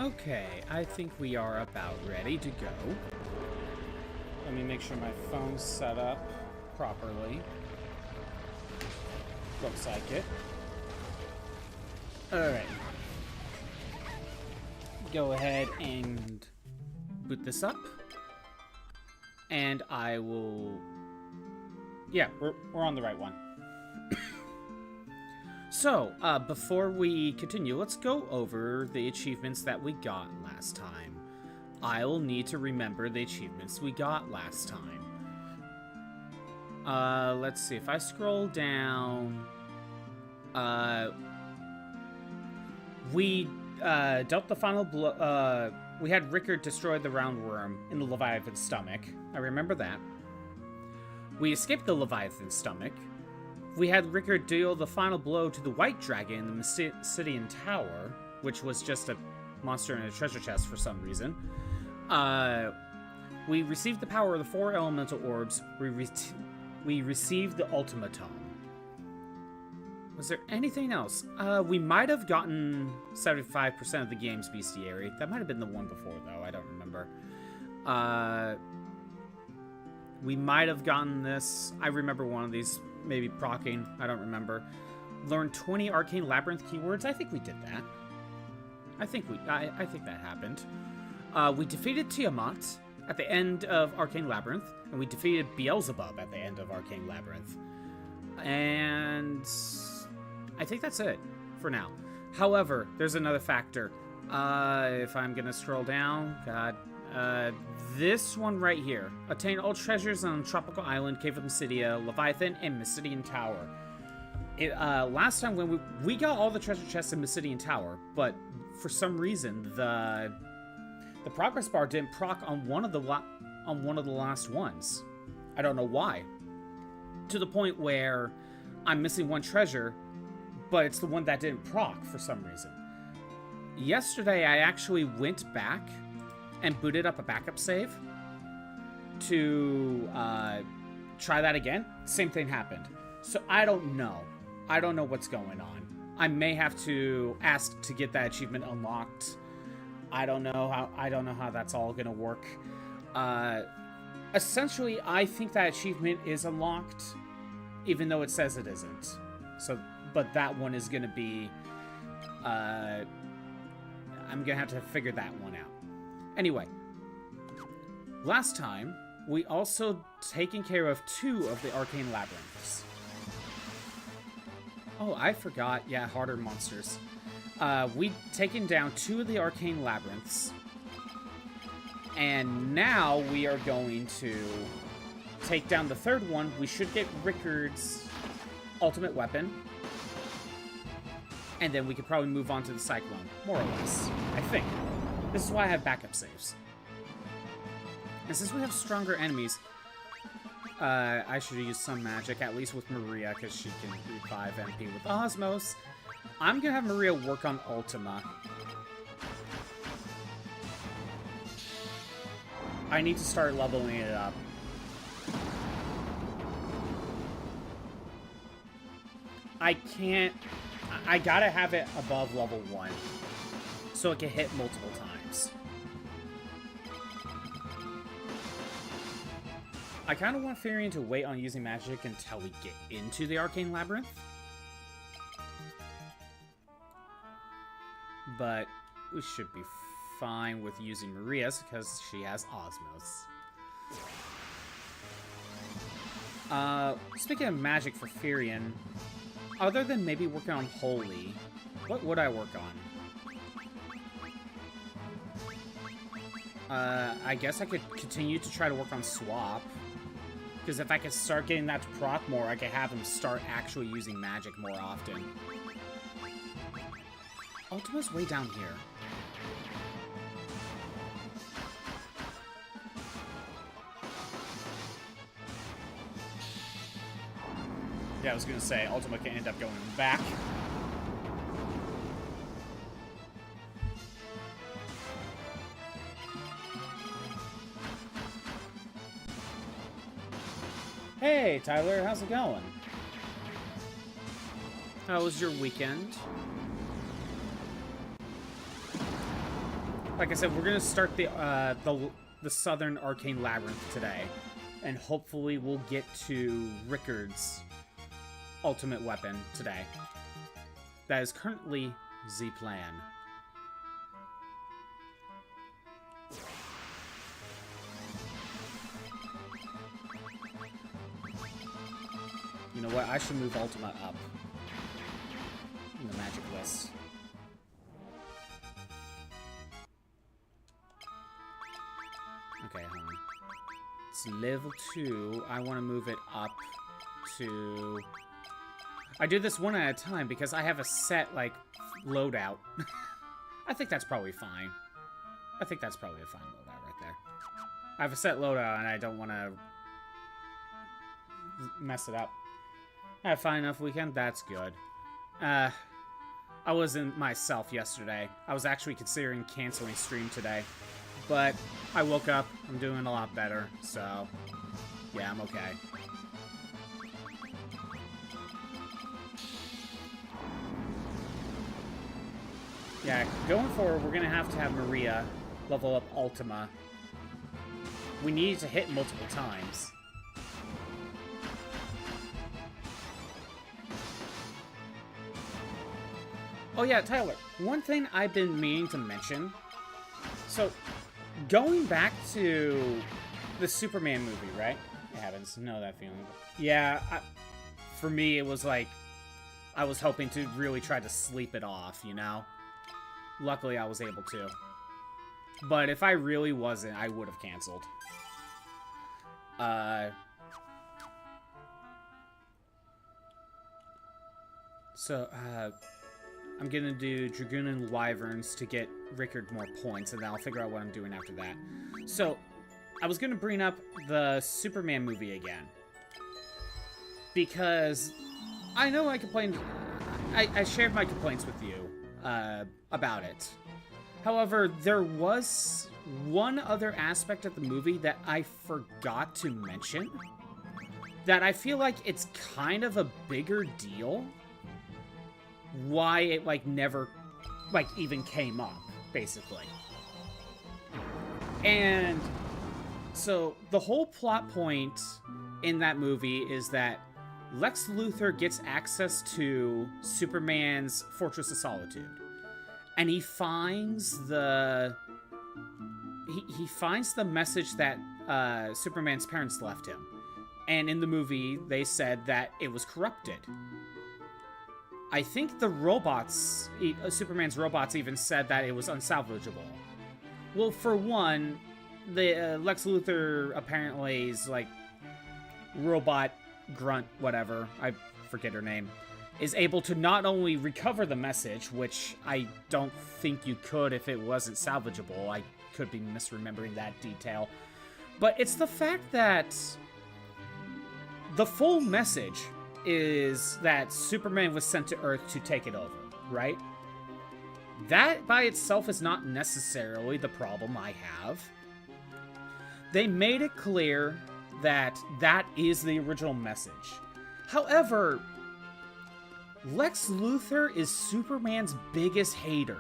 Okay, I think we are about ready to go. Let me make sure my phone's set up properly. Looks like it. Alright. Go ahead and boot this up. And I will... Yeah, we're on the right one. So, before we continue, let's go over the achievements that we got last time. I'll need to remember the achievements we got last time. Let's see, if I scroll down... we dealt the final blow... we had Ricard destroy the roundworm in the Leviathan's stomach. I remember that. We escaped the Leviathan's stomach. We had Ricard deal the final blow to the White Dragon in the Mysidian Tower, which was just a monster in a treasure chest for some reason. We received the power of the 4 elemental orbs. We received the Ultimatum. Was there anything else? We might have gotten 75% of the game's bestiary. That might have been the one before, though. I don't remember. We might have gotten this. I remember one of these. Maybe proccing. I don't remember. Learn 20 Arcane Labyrinth keywords. I think we did that. I think that happened. We defeated Tiamat at the end of Arcane Labyrinth, and we defeated Beelzebub at the end of Arcane Labyrinth. And I think that's it for now. However, there's another factor. If I'm gonna scroll down, God. This one right here. Attain all treasures on Tropical Island, Cave of Mysidia, Leviathan, and Mysidian Tower. Last time when we got all the treasure chests in Mysidian Tower, but for some reason the progress bar didn't proc on one of the last ones. I don't know why. To the point where I'm missing one treasure, but it's the one that didn't proc for some reason. Yesterday I actually went back and booted up a backup save to try that again. Same thing happened. So I don't know. I don't know what's going on. I may have to ask to get that achievement unlocked. I don't know how that's all gonna work. Essentially, I think that achievement is unlocked, even though it says it isn't. So, but that one is gonna be. I'm gonna have to figure that one out. Anyway, last time, we also taken care of 2 of the Arcane Labyrinths. Oh, I forgot. Yeah, harder monsters. We'd taken down 2 of the Arcane Labyrinths. And now we are going to take down the 3rd one. We should get Ricard's ultimate weapon. And then we could probably move on to the Cyclone, more or less, I think. This is why I have backup saves. And since we have stronger enemies, I should use some magic, at least with Maria, because she can revive MP with Osmos. I'm going to have Maria work on Ultima. I need to start leveling it up. I can't... I gotta have it above level 1, so it can hit multiple times. I kind of want Fynn to wait on using magic until we get into the Arcane Labyrinth. But we should be fine with using Maria's because she has Osmos. Speaking of magic for Fynn, other than maybe working on Holy, what would I work on? I guess I could continue to try to work on Swap. Because if I could start getting that to proc more, I could have him start actually using magic more often. Ultima's way down here. Yeah, I was gonna say, Ultima can end up going back. Hey, Tyler, how's it going? How was your weekend? like I said, we're gonna start the Southern Arcane Labyrinth today, and hopefully we'll get to Ricard's ultimate weapon today. That is currently the plan. You know what? I should move Ultima up in the magic list. Okay, hold on. It's level 2. I want to move it up to... I do this one at a time because I have a set, like, loadout. I think that's probably fine. I think that's probably a fine loadout right there. I have a set loadout and I don't want to mess it up. I had a fine enough weekend. That's good. I wasn't myself yesterday. I was actually considering canceling stream today. But I woke up. I'm doing a lot better. So, yeah, I'm okay. Yeah, going forward, we're going to have Maria level up Ultima. We need to hit multiple times. Oh yeah, Tyler, one thing I've been meaning to mention. So, going back to the Superman movie, right? It happens. Know that feeling. Yeah, for me, it was like, I was hoping to really try to sleep it off, you know? Luckily, I was able to. But if I really wasn't, I would have canceled. I'm gonna do Dragoon and Wyverns to get Ricard more points, and then I'll figure out what I'm doing after that. So, I was gonna bring up the Superman movie again. Because I know I complained... I shared my complaints with you about it. However, there was one other aspect of the movie that I forgot to mention. That I feel like it's kind of a bigger deal. Why it, like, never, like, even came up, basically. And so the whole plot point in that movie is that Lex Luthor gets access to Superman's Fortress of Solitude. And he finds the... He finds the message that Superman's parents left him. And in the movie, they said that it was corrupted. I think the robots, Superman's robots even said that it was unsalvageable. Well, for one, the Lex Luthor apparently is, like, robot grunt, whatever, I forget her name, is able to not only recover the message, which I don't think you could if it wasn't salvageable. I could be misremembering that detail. But it's the fact that the full message is that Superman was sent to Earth to take it over, right? That by itself is not necessarily the problem I have. They made it clear that that is the original message. However, Lex Luthor is Superman's biggest hater,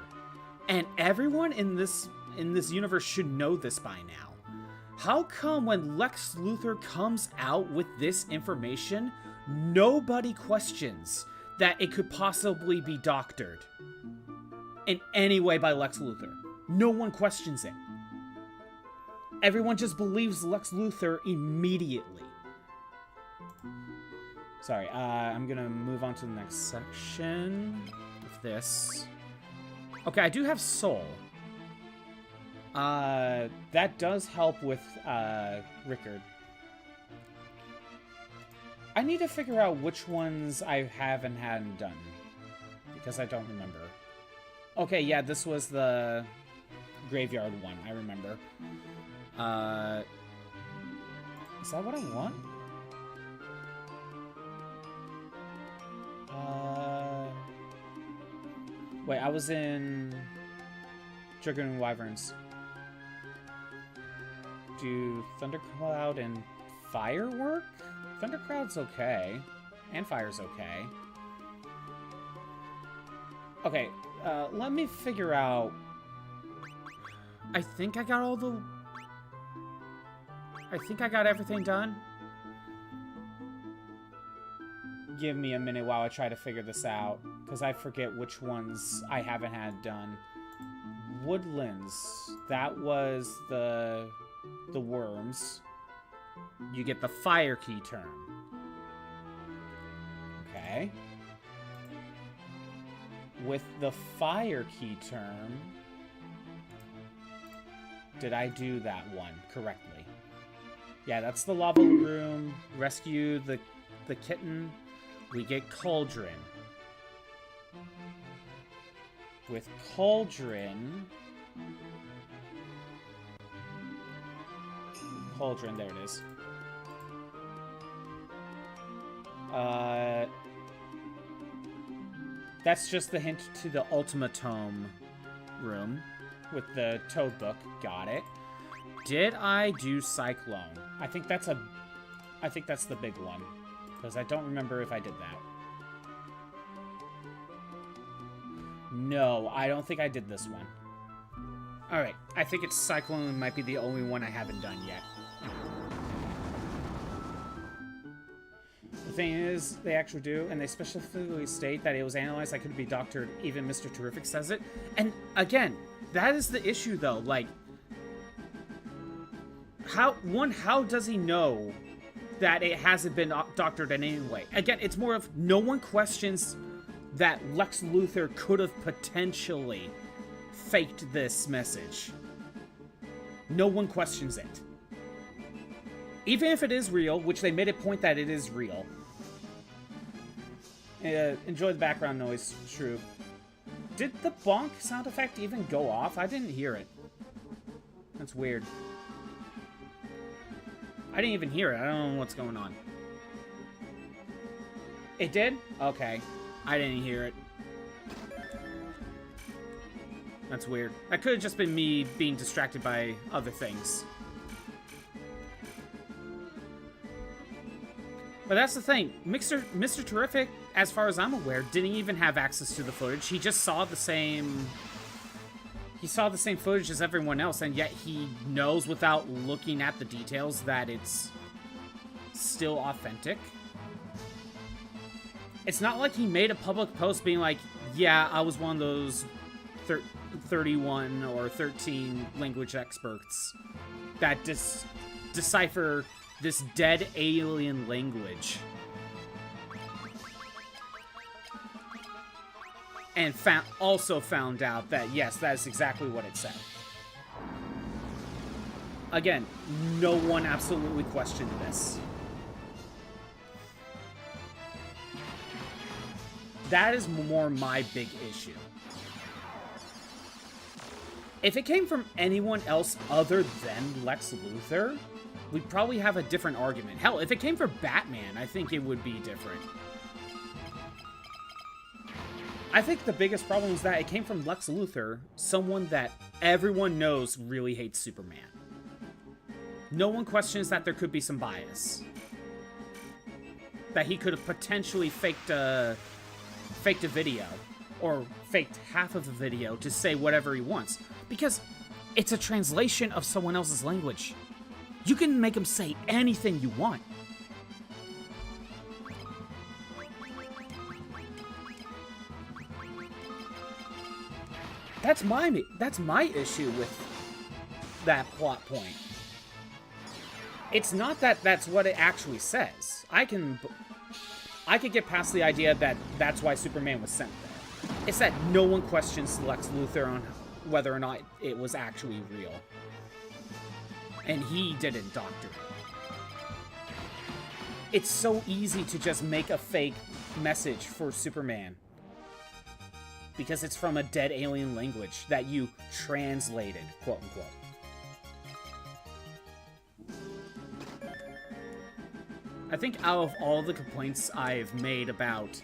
and everyone in this universe should know this by now. How come when Lex Luthor comes out with this information, nobody questions that it could possibly be doctored in any way by Lex Luthor? No one questions it. Everyone just believes Lex Luthor immediately. Sorry, I'm gonna move on to the next section of this. Okay, I do have Soul. That does help with, Ricard. I need to figure out which ones I hadn't done, because I don't remember. Okay, yeah, this was the graveyard one, I remember. Is that what I want? Wait, I was in Dragoon and Wyverns. Do Thundercloud and Fire work? Thundercloud's okay. And Fire's okay. Okay, let me figure out... I think I got all the... I think I got everything done. Give me a minute while I try to figure this out, because I forget which ones I haven't had done. Woodlands. That was the worms. You get the fire key term. Okay. With the fire key term, did I do that one correctly? Yeah, that's the lava room. Rescue the kitten. We get Cauldron. With Cauldron... Cauldron, there it is. That's just the hint to the Ultimatome room with the Toad book. Got it. Did I do Cyclone? I think that's the big one, because I don't remember if I did that. No, I don't think I did this one. Alright, I think it's Cyclone might be the only one I haven't done yet. The thing is, they actually do, and they specifically state that it was analyzed that could be doctored. Even Mr. Terrific says it. And again, that is the issue, though. Like, how does he know that it hasn't been doctored in any way? Again, it's more of no one questions that Lex Luthor could have potentially faked this message. No one questions it. Even if it is real, which they made a point that it is real. Enjoy the background noise, Shrew. Did the bonk sound effect even go off? I didn't hear it. That's weird. I didn't even hear it. I don't know what's going on. It did? Okay. I didn't hear it. That's weird. That could have just been me being distracted by other things. But that's the thing. Mr. Terrific, as far as I'm aware, didn't even have access to the footage. He just saw the same... He saw the same footage as everyone else, and yet he knows without looking at the details that it's still authentic. It's not like he made a public post being like, yeah, I was one of those 31 or 13 language experts that decipher this dead alien language. And also found out that, yes, that is exactly what it said. Again, no one absolutely questioned this. That is more my big issue. If it came from anyone else other than Lex Luthor, we'd probably have a different argument. Hell, if it came from Batman, I think it would be different. I think the biggest problem is that it came from Lex Luthor, someone that everyone knows really hates Superman. No one questions that there could be some bias. That he could have potentially faked a video, or faked half of a video to say whatever he wants. Because it's a translation of someone else's language. You can make him say anything you want. That's my issue with that plot point. It's not that that's what it actually says. I could get past the idea that that's why Superman was sent there. It's that no one questions Lex Luthor on whether or not it was actually real. And he didn't doctor it. It's so easy to just make a fake message for Superman. Because it's from a dead alien language that you translated, quote unquote. I think out of all the complaints I've made about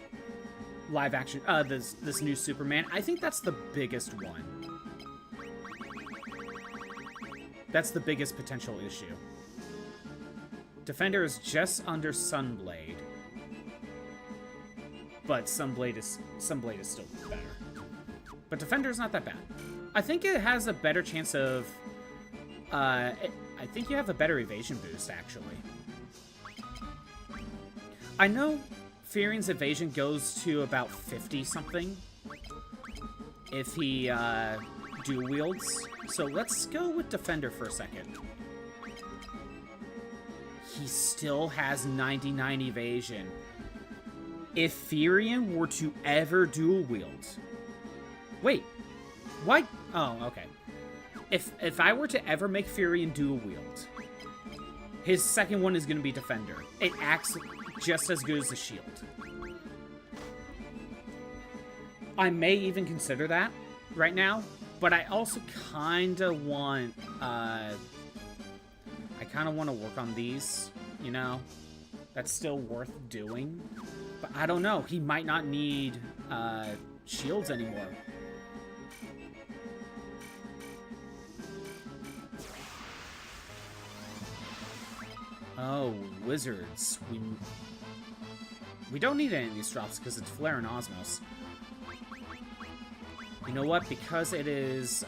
live action, this new Superman, I think that's the biggest one. That's the biggest potential issue. Defender is just under Sunblade. But Sunblade is still better. But Defender is not that bad. I think it has a better chance of... I think you have a better evasion boost, actually. I know Fyrion's evasion goes to about 50-something if he dual wields. So let's go with Defender for a second. He still has 99 evasion. If Fynn were to ever dual wield... Wait, what? Oh, okay. If I were to ever make Fynn dual wield, his second one is going to be Defender. It acts just as good as the shield. I may even consider that right now, but I also kind of want... I kind of want to work on these, you know? That's still worth doing. But I don't know. He might not need shields anymore. Oh, wizards. We don't need any of these drops because it's Flare and Osmos. You know what? Because it is...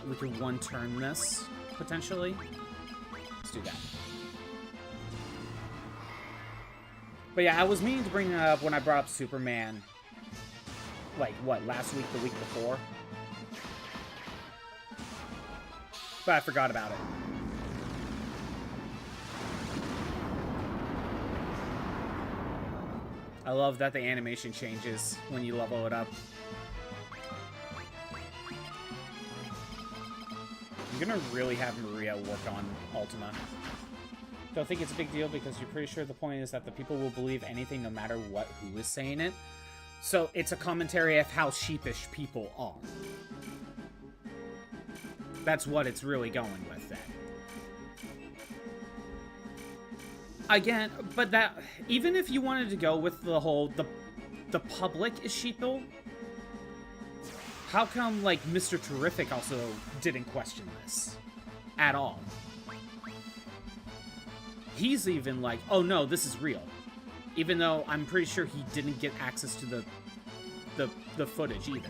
we can one-turn this, potentially. Let's do that. But yeah, I was meaning to bring it up when I brought up Superman. Like, what, last week, the week before? But I forgot about it. I love that the animation changes when you level it up. I'm gonna really have Maria work on Ultima. Don't think it's a big deal because you're pretty sure the point is that the people will believe anything no matter what who is saying it. So it's a commentary of how sheepish people are. That's what it's really going with then. Again, but that, even if you wanted to go with the whole, the public is sheeple, how come, like, Mr. Terrific also didn't question this at all? He's even like, oh no, this is real. Even though I'm pretty sure he didn't get access to the footage either.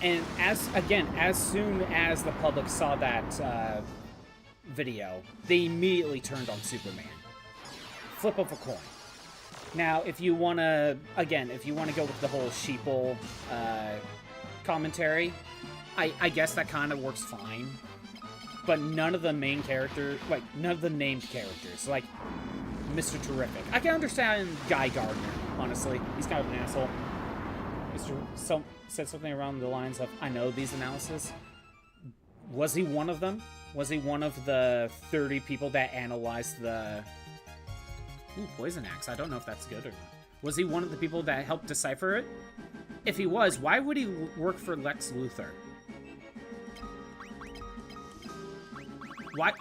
And as soon as the public saw that video, they immediately turned on Superman. Flip of a coin. Now, if you want to, if you want to go with the whole sheeple commentary, I guess that kind of works fine. But none of the main characters, like, none of the named characters, like Mr. Terrific. I can understand Guy Gardner, honestly. He's kind of an asshole. Said something around the lines of, I know these analyses. Was he one of them? Was he one of the 30 people that analyzed the... Ooh, Poison Axe. I don't know if that's good or not. Was he one of the people that helped decipher it? If he was, why would he work for Lex Luthor? Why?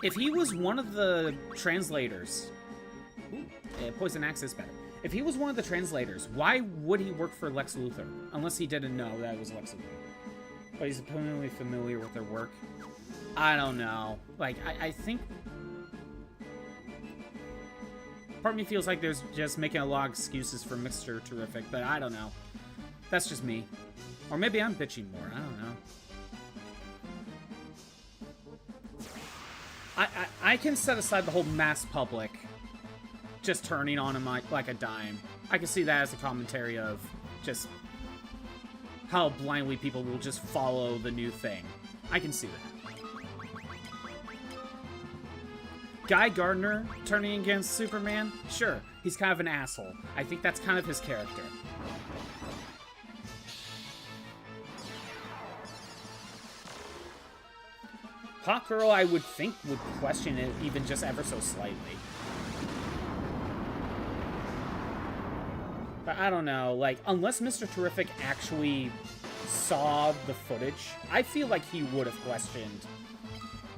If he was one of the translators... Ooh, Poison Axe is better. If he was one of the translators, why would he work for Lex Luthor? Unless he didn't know that it was Lex Luthor. But he's apparently familiar with their work. I don't know. Like, I think... Part of me feels like there's just making a lot of excuses for Mr. Terrific, but I don't know. That's just me. Or maybe I'm bitching more. I don't know. I can set aside the whole mass public just turning on him like a dime. I can see that as a commentary of just how blindly people will just follow the new thing. I can see that. Guy Gardner turning against Superman? Sure, he's kind of an asshole. I think that's kind of his character. Hawkgirl, I would think, would question it even just ever so slightly. But I don't know, like, unless Mr. Terrific actually saw the footage, I feel like he would have questioned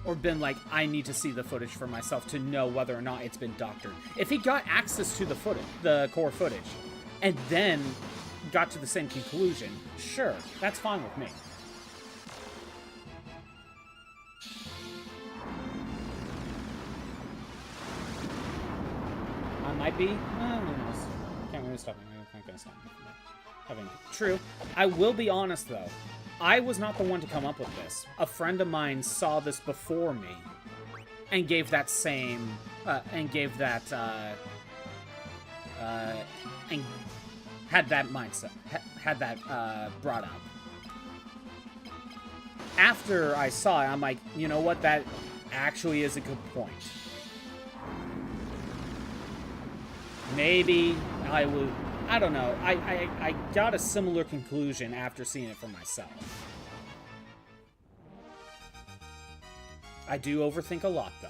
or been like, I need to see the footage for myself to know whether or not it's been doctored. If he got access to the footage, the core footage, and then got to the same conclusion, sure, that's fine with me. might be. Who knows? Can't really stop me. I'm not gonna stop me. True. I will be honest though. I was not the one to come up with this. A friend of mine saw this before me, and gave that same, and had that mindset, had that brought up. After I saw it, I'm like, you know what? That actually is a good point. Maybe I would. I don't know. I got a similar conclusion after seeing it for myself. I do overthink a lot, though.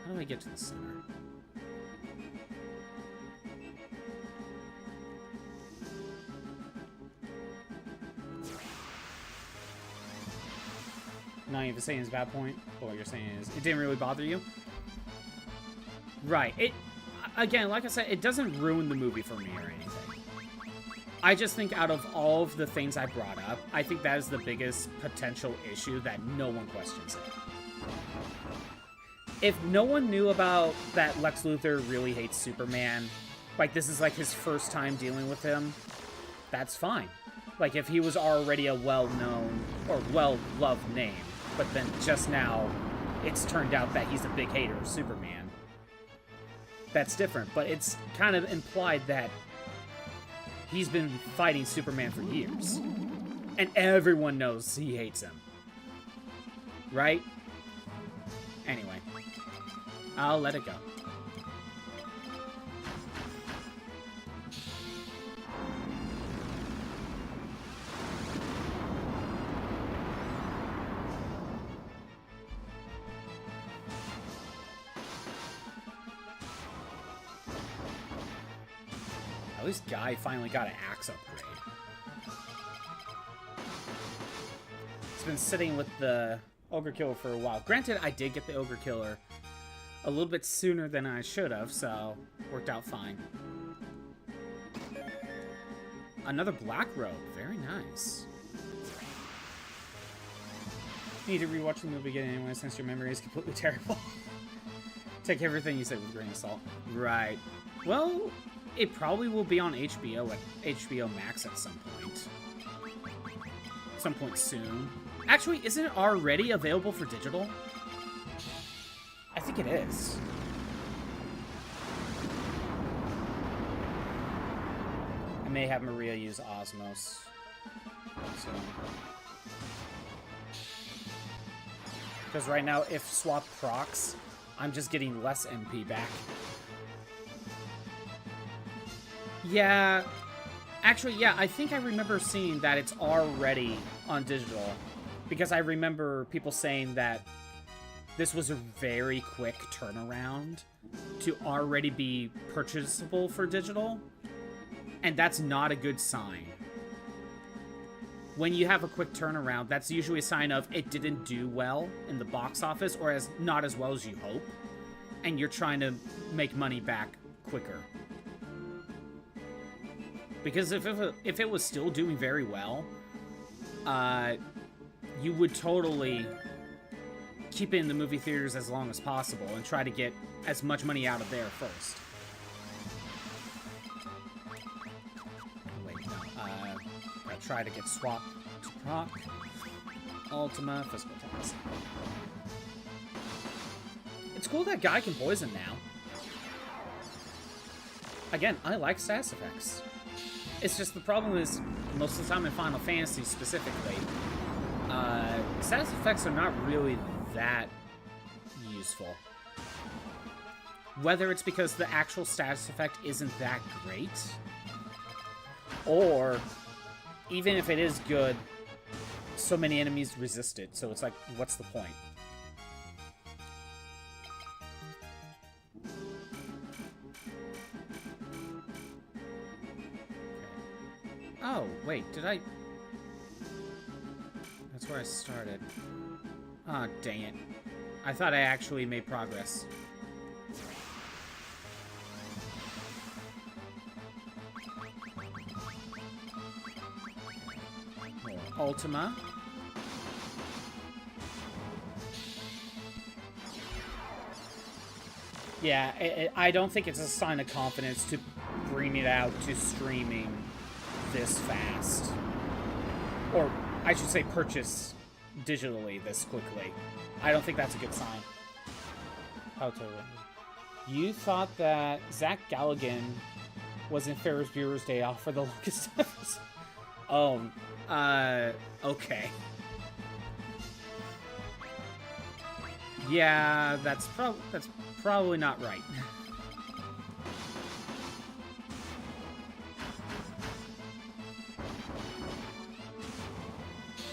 How do I get to the center? Not even saying it's a bad point. But what you're saying is it didn't really bother you? Right. Again, like I said, it doesn't ruin the movie for me or anything. I just think out of all of the things I brought up, I think that is the biggest potential issue that no one questions it. If no one knew about that Lex Luthor really hates Superman, like this is like his first time dealing with him, that's fine. Like if he was already a well-known or well-loved name, but then just now it's turned out that he's a big hater of Superman, that's different. But it's kind of implied that he's been fighting Superman for years. And everyone knows he hates him. Right? Anyway. I'll let it go. At least Guy finally got an axe upgrade. It's been sitting with the Ogre Killer for a while. Granted, I did get the Ogre Killer a little bit sooner than I should have, so worked out fine. Another black robe. Very nice. You need to rewatch the movie again anyway, since your memory is completely terrible. Take everything you said with a grain of salt. Right. Well, it probably will be on HBO at HBO Max at some point. Some point soon. Actually, isn't it already available for digital? I think it is. I may have Maria use Osmos. So. Because right now, if swap procs, I'm just getting less MP back. Yeah, actually, yeah, I think I remember seeing that it's already on digital, because I remember people saying that this was a very quick turnaround to already be purchasable for digital, and that's not a good sign. When you have a quick turnaround, that's usually a sign of it didn't do well in the box office, or not as well as you hope, and you're trying to make money back quicker. Because if it was still doing very well, you would totally keep it in the movie theaters as long as possible and try to get as much money out of there first. Wait, no. I'll try to get swapped to proc. Ultima, physical attacks. It's cool that Guy can poison now. Again, I like status effects. It's just the problem is, most of the time in Final Fantasy specifically, status effects are not really that useful. Whether it's because the actual status effect isn't that great, or even if it is good, so many enemies resist it, so it's like, what's the point? Oh, wait, did I... That's where I started. Ah, oh, dang it. I thought I actually made progress. More Ultima. Yeah, I don't think it's a sign of confidence to bring it out to streaming this fast. Or, I should say, purchase digitally this quickly. I don't think that's a good sign. How to... You thought that Zach Galligan was in Ferris Bueller's Day Off for the longest episode? Oh, okay. Yeah, that's probably not right.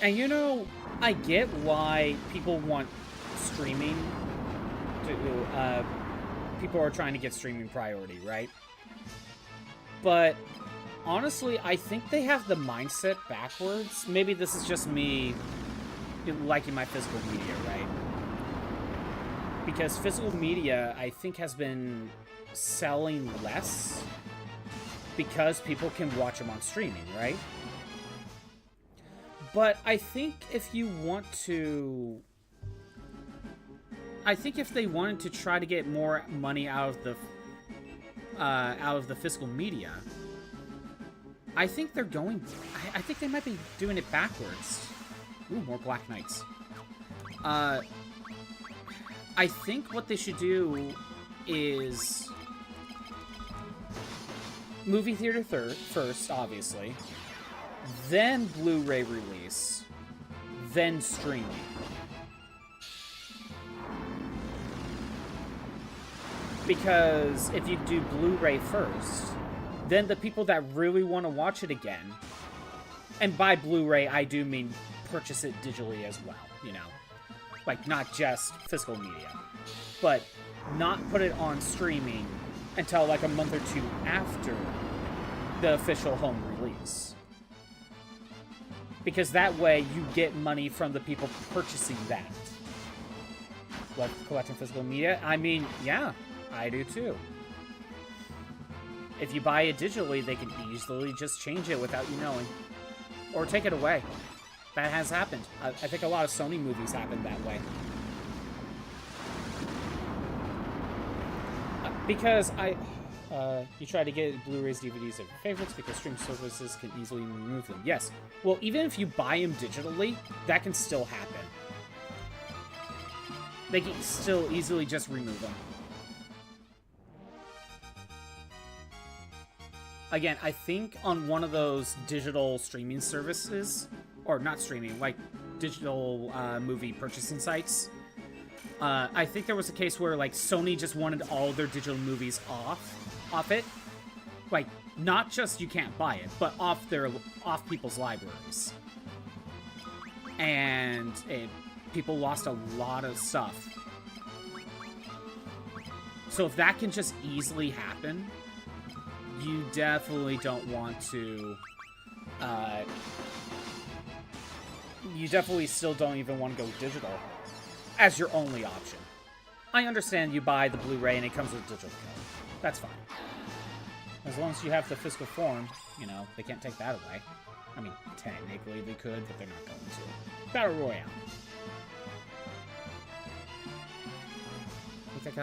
And you know, I get why people want streaming to, people are trying to get streaming priority, right? But honestly, I think they have the mindset backwards. Maybe this is just me liking my physical media, right? Because physical media, I think, has been selling less because people can watch them on streaming, right? But I think if you want to... I think if they wanted to try to get more money out of the physical media, I think they're going... I think they might be doing it backwards. Ooh, more Black Knights. I think what they should do is movie theater first, obviously, then Blu-ray release, then streaming. Because if you do Blu-ray first, then the people that really want to watch it again, and by Blu-ray I do mean purchase it digitally as well, you know. Like, not just physical media. But not put it on streaming until, like, a month or two after the official home release. Because that way, you get money from the people purchasing that. Like, collecting physical media? I mean, yeah, I do too. If you buy it digitally, they can easily just change it without you knowing. Or take it away. That has happened. I think a lot of Sony movies happened that way. Because you try to get Blu-rays, DVDs, and favorites because stream services can easily remove them. Yes. Well, even if you buy them digitally, that can still happen. They can still easily just remove them. Again, I think on one of those digital streaming services, or not streaming, like digital movie purchasing sites, I think there was a case where like Sony just wanted all their digital movies off it. Like, not just you can't buy it, but off people's libraries. And people lost a lot of stuff. So if that can just easily happen, you definitely don't want to... you definitely still don't even want to go digital as your only option. I understand you buy the Blu-ray and it comes with digital code. That's fine. As long as you have the physical form, you know, they can't take that away. I mean, technically they could, but they're not going to. Battle Royale. I think,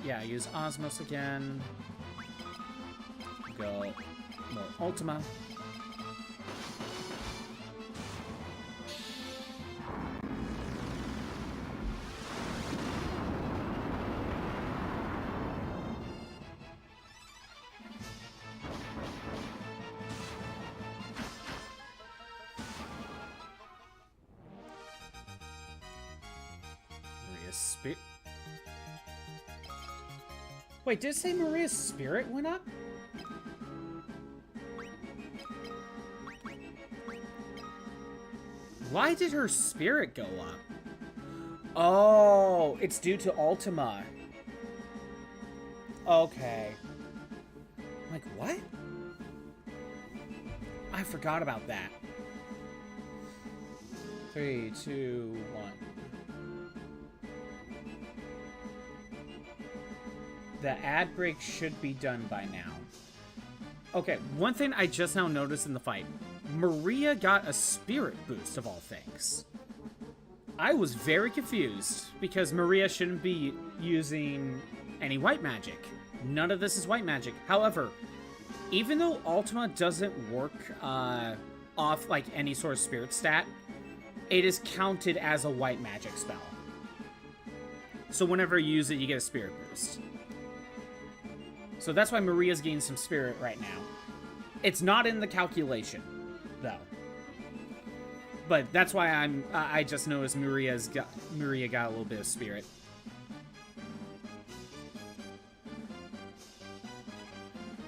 yeah, I use Osmos again. Go more Ultima. Maria's Spirit. Wait, did it say Maria's Spirit went up? Why did her spirit go up? Oh, it's due to Ultima. Okay. I'm like, what? I forgot about that. 3, 2, 1. The ad break should be done by now. Okay, one thing I just now noticed in the fight. Maria got a spirit boost, of all things. I was very confused, because Maria shouldn't be using any white magic. None of this is white magic. However, even though Ultima doesn't work off like any sort of spirit stat, it is counted as a white magic spell. So whenever you use it, you get a spirit boost. So that's why Maria's gained some spirit right now. It's not in the calculation, though. But that's why I just noticed Maria got a little bit of spirit.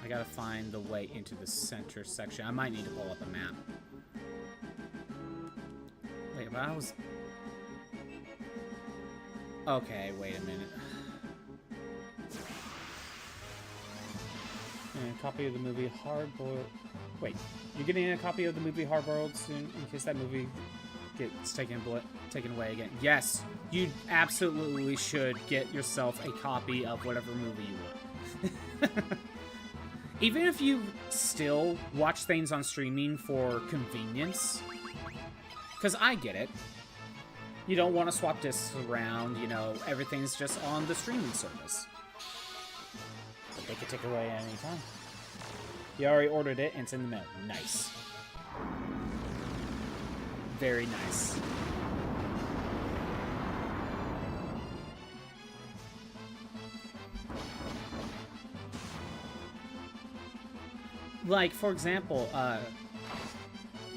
I gotta find the way into the center section. I might need to pull up a map. Wait, but I was... Okay, wait a minute. And a copy of the movie Hard-Boiled... Wait, you're getting a copy of the movie Hard-Boiled soon in case that movie gets taken away again? Yes, you absolutely should get yourself a copy of whatever movie you want. Even if you still watch things on streaming for convenience, because I get it. You don't want to swap discs around, you know, everything's just on the streaming service. But they could take it away at any time. You already ordered it and it's in the mail. Nice. Very nice. Like, for example,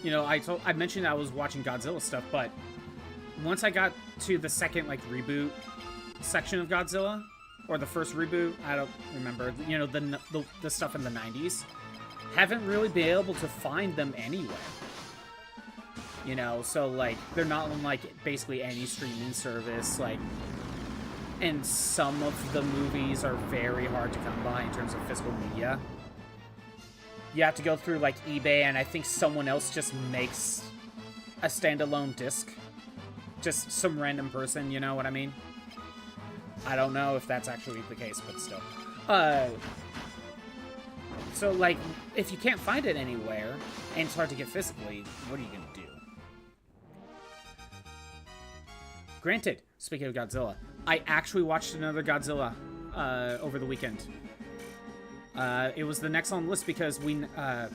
you know, I mentioned I was watching Godzilla stuff, but once I got to the second, like, reboot section of Godzilla, or the first reboot, I don't remember, you know, the stuff in the 90s, haven't really been able to find them anywhere. You know, so, like, they're not on, like, basically any streaming service, like, and some of the movies are very hard to come by in terms of physical media. You have to go through, like, eBay, and I think someone else just makes a standalone disc. Just some random person, you know what I mean? I don't know if that's actually the case, but still. So, like, if you can't find it anywhere, and it's hard to get physically, what are you gonna do? Granted, speaking of Godzilla, I actually watched another Godzilla over the weekend. It was the next on the list because we now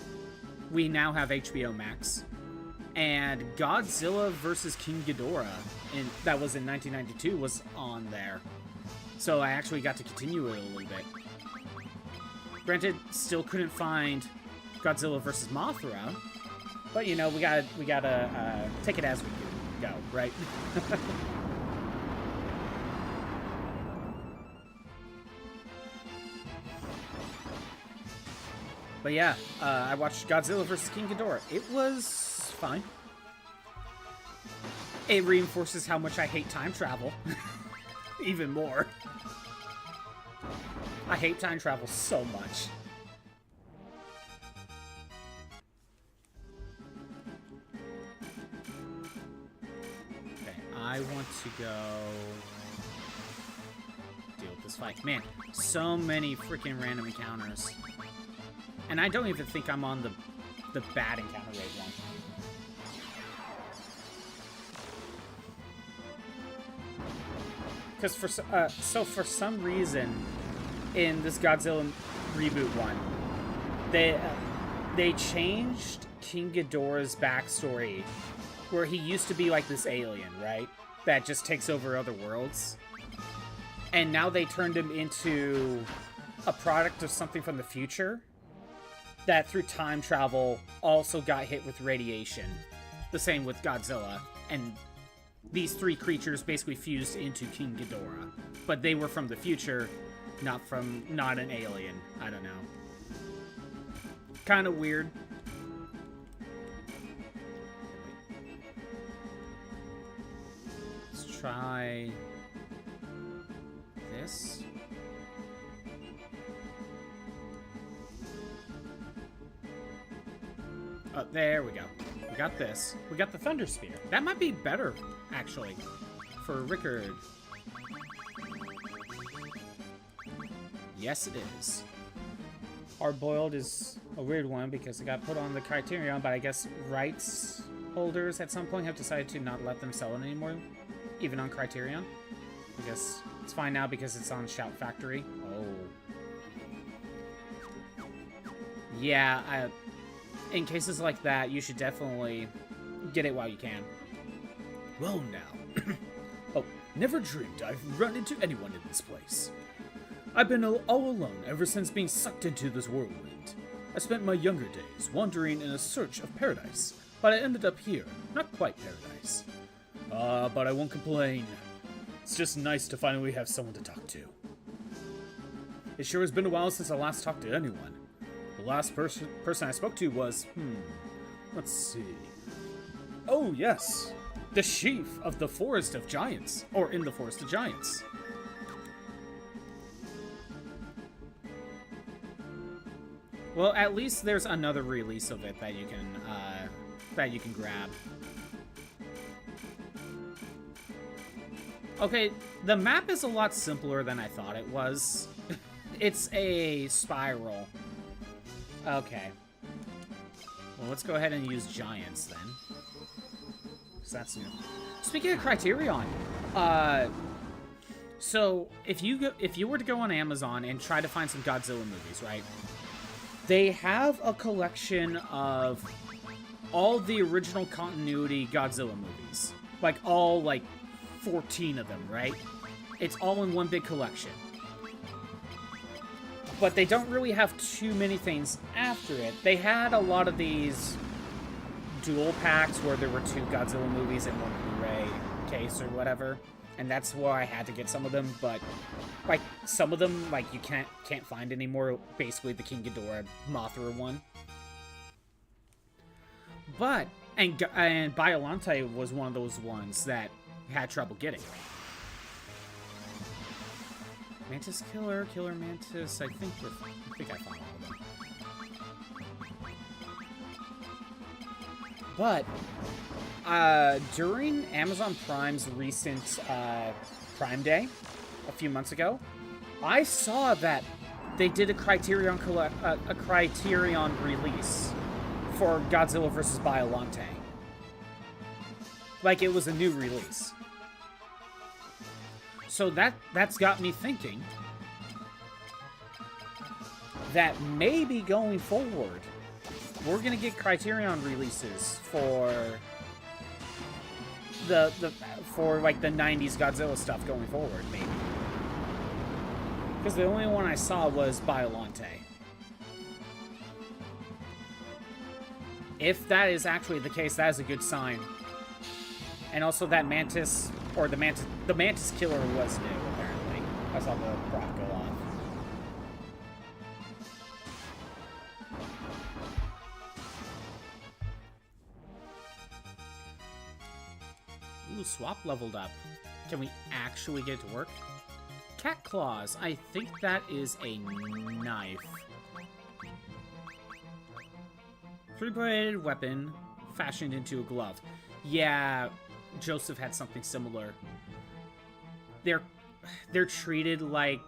have HBO Max, and Godzilla vs. King Ghidorah, that was in 1992, was on there. So I actually got to continue it a little bit. Granted, still couldn't find Godzilla vs. Mothra, but you know we gotta take it as we go, right? But yeah, I watched Godzilla vs. King Ghidorah. It was fine. It reinforces how much I hate time travel. Even more. I hate time travel so much. Okay, I want to go deal with this fight. Man, so many freaking random encounters. And I don't even think I'm on the bad encounter rate one. Because for some reason, in this Godzilla reboot one, they changed King Ghidorah's backstory, where he used to be like this alien, right? That just takes over other worlds. And now they turned him into a product of something from the future that through time travel also got hit with radiation. The same with Godzilla. And these three creatures basically fused into King Ghidorah. But they were from the future, not an alien. I don't know. Kind of weird. Let's try this. Oh, there we go. We got this. We got the Thunder Spear. That might be better, actually, for Ricard. Yes, it is. Hard-boiled is a weird one because it got put on the Criterion, but I guess rights holders at some point have decided to not let them sell it anymore, even on Criterion. I guess It's fine now because it's on Shout Factory. Oh. Yeah, in cases like that, you should definitely get it while you can. Well now. Oh, never dreamed I've run into anyone in this place. I've been all alone ever since being sucked into this whirlwind. I spent my younger days wandering in a search of paradise, but I ended up here. Not quite paradise. But I won't complain. It's just nice to finally have someone to talk to. It sure has been a while since I last talked to anyone. The last person I spoke to was, let's see. Oh, yes. The chief of the Forest of Giants. Or in the Forest of Giants. Well, at least there's another release of it that you can grab. Okay, the map is a lot simpler than I thought it was. It's a spiral. Okay. Well, let's go ahead and use giants then. So that's new. Speaking of Criterion, so if you were to go on Amazon and try to find some Godzilla movies, right? They have a collection of all the original continuity Godzilla movies. Like, all, 14 of them, right? It's all in one big collection. But they don't really have too many things after it. They had a lot of these dual packs where there were 2 Godzilla movies in one Blu-ray case or whatever. And that's why I had to get some of them, but some of them you can't find anymore. Basically the King Ghidorah Mothra one. But and Biollante was one of those ones that had trouble getting. Mantis Killer, Killer Mantis, I think I found all of them. But during Amazon Prime's recent Prime Day a few months ago, I saw that they did a Criterion release for Godzilla vs. Biollante. It was a new release. So that's got me thinking that maybe going forward, we're gonna get Criterion releases for the 90s Godzilla stuff going forward, maybe. Because the only one I saw was Biollante. If that is actually the case, that is a good sign. And also that Mantis, or the Mantis Killer was new, apparently. I saw the prop go off. Ooh, Swap leveled up. Can we actually get it to work? Cat Claws. I think that is a knife. 3-bladed weapon fashioned into a glove. Yeah, Joseph had something similar. They're treated like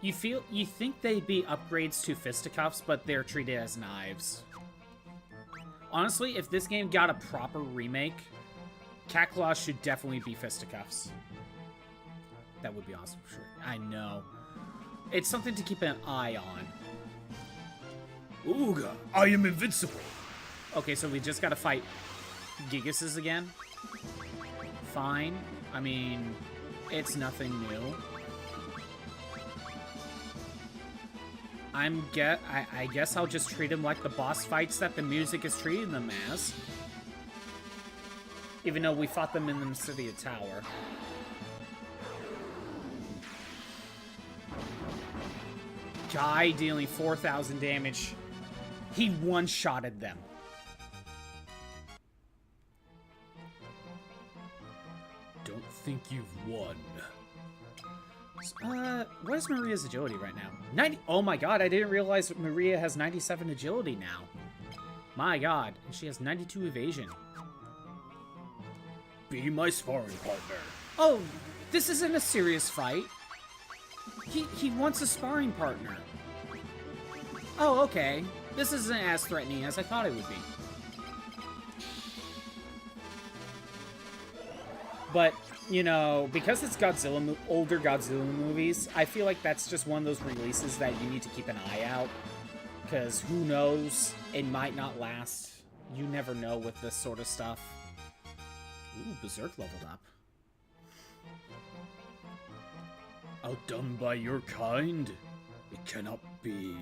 you think they'd be upgrades to fisticuffs, but they're treated as knives. Honestly, if this game got a proper remake, Cat Claws should definitely be fisticuffs. That would be awesome for sure. I know. It's something to keep an eye on. Ooga, I am invincible. Okay, so we just gotta fight Gigases again. Fine. I mean, it's nothing new. I guess I'll just treat them like the boss fights that the music is treating them as. Even though we fought them in the City Tower. Guy dealing 4,000 damage. He one-shotted them. Don't think you've won. What is Maria's agility right now? 90. Oh my god, I didn't realize Maria has 97 agility now. My god, and she has 92 evasion. Be my sparring partner. Oh, this isn't a serious fight. He wants a sparring partner. Oh, okay. This isn't as threatening as I thought it would be. But you know, because it's older Godzilla movies, I feel like that's just one of those releases that you need to keep an eye out. Because who knows, it might not last. You never know with this sort of stuff. Ooh, Berserk leveled up. Outdone by your kind? It cannot be.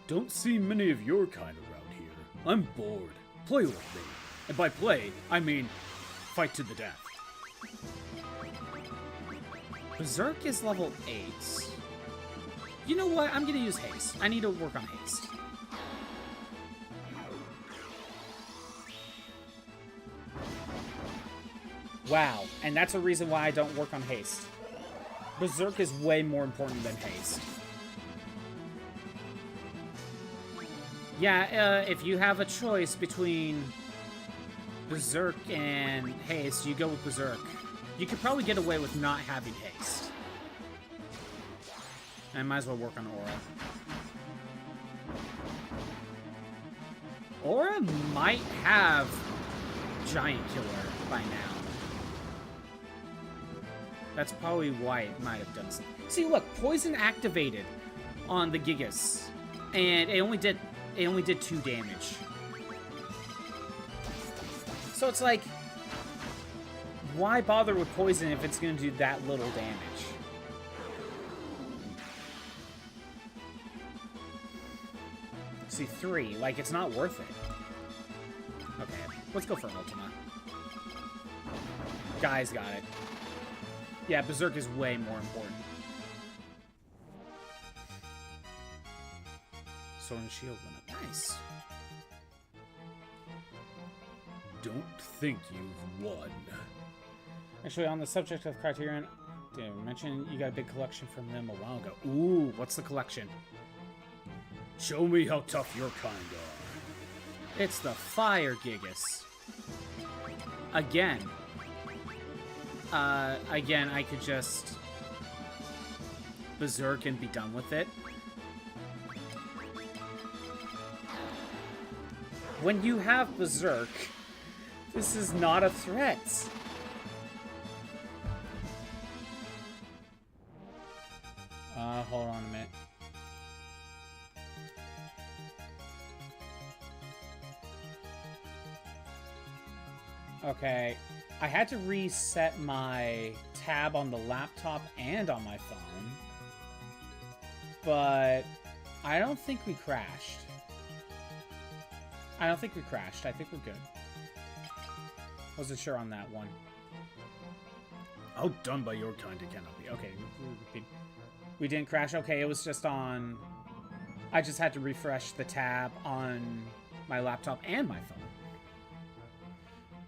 Don't see many of your kind around here. I'm bored. Play with me. And by play, I mean fight to the death. Berserk is level 8. You know what? I'm gonna use haste. I need to work on haste. Wow, and that's a reason why I don't work on haste. Berserk is way more important than haste. Yeah, if you have a choice between Berserk and haste, you go with Berserk. You could probably get away with not having haste. I might as well work on Aura. Aura might have Giant Killer by now. That's probably why it might have done something. See, look, Poison activated on the Gigas, and it only did 2 damage. So it's like, why bother with Poison if it's going to do that little damage? See, 3, like, it's not worth it. Okay, let's go for Ultima. Guy's got it. Yeah, Berserk is way more important. Sword and Shield went up. Nice. Don't think you've won. Actually, on the subject of Criterion, did I mention you got a big collection from them a while ago? Ooh, what's the collection? Show me how tough your kind are. It's the Fire Gigas. Again. Again, I could just Berserk and be done with it. When you have Berserk, this is not a threat. Hold on a minute. Okay, I had to reset my tab on the laptop and on my phone, but I don't think we crashed. I think we're good. Wasn't sure on that one. Outdone by your kind, it cannot be. Okay, we didn't crash. Okay, it was just on... I just had to refresh the tab on my laptop and my phone.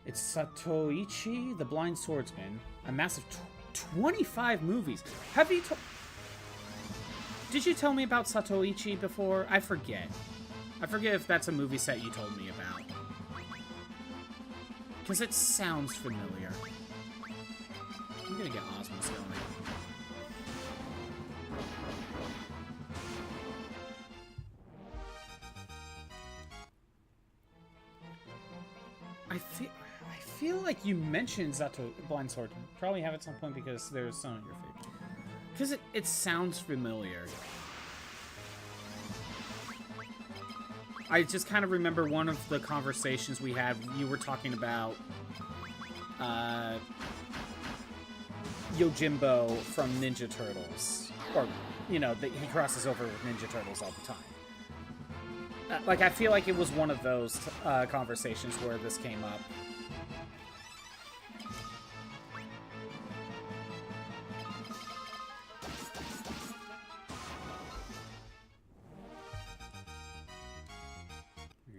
It's Satoichi, the Blind Swordsman. A massive 25 movies. Have you Did you tell me about Satoichi before? I forget. I forget if that's a movie set you told me about. Because it sounds familiar. I'm gonna get Osmos going. I feel like you mentioned Zato Blind Swordsman. Probably have at some point because there's some of your favorite. Because it sounds familiar. I just kind of remember one of the conversations we had. You were talking about Yojimbo from Ninja Turtles. Or, you know, that he crosses over with Ninja Turtles all the time. Like, I feel like it was one of those conversations where this came up.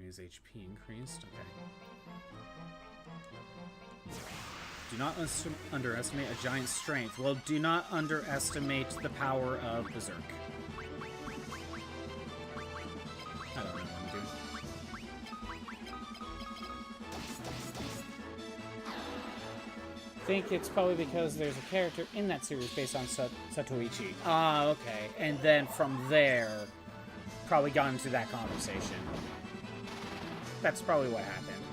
His HP increased. Okay. Do not underestimate a giant's strength. Well, do not underestimate the power of Berserk. I don't know what I'm doing. I think it's probably because there's a character in that series based on Satoichi. Ah, okay. And then from there, probably got into that conversation. That's probably what happened.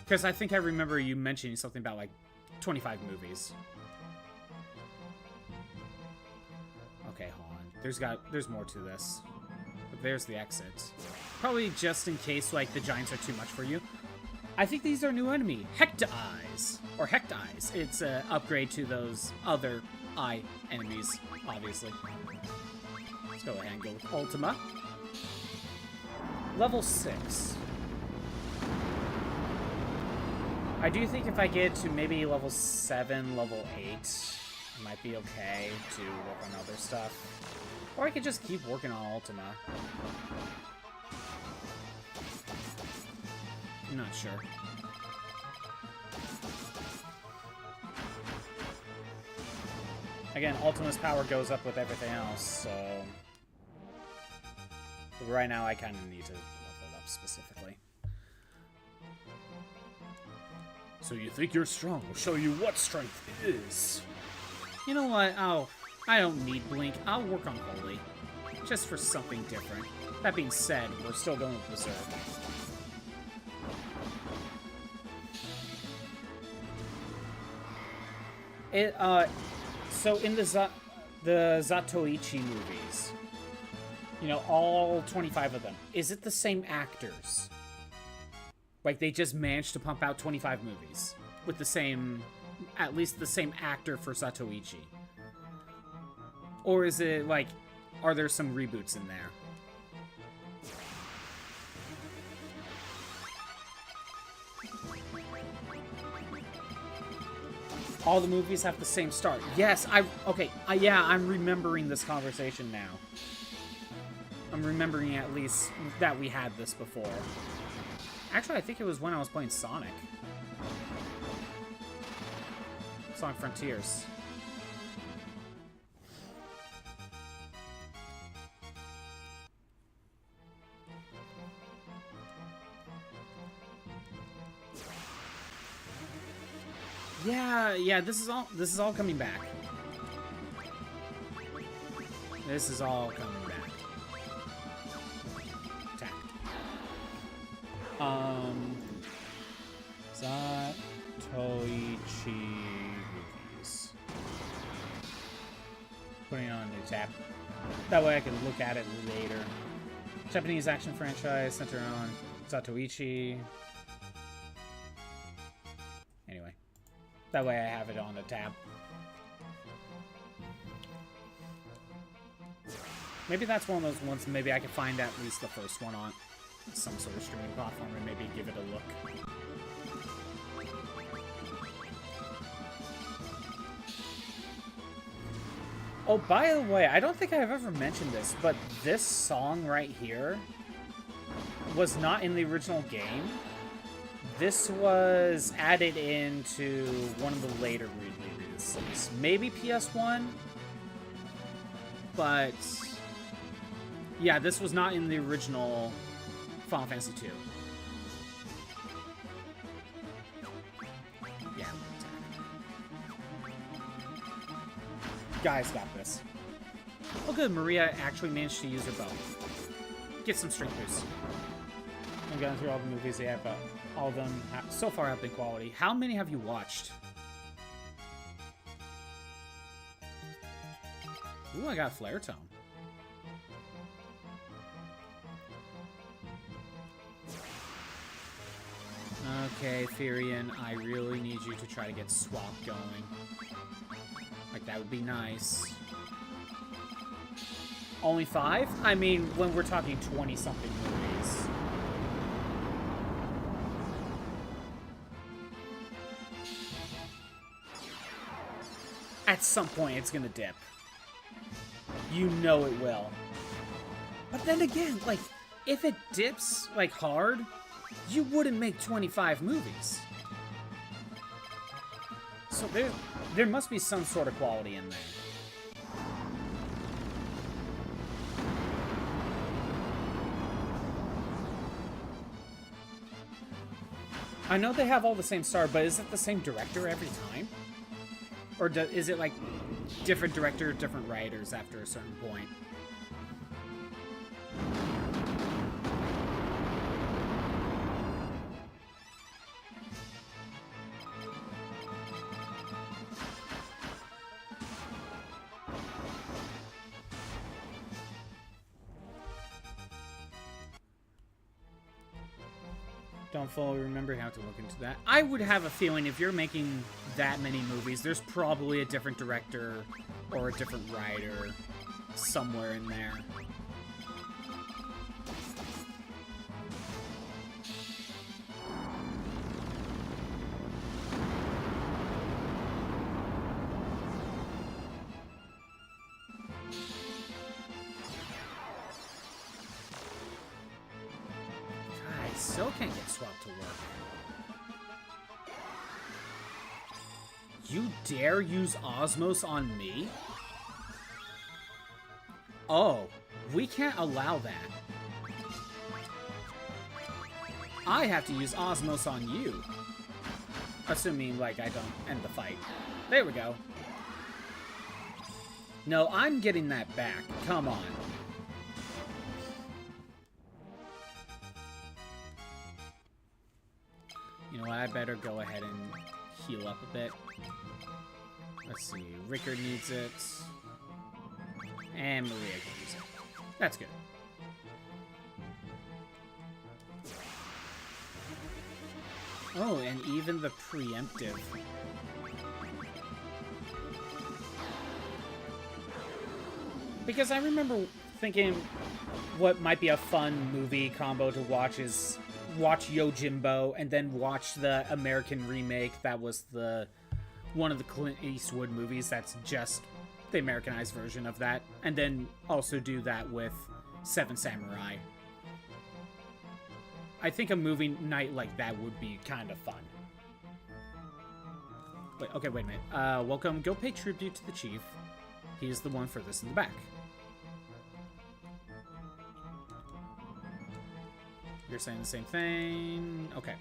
Because I think I remember you mentioning something about, like, 25 movies. Okay, hold on. There's more to this. But there's the exit. Probably just in case, like, the giants are too much for you. I think these are new enemy. Hecta-Eyes. Or Hect-Eyes. It's an upgrade to those other eye enemies, obviously. Let's go ahead and go with Ultima. Level 6. I do think if I get to maybe level 7, level 8, it might be okay to work on other stuff. Or I could just keep working on Ultima. I'm not sure. Again, Ultima's power goes up with everything else, so... But right now, I kind of need to level it up specifically. So you think you're strong? We'll show you what strength is. You know what? I don't need Blink. I'll work on Holy. Just for something different. That being said, we're still going with Berserk. So in the Zatoichi movies, you know, all 25 of them, is it the same actors? Like, they just managed to pump out 25 movies with the same, at least the same actor for Zatoichi? Or is it, like, are there some reboots in there? All the movies have the same start. Yes, yeah, I'm remembering this conversation now. I'm remembering at least that we had this before. Actually, I think it was when I was playing Sonic. Sonic Frontiers. Yeah, this is all coming back. This is all coming back. Attack. Zatoichi movies. Putting it on a new tab. That way I can look at it later. Japanese action franchise centered on Zatoichi. Anyway. That way I have it on the tab. Maybe that's one of those ones, maybe I can find at least the first one on some sort of streaming platform and maybe give it a look. Oh, by the way, I don't think I've ever mentioned this, but this song right here was not in the original game. This was added into one of the later releases. Maybe PS1? But... yeah, this was not in the original Final Fantasy II. Yeah. Guys got this. Oh good, Maria actually managed to use her bow. Get some strength boosts. I'm going through all the movies they have, but all of them so far have been quality. How many have you watched? Ooh, I got a flare tone. Okay, Furion, I really need you to try to get swap going. Like, that would be nice. Only 5? I mean, when we're talking 20-something movies. At some point, it's gonna dip. You know it will. But then again, like, if it dips, like, hard, you wouldn't make 25 movies. So there must be some sort of quality in there. I know they have all the same star, but is it the same director every time? Or is it, like, different director, different writers after a certain point? Don't fully remember how to look into that. I would have a feeling if you're making that many movies, there's probably a different director or a different writer somewhere in there. Still can't get swapped to work. You dare use Osmos on me? Oh, we can't allow that. I have to use Osmos on you. Assuming, like, I don't end the fight. There we go. No, I'm getting that back. Come on. You know what, I better go ahead and heal up a bit. Let's see, Ricard needs it. And Maria can use it. That's good. Oh, and even the preemptive. Because I remember thinking what might be a fun movie combo to watch is watch Yojimbo and then watch the American remake that was one of the Clint Eastwood movies that's just the Americanized version of that, and then also do that with Seven Samurai. I think a movie night like that would be kind of fun. Wait, okay, wait a minute. Welcome, go pay tribute to the chief. He is the one furthest in the back. You're saying the same thing. Okay.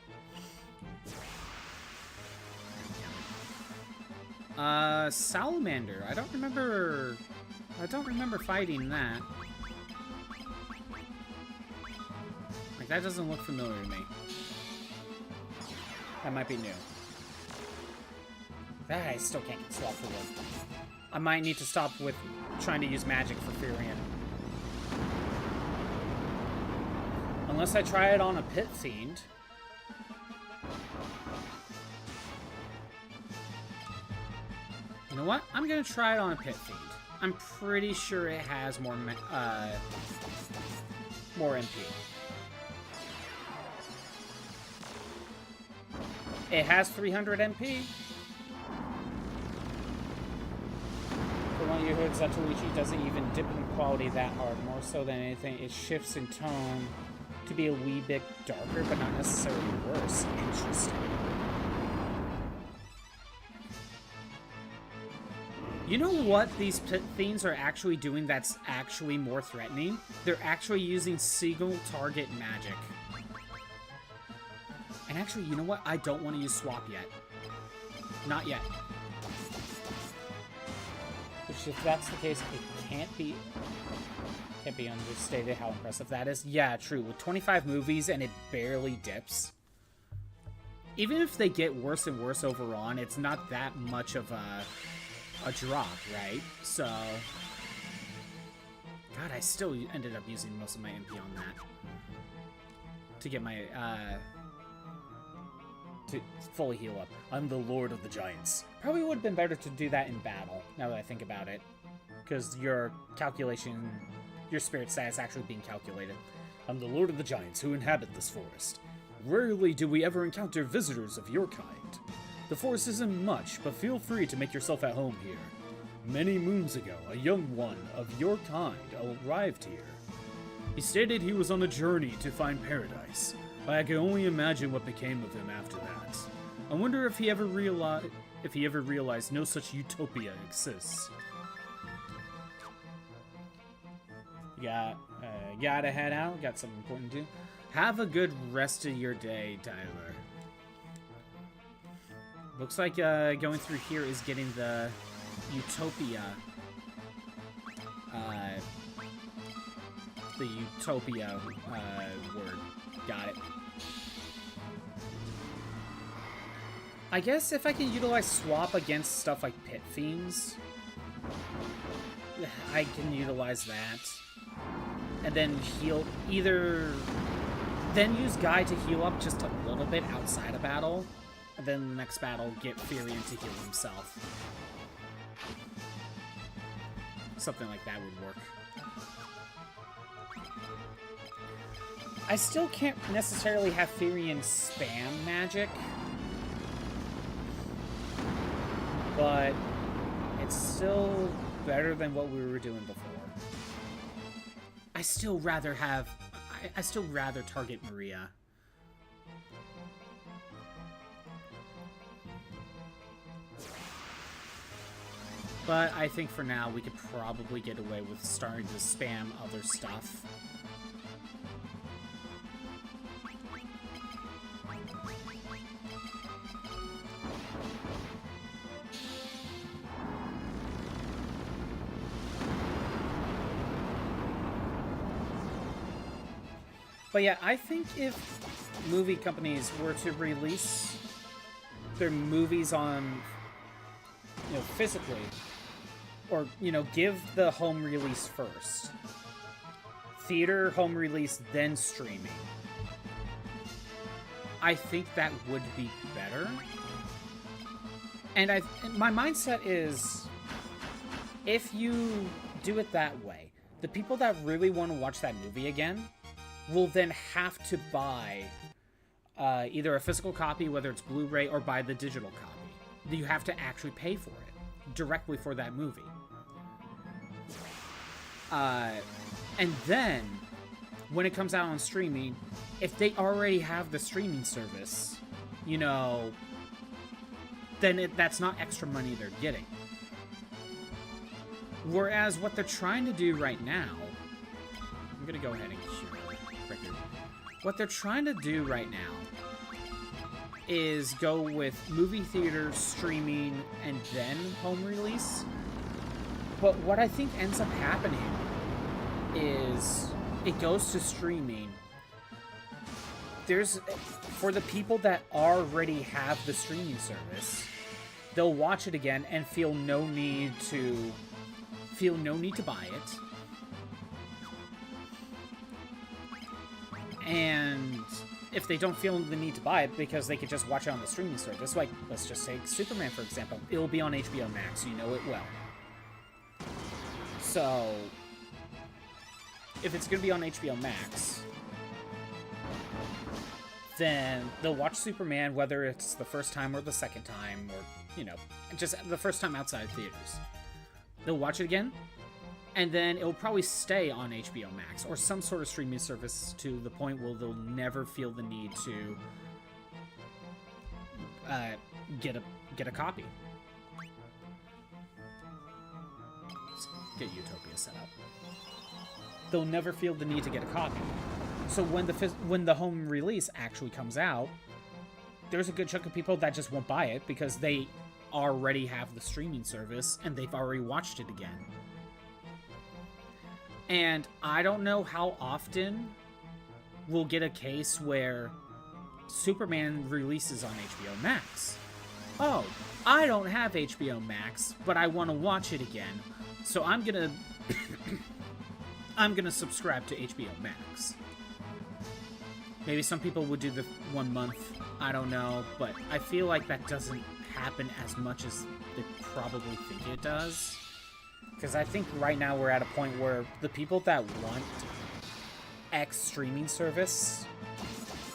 Salamander. I don't remember fighting that. Like, that doesn't look familiar to me. That might be new. That I still can't get swapped for wood. I might need to stop with trying to use magic for Furion. Unless I try it on a Pit Fiend. You know what? I'm gonna try it on a Pit Fiend. I'm pretty sure it has more MP. It has 300 MP. For one of you heard, Zatoichi doesn't even dip in quality that hard. More so than anything, it shifts in tone to be a wee bit darker, but not necessarily worse. Interesting. You know what these Pit Fiends are actually doing that's actually more threatening? They're actually using single target magic. And actually, you know what? I don't want to use swap yet. Not yet. Which, if that's the case, it can't be understated how impressive that is. Yeah, true. With 25 movies and it barely dips. Even if they get worse and worse over on, it's not that much of a drop, right? So, God, I still ended up using most of my MP on that to get my to fully heal up. I'm the Lord of the Giants. Probably would have been better to do that in battle, now that I think about it, because your calculation, your spirit stat is actually being calculated. I'm the Lord of the Giants who inhabit this forest. Rarely do we ever encounter visitors of your kind. The forest isn't much, but feel free to make yourself at home here. Many moons ago, a young one of your kind arrived here. He stated he was on a journey to find paradise, but I can only imagine what became of him after that. I wonder if he ever realized no such utopia exists. Gotta head out. Got something important to do. Have a good rest of your day, Tyler. Looks like going through here is getting the Utopia. The Utopia word. Got it. I guess if I can utilize swap against stuff like Pit Fiends, I can utilize that. And then heal either Then use Guy to heal up just a little bit outside of battle. And then the next battle, get Furion to heal himself. Something like that would work. I still can't necessarily have Furion spam magic. But it's still better than what we were doing before. I still rather target Maria. But I think for now we could probably get away with starting to spam other stuff. But yeah, I think if movie companies were to release their movies on, you know, physically, or, you know, give the home release first. Theater, home release, then streaming. I think that would be better. And my mindset is, if you do it that way, the people that really want to watch that movie again will then have to buy either a physical copy, whether it's Blu-ray, or buy the digital copy. You have to actually pay for it directly for that movie. And then, when it comes out on streaming, if they already have the streaming service, you know, then that's not extra money they're getting. Whereas what they're trying to do right now, I'm gonna go ahead and cure Ricard. What they're trying to do right now is go with movie theater, streaming, and then home release. But what I think ends up happening is it goes to streaming. For the people that already have the streaming service, they'll watch it again and feel no need to buy it. And if they don't feel the need to buy it because they could just watch it on the streaming service, like, let's just take Superman, for example. It'll be on HBO Max, you know it well. So, if it's going to be on HBO Max, then they'll watch Superman, whether it's the first time or the second time, or, you know, just the first time outside theaters. They'll watch it again, and then it'll probably stay on HBO Max or some sort of streaming service to the point where they'll never feel the need to get a copy. Let's get Utopia set up. They'll never feel the need to get a copy. So when the home release actually comes out, there's a good chunk of people that just won't buy it because they already have the streaming service and they've already watched it again. And I don't know how often we'll get a case where Superman releases on HBO Max. Oh, I don't have HBO Max, but I want to watch it again. So I'm gonna subscribe to HBO Max. Maybe some people would do the 1 month, I don't know, but I feel like that doesn't happen as much as they probably think it does. Because I think right now we're at a point where the people that want X streaming service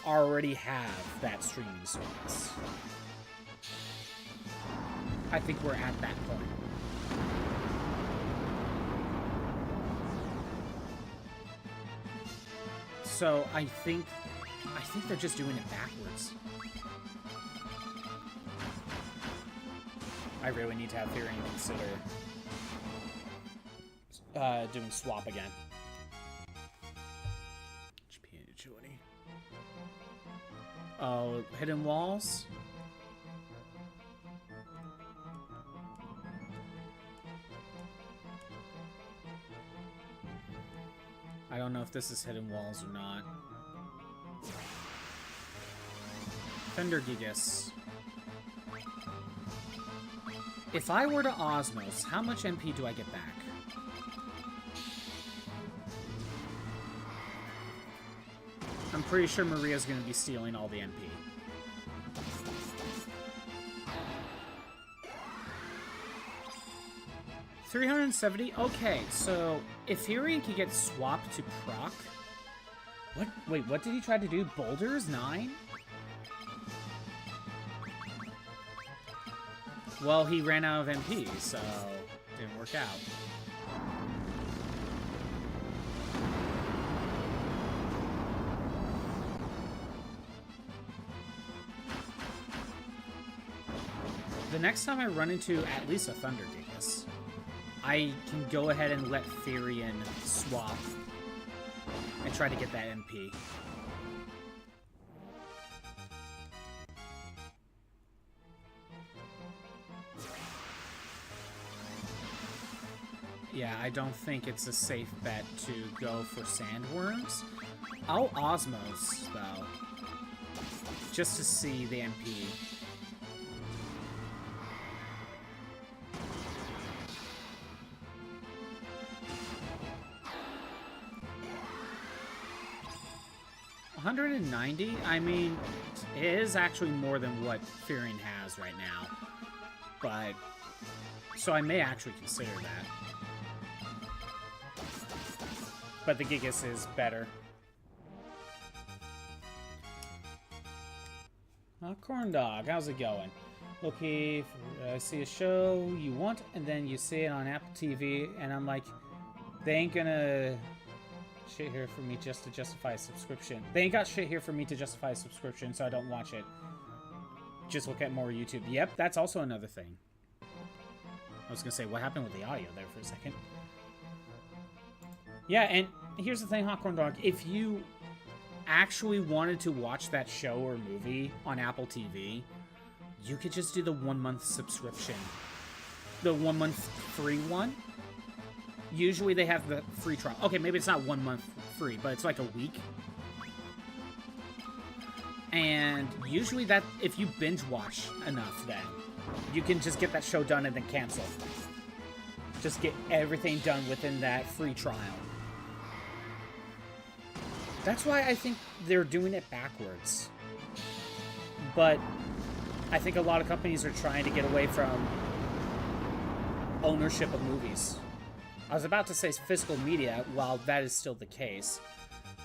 already have that streaming service. I think we're at that point. So I think they're just doing it backwards. I really need to have Theory and consider doing swap again. HP and agility. Oh, hidden walls? I don't know if this is hidden walls or not. Thunder Gigas. If I were to Osmos, how much MP do I get back? I'm pretty sure Maria's going to be stealing all the MP. $370? Okay, so Ethereum can get swapped to proc. What? Wait, what did he try to do? Boulders? 9? Well, he ran out of MP, so didn't work out. The next time I run into at least a Thunder Gigas, I can go ahead and let Therian swap and try to get that MP. Yeah, I don't think it's a safe bet to go for Sandworms. I'll Osmos, though, just to see the MP. $190? I mean, it is actually more than what Fearing has right now. But, so I may actually consider that. But the Gigas is better. Corn Dog, how's it going? Okay, I see a show you want, and then you see it on Apple TV, and I'm like, they ain't gonna shit here for me just to justify a subscription. They ain't got shit here for me to justify a subscription, so I don't watch it. Just look at more YouTube. Yep, that's also another thing. I was gonna say, what happened with the audio there for a second? Yeah, and here's the thing, Hawkorn Dog. If you actually wanted to watch that show or movie on Apple TV, you could just do the 1 month subscription. The 1 month free one. Usually they have the free trial. Okay, maybe it's not 1 month free, but it's like a week. And usually that, if you binge watch enough, then you can just get that show done and then cancel. Just get everything done within that free trial. That's why I think they're doing it backwards. But I think a lot of companies are trying to get away from ownership of movies. I was about to say physical media, while that is still the case.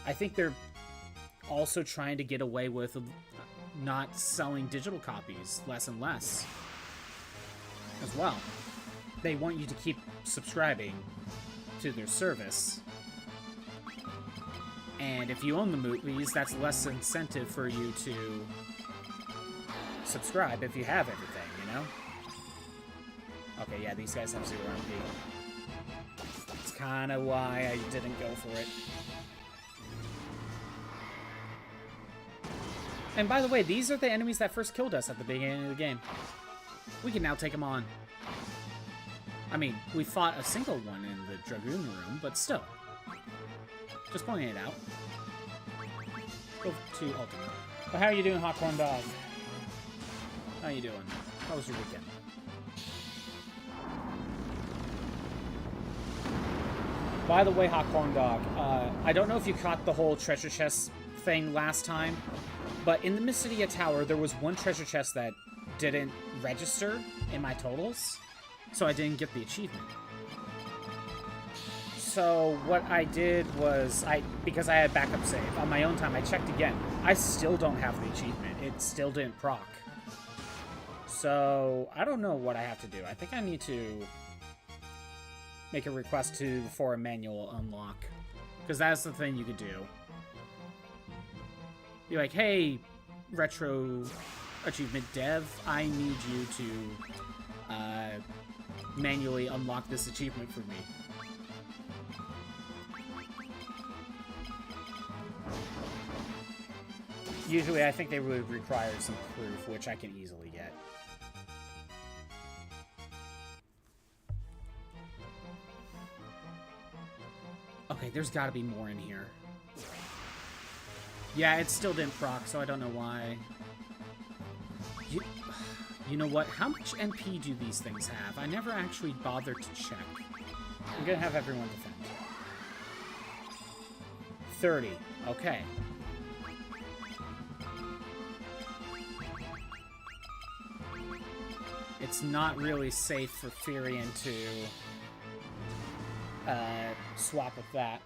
I think they're also trying to get away with not selling digital copies less and less as well. They want you to keep subscribing to their service. And if you own the movies, that's less incentive for you to subscribe if you have everything, you know? Okay, yeah, these guys have 0 MP. That's kind of why I didn't go for it. And by the way, these are the enemies that first killed us at the beginning of the game. We can now take them on. I mean, we fought a single one in the Dragoon room, but still. Just pointing it out. Go to Ultimate. But how are you doing, Hawkorn Dog? How you doing? How was your weekend? By the way, Hawkorn Dog, I don't know if you caught the whole treasure chest thing last time, but in the Mystidia Tower, there was one treasure chest that didn't register in my totals, so I didn't get the achievement. So what I did was, because I had backup save, on my own time, I checked again. I still don't have the achievement. It still didn't proc. So I don't know what I have to do. I think I need to make a request for a manual unlock, because that's the thing you could do. Be like, hey, Retro Achievement Dev, I need you to manually unlock this achievement for me. Usually, I think they would require some proof, which I can easily get. Okay, there's got to be more in here. Yeah, it still didn't proc, so I don't know why. You know what? How much NP do these things have? I never actually bothered to check. I'm gonna have everyone defend. 30. Okay. it's not really safe for Furion to swap with that.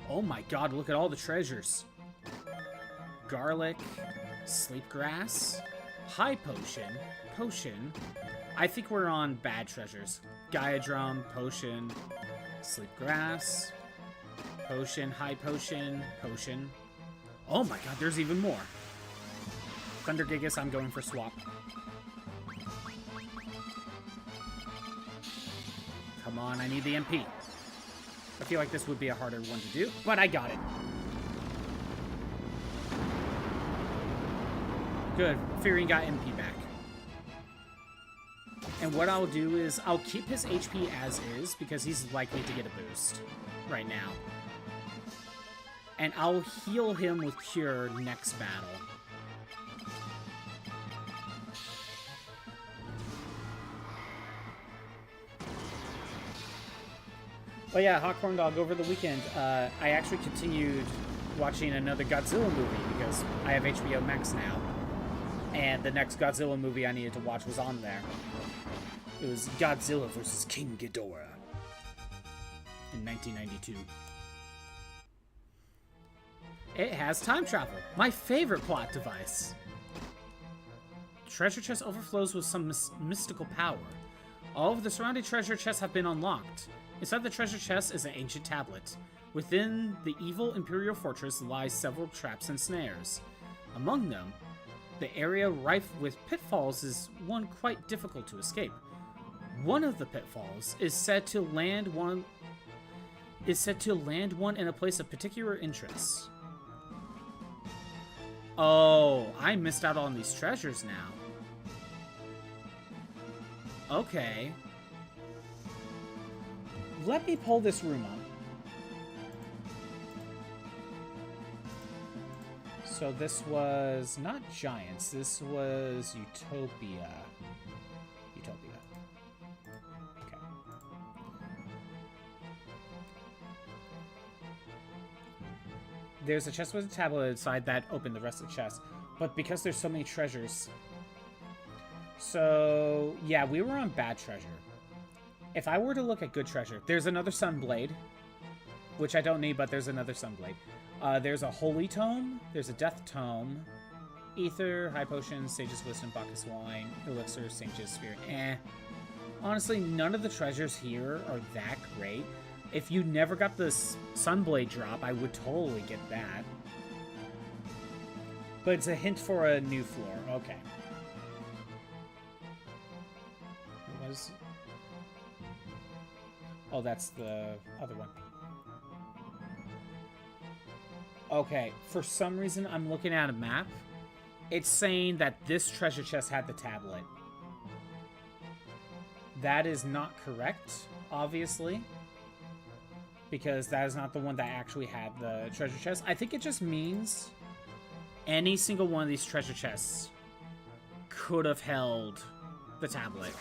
Oh my god, look at all the treasures. Garlic, sleep grass, high potion, potion. I think we're on bad treasures. Gaia drum, potion, sleep grass, potion, high potion, potion. Oh my god, there's even more. Thunder Gigas, I'm going for swap. Come on, I need the MP. I feel like this would be a harder one to do, but I got it. Good. Furion got MP back. And what I'll do is I'll keep his HP as is because he's likely to get a boost right now. And I'll heal him with Cure next battle. Oh yeah, Hot Corn Dog, over the weekend, I actually continued watching another Godzilla movie because I have HBO Max now. And the next Godzilla movie I needed to watch was on there. It was Godzilla vs. King Ghidorah in 1992. It has time travel, my favorite plot device. Treasure chest overflows with some mystical power. All of the surrounding treasure chests have been unlocked. Inside the treasure chest is an ancient tablet. Within the evil Imperial Fortress lies several traps and snares. Among them, the area rife with pitfalls is one quite difficult to escape. One of the pitfalls is said to land one in a place of particular interest. Oh, I missed out on these treasures now. Okay. Let me pull this room up. So this was not Giants, this was Utopia. Utopia. Okay. There's a chest with a tablet inside that opened the rest of the chest. But because there's so many treasures... So, yeah, we were on bad treasure. If I were to look at good treasure, there's another Sunblade, which I don't need, but there's another Sunblade. There's a Holy Tome, there's a Death Tome, Ether, High Potion, Sage's Wisdom, Bacchus Wine, Elixir, Sage's Spirit. Honestly, none of the treasures here are that great. If you never got the Sunblade drop, I would totally get that. But it's a hint for a new floor. Okay. What was... Oh, that's the other one. Okay, for some reason I'm looking at a map. It's saying that this treasure chest had the tablet. That is not correct, obviously. Because that is not the one that actually had the treasure chest. I think it just means any single one of these treasure chests could have held the tablet.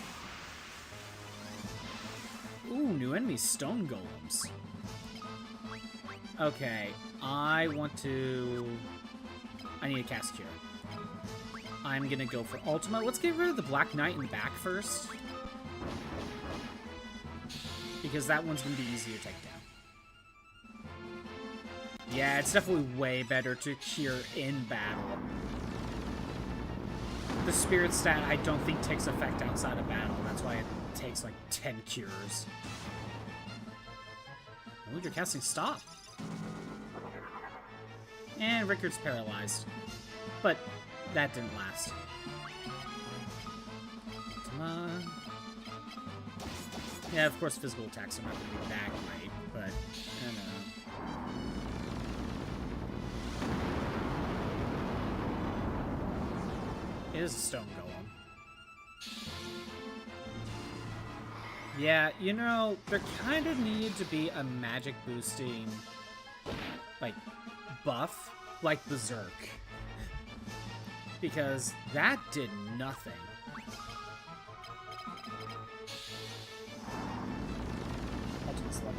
Ooh, new enemy, Stone Golems. Okay, I need a cast Cure. I'm gonna go for Ultima. Let's get rid of the Black Knight in the back first. Because that one's gonna be easier to take down. Yeah, it's definitely way better to cure in battle. The Spirit stat I don't think takes effect outside of battle. That's why it takes like 10 cures. Oh, your casting stop. And Ricard's paralyzed. But that didn't last. Come on. Yeah, of course physical attacks are not going to be that great, but I don't know. It is a stone golem. Yeah, you know, there kind of needed to be a magic boosting, like, buff, like Berserk. Because that did nothing.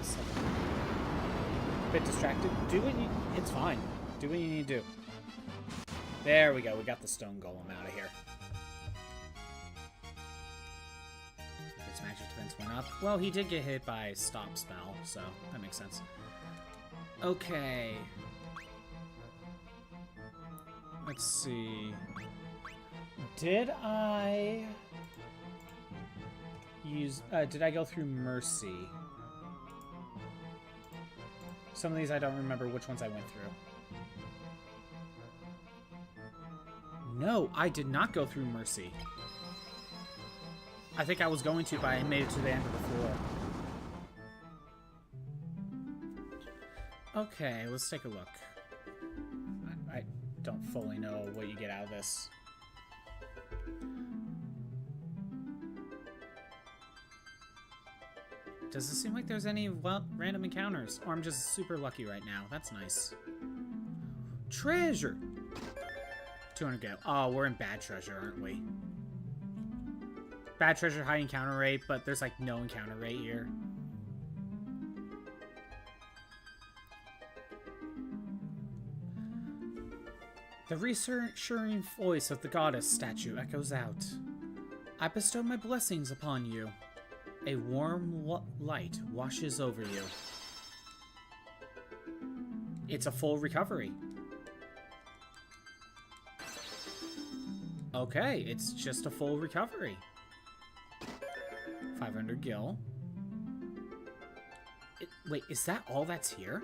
Just a bit distracted. Do what you... It's fine. Do what you need to do. There we go. We got the stone golem out of here. His magic defense went up. Well, he did get hit by stop spell, so that makes sense. Okay. Let's see. Did I use... did I go through Mercy? Some of these I don't remember which ones I went through. No, I did not go through Mercy. I think I was going to, but I made it to the end of the floor. Okay, let's take a look. I don't fully know what you get out of this. Doesn't seem like there's any, well, random encounters. Or I'm just super lucky right now. That's nice. Treasure! 200 go. Oh, we're in bad treasure, aren't we? Bad treasure, high encounter rate, but there's like no encounter rate here. The reassuring voice of the goddess statue echoes out. I bestow my blessings upon you. A warm light washes over you. It's a full recovery. Okay, it's just a full recovery. 500 gil. Wait, is that all that's here?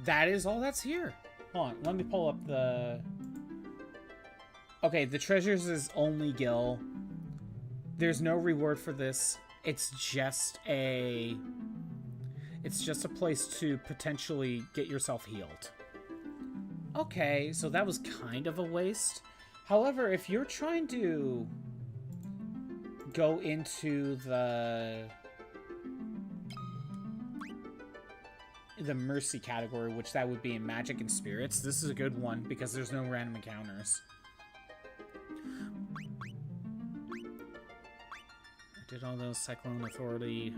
That is all that's here. Hold on, let me pull up the... Okay, the treasures is only gil. There's no reward for this. It's just a place to potentially get yourself healed. Okay, so that was kind of a waste. However, if you're trying to go into the Mercy category, which that would be in Magic and Spirits, this is a good one because there's no random encounters. Did all those Cyclone Authority,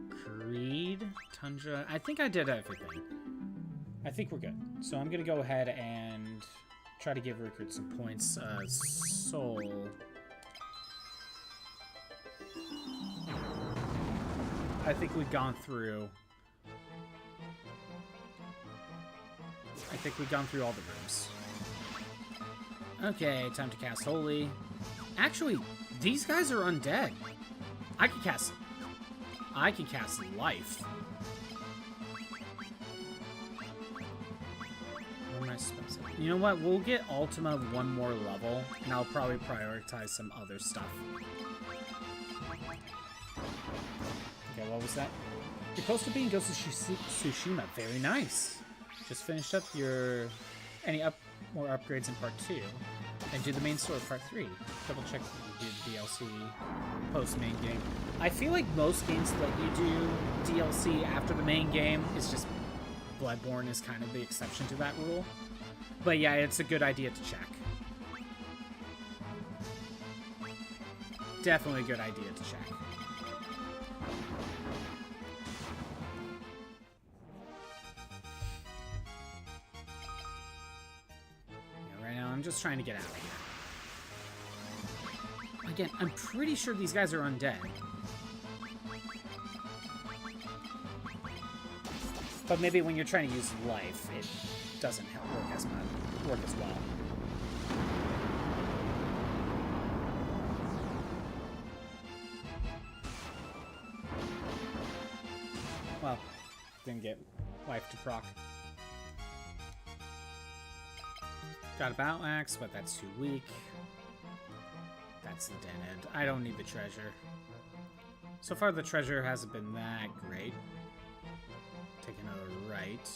Creed, Tundra. I think I did everything. I think we're good. So I'm gonna go ahead and try to give Ricard some points. Soul. I think we've gone through. I think we've gone through all the rooms. Okay, time to cast Holy. Actually, these guys are undead. I can cast Life. Where are my spells at? You know what? We'll get Ultima one more level, and I'll probably prioritize some other stuff. Okay, what was that? You're close to being Ghost of Tsushima. Very nice. Just finished up your... more upgrades in Part 2. And do the main story Part 3. Double check that you did DLC post-main game. I feel like most games let you do DLC after the main game. It's just Bloodborne is kind of the exception to that rule. But yeah, it's a good idea to check. Definitely a good idea to check. I'm just trying to get out of here. Again, I'm pretty sure these guys are undead. But maybe when you're trying to use life, it doesn't work as well. Well, didn't get life to proc. Got a Battle Axe, but that's too weak. That's the dead end. I don't need the treasure. So far, the treasure hasn't been that great. Take another right.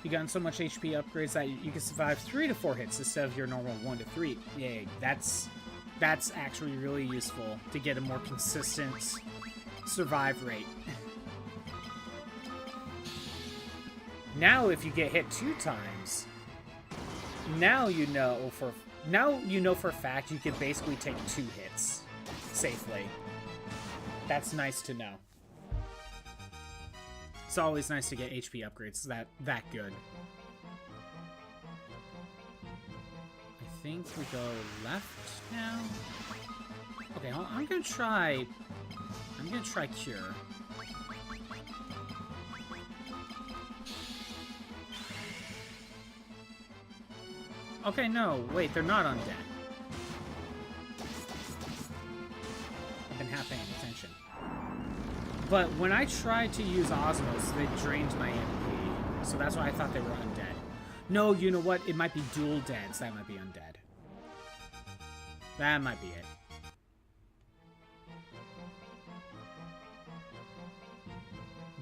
You gotten so much HP upgrades that you can survive 3 to 4 hits instead of your normal 1 to 3. Yay, that's actually really useful to get a more consistent survive rate. Now if you get hit 2 times, now you know for a fact you can basically take 2 hits safely. That's nice to know. It's always nice to get HP upgrades that good. I think we go left now. Okay, I'm gonna try Cure. Okay, no, wait, they're not undead. I've been half paying attention. But when I tried to use Osmos, they drained my MP, so that's why I thought they were undead. No, you know what? It might be dual deads. That might be undead. That might be it.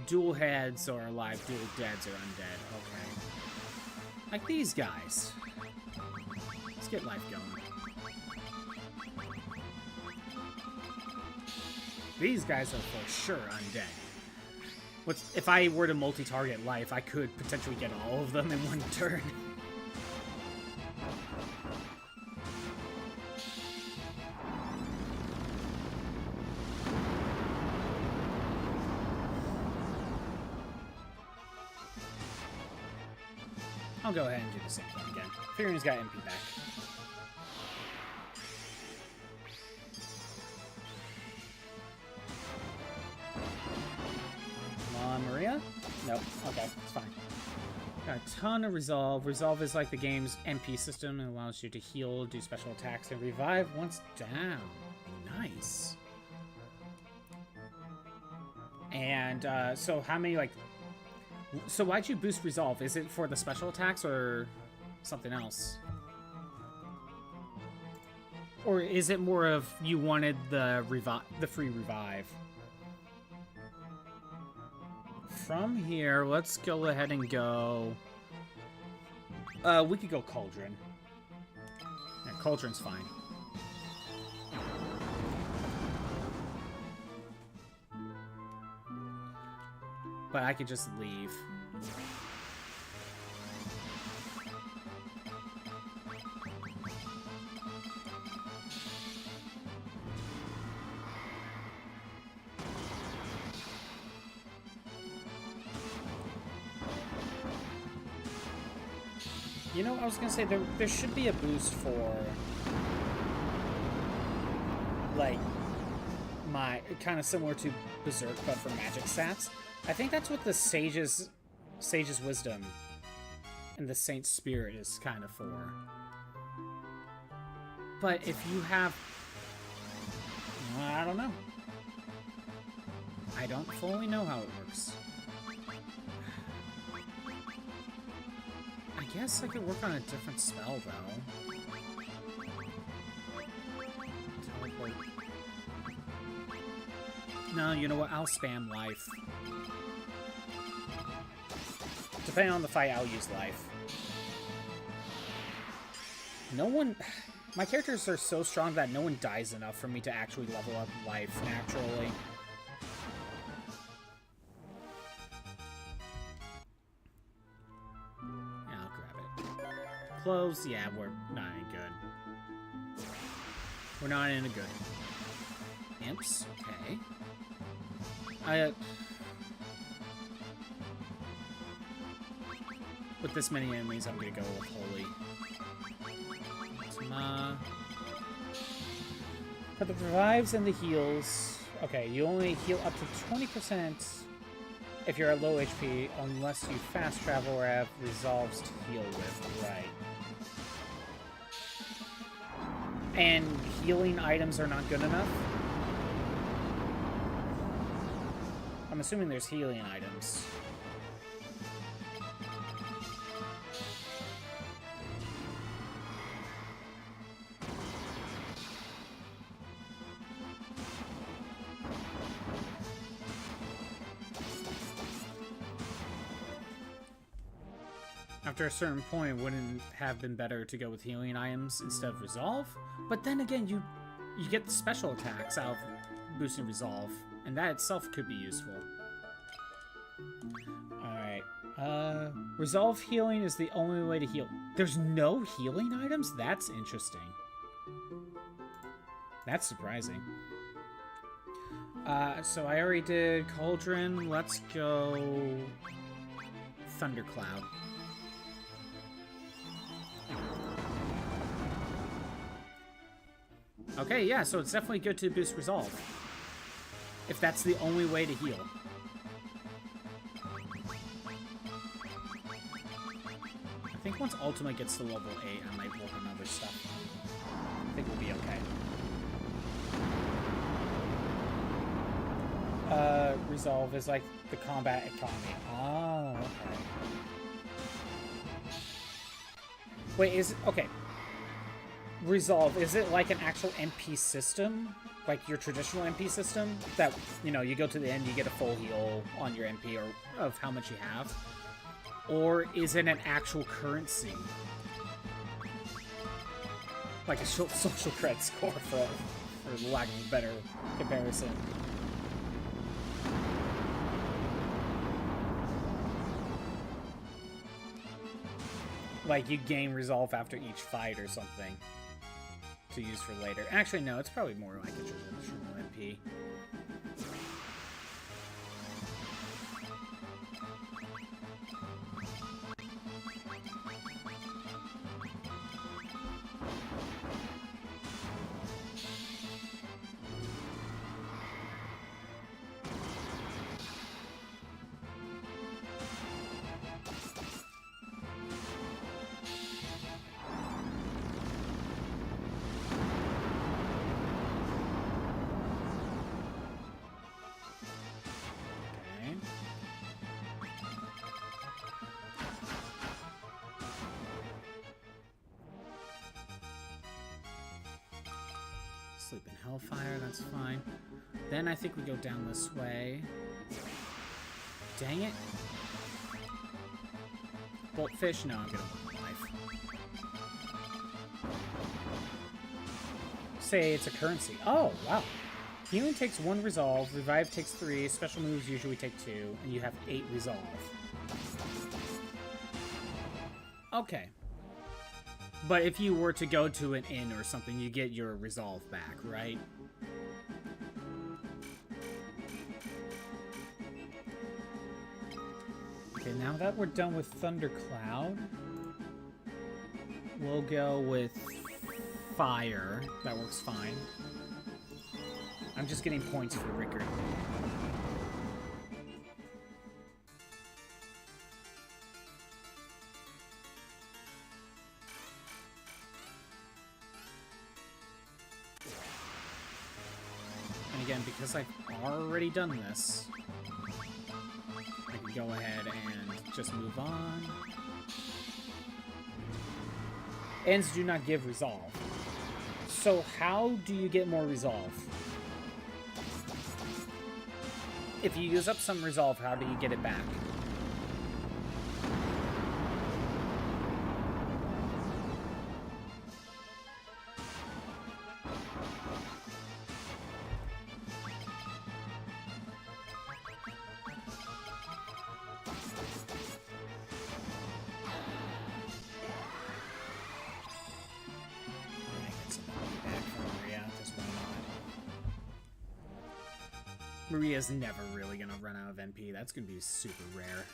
Dual heads are alive, dual deads are undead. Okay. Like these guys. Let's get life going. These guys are for sure undead. If I were to multi-target life, I could potentially get all of them in one turn. I'll go ahead and do the same thing again. Figuring he's got MP back. Maria? Nope. Okay, it's fine. Got a ton of Resolve. Resolve is like the game's MP system. It allows you to heal, do special attacks, and revive once down. Nice. And, so how many, like... So why'd you boost Resolve? Is it for the special attacks or something else? Or is it more of you wanted the free revive? From here, let's go ahead and go... we could go Cauldron. Yeah, Cauldron's fine. But I could just leave. You know, I was gonna say there should be a boost for like my kind of similar to Berserk, but for magic stats. I think that's what the Sage's Wisdom and the Saint's Spirit is kind of for. But if you have... I don't know. I don't fully know how it works. I guess I could work on a different spell, though. Teleport. No, you know what? I'll spam life. Depending on the fight, I'll use life. No one... My characters are so strong that no one dies enough for me to actually level up life naturally. Yeah, I'll grab it. Clothes, yeah, we're not any good. We're not any good. Imps, okay. With this many enemies, I'm gonna go with Holy. For the revives and the heals, okay, you only heal up to 20% if you're at low HP, unless you fast travel or have resolves to heal with, right. And healing items are not good enough? I'm assuming there's healing items. After a certain point, wouldn't it have been better to go with healing items instead of Resolve? But then again, you get the special attacks out of boosting Resolve, and that itself could be useful. Alright, Resolve healing is the only way to heal. There's no healing items? That's interesting. That's surprising. So I already did Cauldron. Let's go Thundercloud. Okay, yeah, so it's definitely good to boost Resolve. If that's the only way to heal. I think once Ultima gets to level 8, I might work on other stuff. I think we'll be okay. Resolve is like the combat economy. Oh, okay. Wait, is it... Okay. Resolve, is it like an actual MP system? Like your traditional MP system? That, you know, you go to the end, you get a full heal on your MP or of how much you have? Or is it an actual currency? Like a social cred score, for lack of a better comparison. Like you gain resolve after each fight or something to use for later. Actually, no, it's probably more like a traditional MP. Sleep in Hellfire, that's fine. Then I think we go down this way. Dang it. Boltfish? No, I'm gonna want life. Say it's a currency. Oh, wow. Healing takes 1 resolve, revive takes 3, special moves usually take 2, and you have 8 resolve. Okay. But if you were to go to an inn or something, you get your resolve back, right? Okay, now that we're done with Thundercloud, we'll go with Fire. That works fine. I'm just getting points for Ricard. Again, because I've already done this, I can go ahead and just move on. Ends do not give resolve. So how do you get more resolve? If you use up some resolve, how do you get it back? Maria's never really gonna run out of MP. That's gonna be super rare.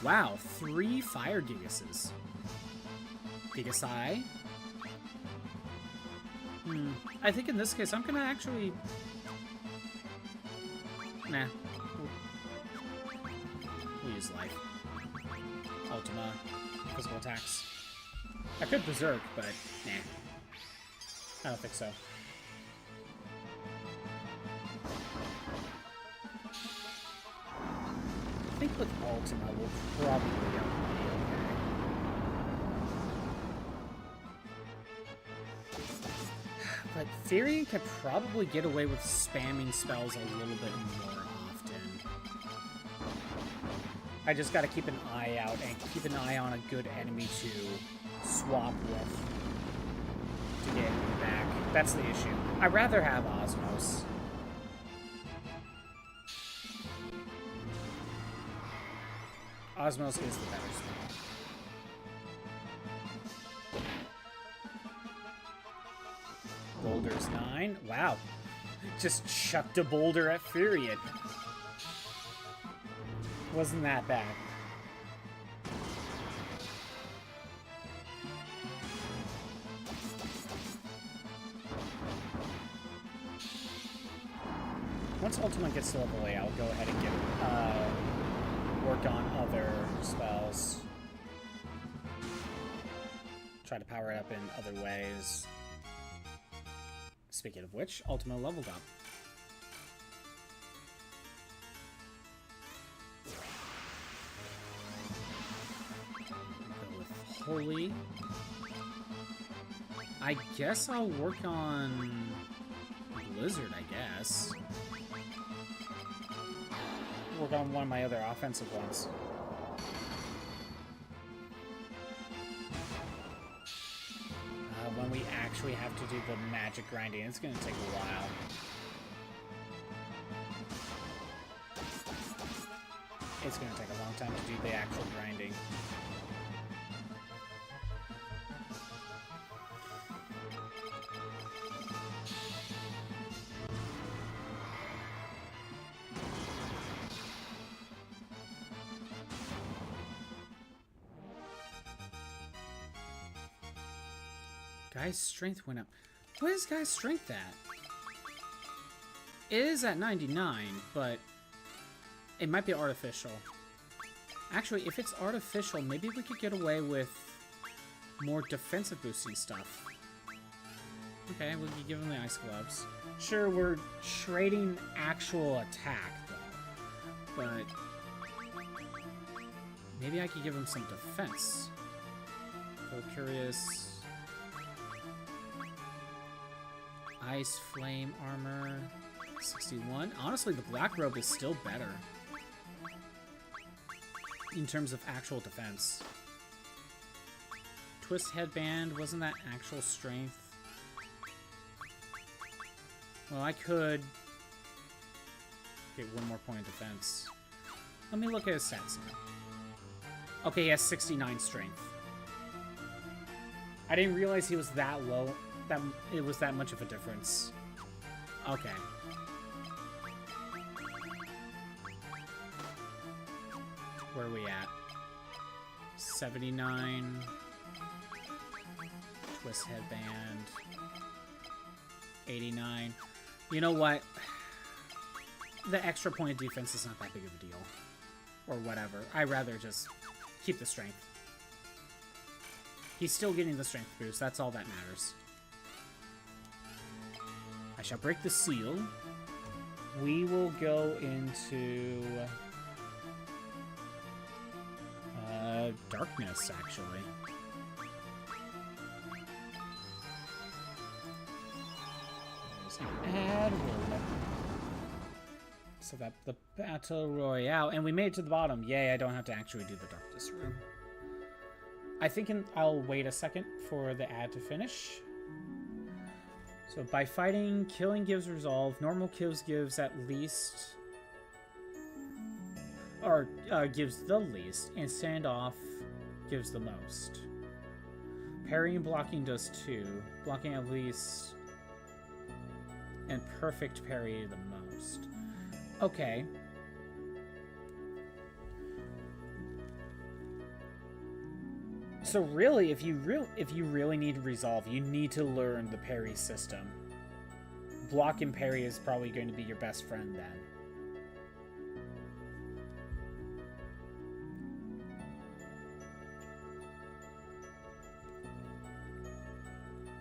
Wow, 3 fire Gigases. Gigasai. I think in this case I'm gonna actually... Nah. We'll use life. Ultima. Physical attacks. I could Berserk, but nah. I don't think so. I think with Ultima we'll probably be okay. But Therian can probably get away with spamming spells a little bit more often. I just gotta keep an eye out and keep an eye on a good enemy to swap with to get me back. That's the issue. I'd rather have Osmos. Osmos is the better spell. Boulder's 9. Wow. Just chucked a boulder at Furion. Wasn't that bad. Once Ultima gets to level 8, I'll go ahead and get work on other spells. Try to power it up in other ways. Speaking of which, Ultima leveled up. Go with Holy. I guess I'll work on Blizzard, I guess. Work on one of my other offensive ones. When we actually have to do the magic grinding, it's going to take a while. It's going to take a long time to do the actual grinding. Guy's strength went up. What is Guy's strength at? It is at 99, but it might be artificial. Actually, if it's artificial, maybe we could get away with more defensive boosting stuff. Okay, we can give him the ice gloves. Sure, we're trading actual attack, though. But maybe I could give him some defense. Go curious. Ice Flame Armor, 61. Honestly, the Black Robe is still better in terms of actual defense. Twist Headband, wasn't that actual strength? Well, I could get one more point of defense. Let me look at his stats now. Okay, he has 69 strength. I didn't realize he was that low. That it was that much of a difference. Okay. Where are we at? 79. Twist Headband. 89. You know what? The extra point of defense is not that big of a deal. Or whatever. I'd rather just keep the strength. He's still getting the strength boost. That's all that matters. I shall break the seal. We will go into darkness, actually. Add so that the Battle Royale, and we made it to the bottom. Yay, I don't have to actually do the darkness room. I think I'll wait a second for the ad to finish. So by fighting, killing gives resolve, normal kills gives at least, or gives the least, and standoff gives the most. Parrying and blocking does 2, blocking at least, and perfect parry the most. Okay. So really, if you really need to resolve, you need to learn the parry system. Block and parry is probably going to be your best friend then.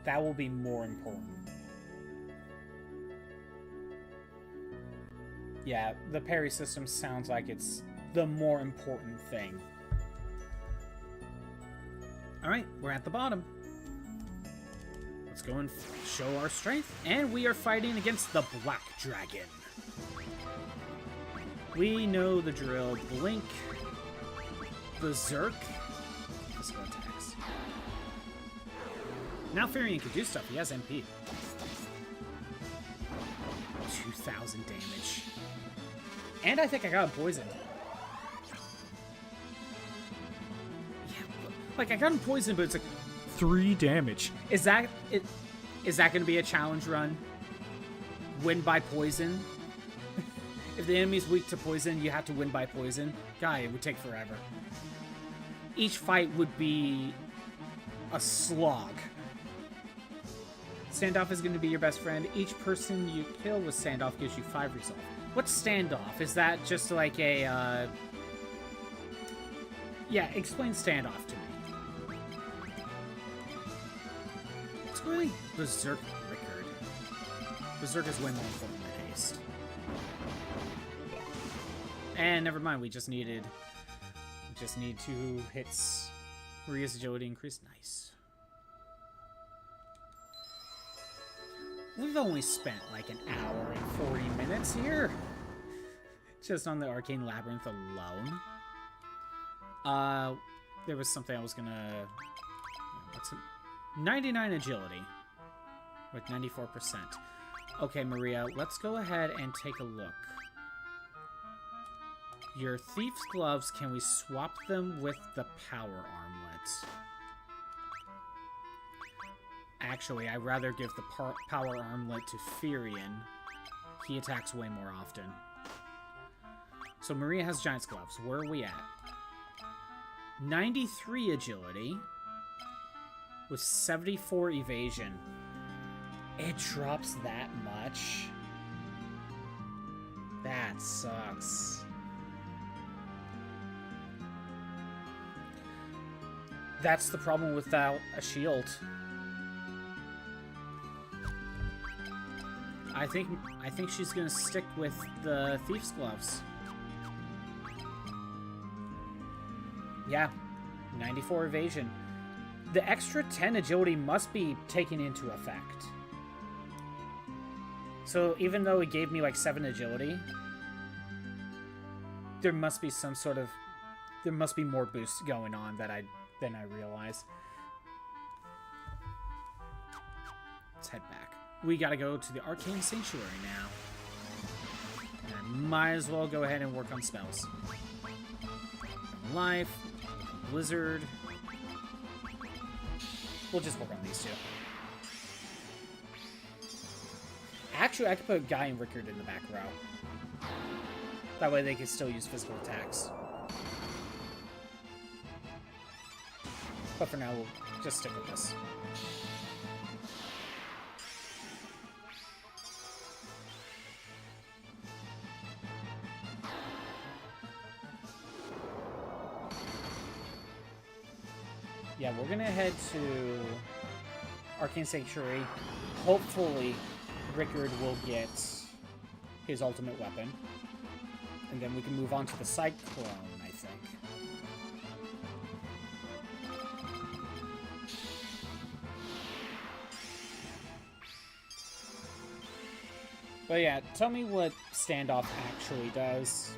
That will be more important. Yeah, the parry system sounds like it's the more important thing. Alright, we're at the bottom. Let's go and show our strength. And we are fighting against the Black Dragon. We know the drill. Blink. Berserk. Physical attacks. Now Furion can do stuff. He has MP. 2,000 damage. And I think I got a poison. Like, I got him poisoned, but it's like, 3 damage. is that going to be a challenge run? Win by poison? If the enemy's weak to poison, you have to win by poison. Guy, it would take forever. Each fight would be a slog. Standoff is going to be your best friend. Each person you kill with standoff gives you 5 resolve. What's standoff? Is that just like a, Yeah, explain standoff to me. It's really Berserk Ricard. Berserk is way more important than haste. And never mind, we just need 2 hits. Maria's agility increased. Nice. We've only spent like an hour and 40 minutes here. Just on the Arcane Labyrinth alone. There was something I was gonna... What's it? 99 agility. With 94%. Okay, Maria, let's go ahead and take a look. Your Thief's Gloves, can we swap them with the Power Armlet? Actually, I'd rather give the Power Armlet to Fynn. He attacks way more often. So Maria has Giant's Gloves. Where are we at? 93 agility with 74 evasion. It drops that much? That sucks. That's the problem without a shield. I think she's gonna stick with the Thief's Gloves. Yeah, 94 evasion. The extra 10 agility must be taken into effect. So even though it gave me like 7 agility, there must be some sort of... There must be more boosts going on than I realized. Let's head back. We gotta go to the Arcane Sanctuary now. And I might as well go ahead and work on spells. Life, Blizzard. We'll just work on these 2. Actually, I could put Guy and Ricard in the back row. That way they can still use physical attacks. But for now, we'll just stick with this. Yeah, we're gonna head to Arcane Sanctuary. Hopefully, Ricard will get his ultimate weapon. And then we can move on to the Cyclone, I think. But yeah, tell me what standoff actually does.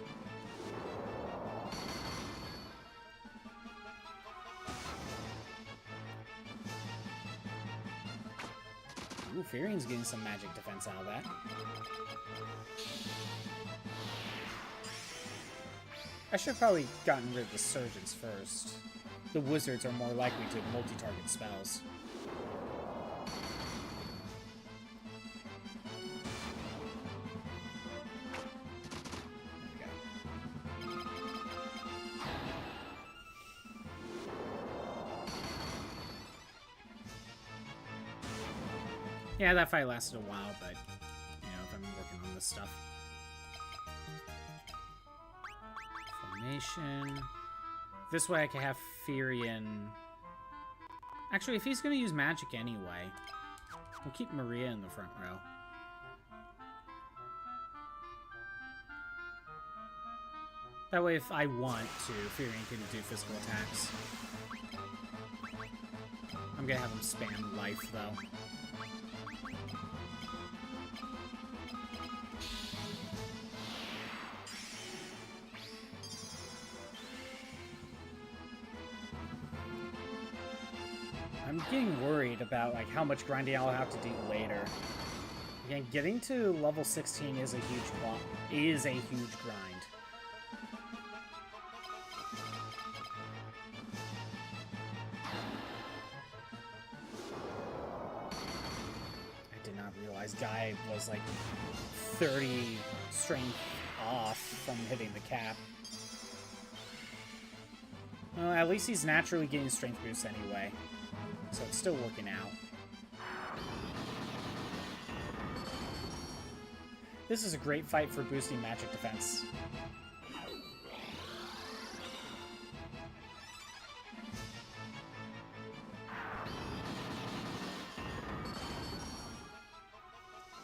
Ooh, Fynn's getting some magic defense out of that. I should have probably gotten rid of the Surgeons first. The Wizards are more likely to multi-target spells. Yeah, that fight lasted a while, but, you know, if I'm working on this stuff. Formation. This way I can have Fynn. Actually, if he's going to use magic anyway, we'll keep Maria in the front row. That way, if I want to, Fynn can do physical attacks. I'm going to have him spam life, though. I'm getting worried about like how much grinding I'll have to do later. Again, getting to level 16 is a huge grind. guy was like 30 strength off from hitting the cap. Well, at least he's naturally getting strength boosts anyway, so it's still working out. This is a great fight for boosting magic defense.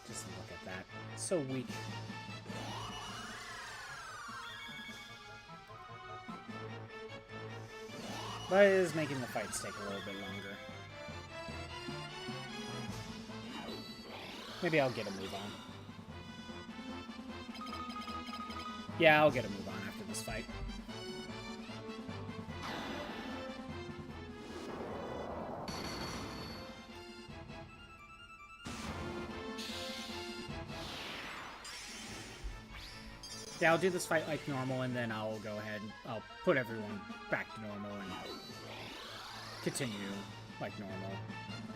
Just look at that. So weak. But it is making the fights take a little bit longer. Maybe I'll get a move on. Yeah, I'll get a move on after this fight. Yeah, I'll do this fight like normal, and then I'll go ahead and I'll put everyone back to normal and continue like normal.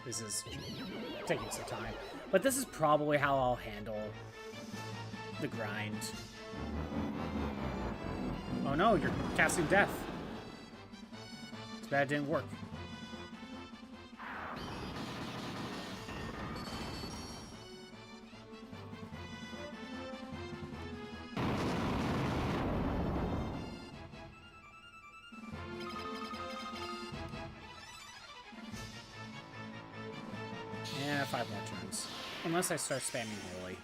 This is taking some time. But this is probably how I'll handle the grind. Oh no, you're casting death. It's bad it didn't work. Yeah, 5 more turns. Unless I start spamming Holy.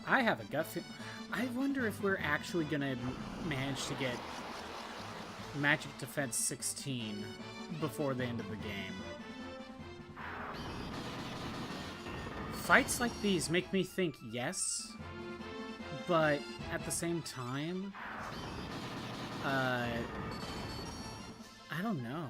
I have a gut feeling. I wonder if we're actually gonna manage to get Magic Defense 16 before the end of the game. Fights like these make me think yes, but at the same time, I don't know.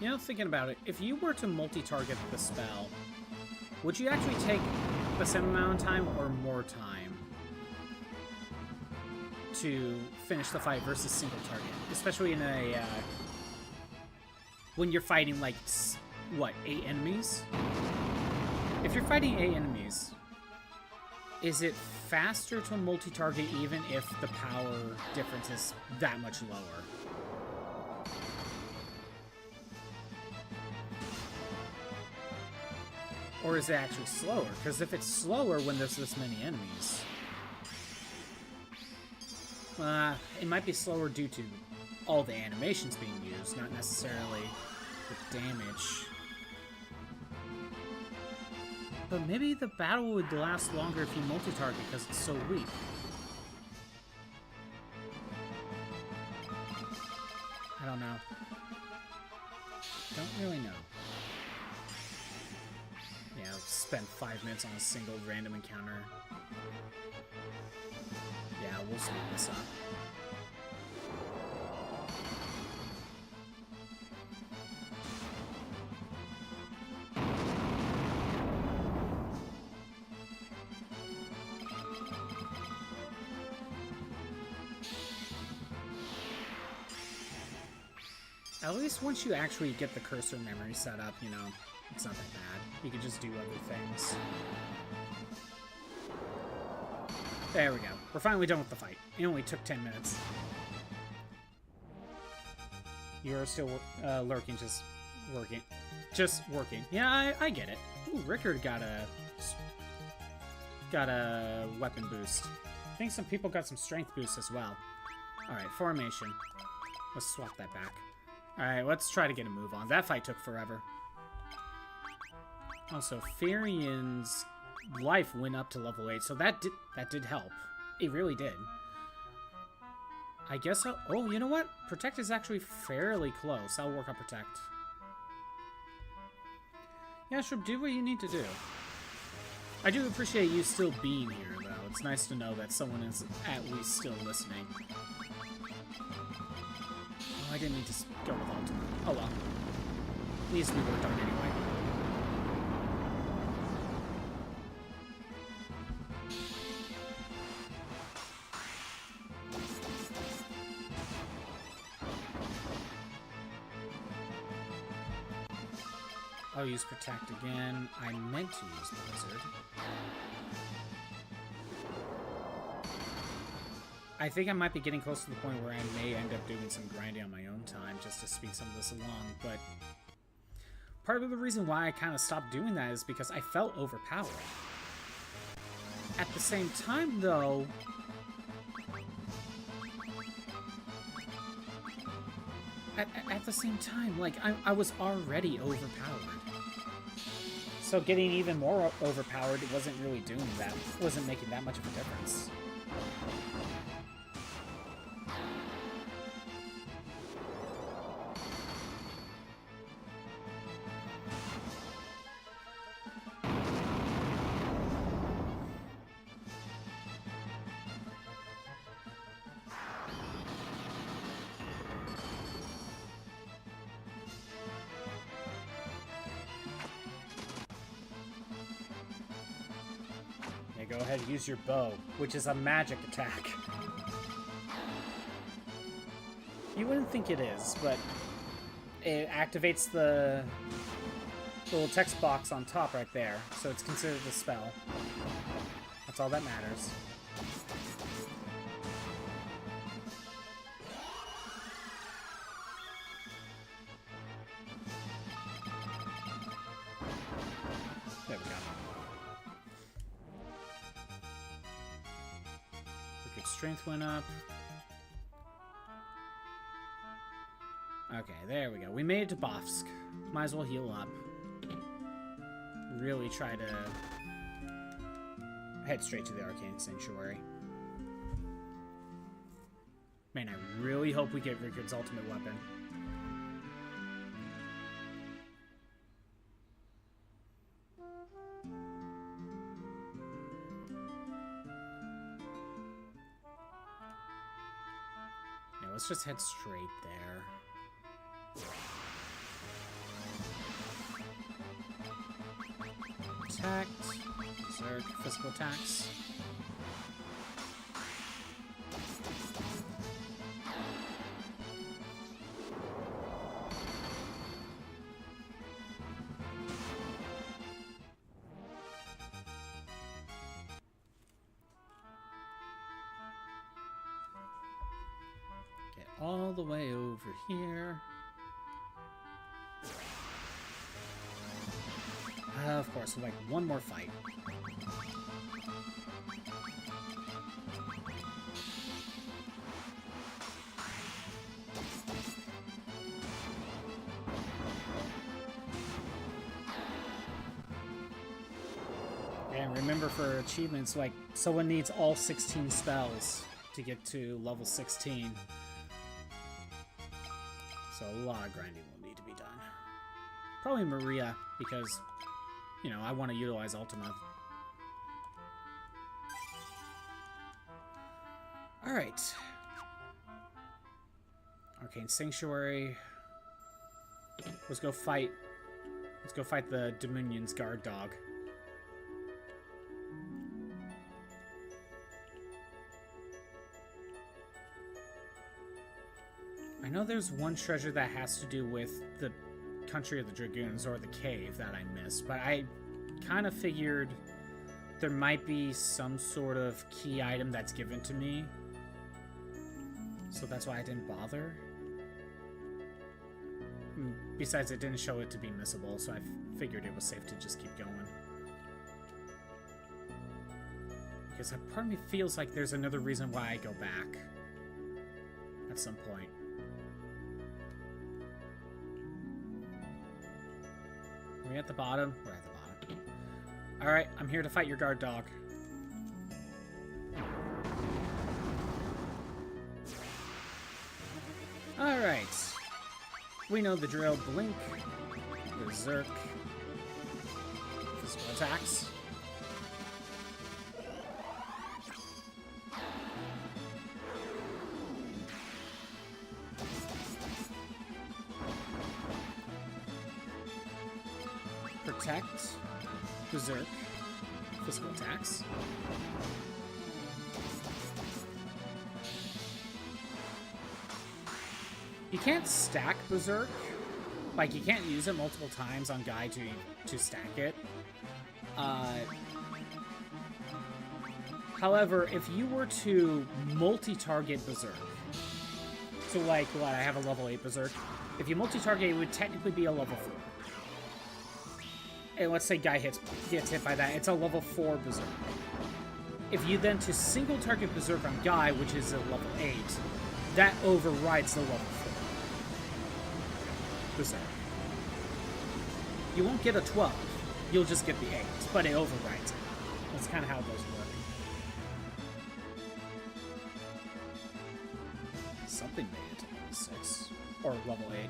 You know, thinking about it, if you were to multi-target the spell, would you actually take the same amount of time or more time to finish the fight versus single target? Especially in a, when you're fighting, like, what, 8 enemies? If you're fighting 8 enemies, is it faster to multi-target even if the power difference is that much lower? Or is it actually slower? Because if it's slower when there's this many enemies... it might be slower due to all the animations being used, not necessarily the damage. But maybe the battle would last longer if you multi-target because it's so weak. I don't know. Don't really know. Yeah, I'll spend 5 minutes on a single random encounter. Yeah, we'll speed this up. At least once you actually get the cursor memory set up, you know, it's not that bad. You can just do other things. There we go. We're finally done with the fight. It only took 10 minutes. You're still lurking, just working. Just working. Yeah, I get it. Ooh, Ricard got a weapon boost. I think some people got some strength boosts as well. Alright, formation. Let's swap that back. Alright, let's try to get a move on. That fight took forever. Also, Farian's life went up to level 8, so that did help. It really did. I guess I'll... Oh, you know what? Protect is actually fairly close. I'll work on Protect. Yeah, sure, do what you need to do. I do appreciate you still being here, though. It's nice to know that someone is at least still listening. Oh, I didn't need to go with Ultimate. Oh well. Needs to be worked on anyway. I'll use Protect again. I meant to use Blizzard. I think I might be getting close to the point where I may end up doing some grinding on my own time just to speed some of this along, but part of the reason why I kind of stopped doing that is because I felt overpowered. At the same time, though, at the same time, like, I was already overpowered. So getting even more overpowered wasn't really doing that. It wasn't making that much of a difference. Go ahead and use your bow, which is a magic attack. You wouldn't think it is, but it activates the little text box on top right there, so it's considered a spell. That's all that matters. There we go. Strength went up. Okay, there we go. We made it to Bofsk. Might as well heal up. Really try to head straight to the Arcane Sanctuary. Man, I really hope we get Ricard's ultimate weapon. Let's just head straight there. Protect. Berserk. Physical attacks. All the way over here. Of course, like one more fight. And remember, for achievements, like, someone needs all 16 spells to get to level 16. So a lot of grinding will need to be done. Probably Maria, because, you know, I want to utilize Ultima. Alright. Arcane Sanctuary. Let's go fight the Dominion's guard dog. I know there's one treasure that has to do with the Country of the Dragoons, or the cave, that I missed, but I kind of figured there might be some sort of key item that's given to me, so that's why I didn't bother. Besides, it didn't show it to be missable, so I figured it was safe to just keep going. Because part of me feels like there's another reason why I go back at some point. Are we at the bottom? We're at the bottom. Alright, I'm here to fight your guard dog. Alright. We know the drill. Blink. Berserk. physical attacks. Protect, Berserk, physical attacks. You can't stack Berserk. Like, you can't use it multiple times on Guy to stack it. However, if you were to multi-target Berserk, so like, what, I have a level 8 Berserk. If you multi-target, it would technically be a level 4. And let's say Guy gets hit by that, it's a level 4 Berserk. If you then to single target Berserk on Guy, which is a level 8, that overrides the level 4 Berserk. You won't get a 12, you'll just get the 8, but it overrides it. That's kind of how those work. Something made it to level 6, or level 8.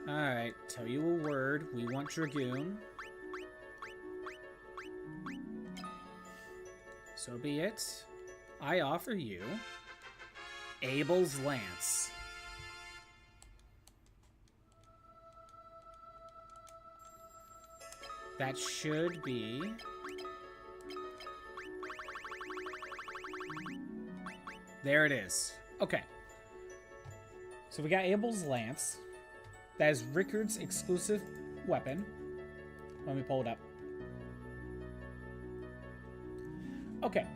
Alright, tell you a word. We want Dragoon. So be it. I offer you Abel's Lance. That should be... There it is. Okay. So we got Abel's Lance. That is Ricard's exclusive weapon. Let me pull it up. Okay.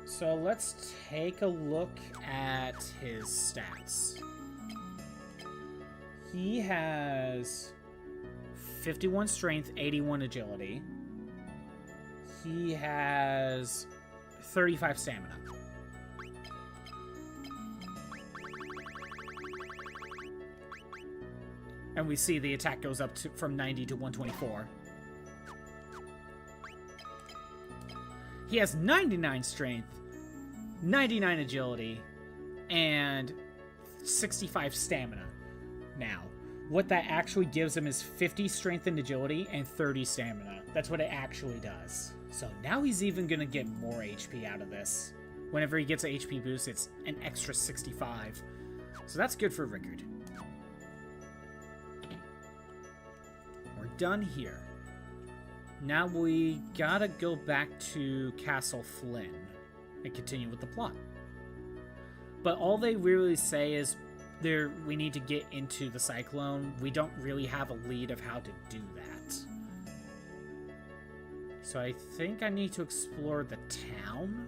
So let's take a look at his stats. He has 51 strength, 81 agility. He has 35 stamina. And we see the attack goes up to, from 90 to 124. He has 99 strength, 99 agility, and 65 stamina. Now, what that actually gives him is 50 strength and agility and 30 stamina. That's what it actually does. So now he's even going to get more HP out of this. Whenever he gets an HP boost, it's an extra 65. So that's good for Ricard. Done here. Now we gotta go back to Castle Fynn and continue with the plot. But all they really say is we need to get into the Cyclone. We don't really have a lead of how to do that. So I think I need to explore the town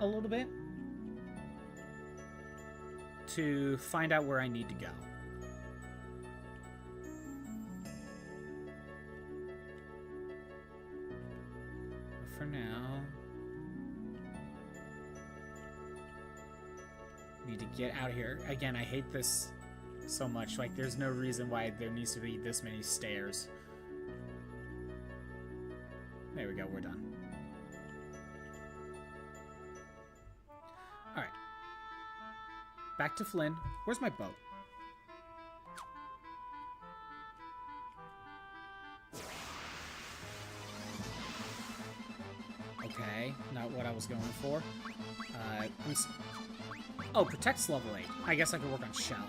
a little bit to find out where I need to go. For now, need to get out of here. Again, I hate this so much. Like, there's no reason why there needs to be this many stairs. There we go, we're done. Alright. Back to Fynn. Where's my boat? Okay, not what I was going for. Oh, Protect's level 8. I guess I could work on Shell.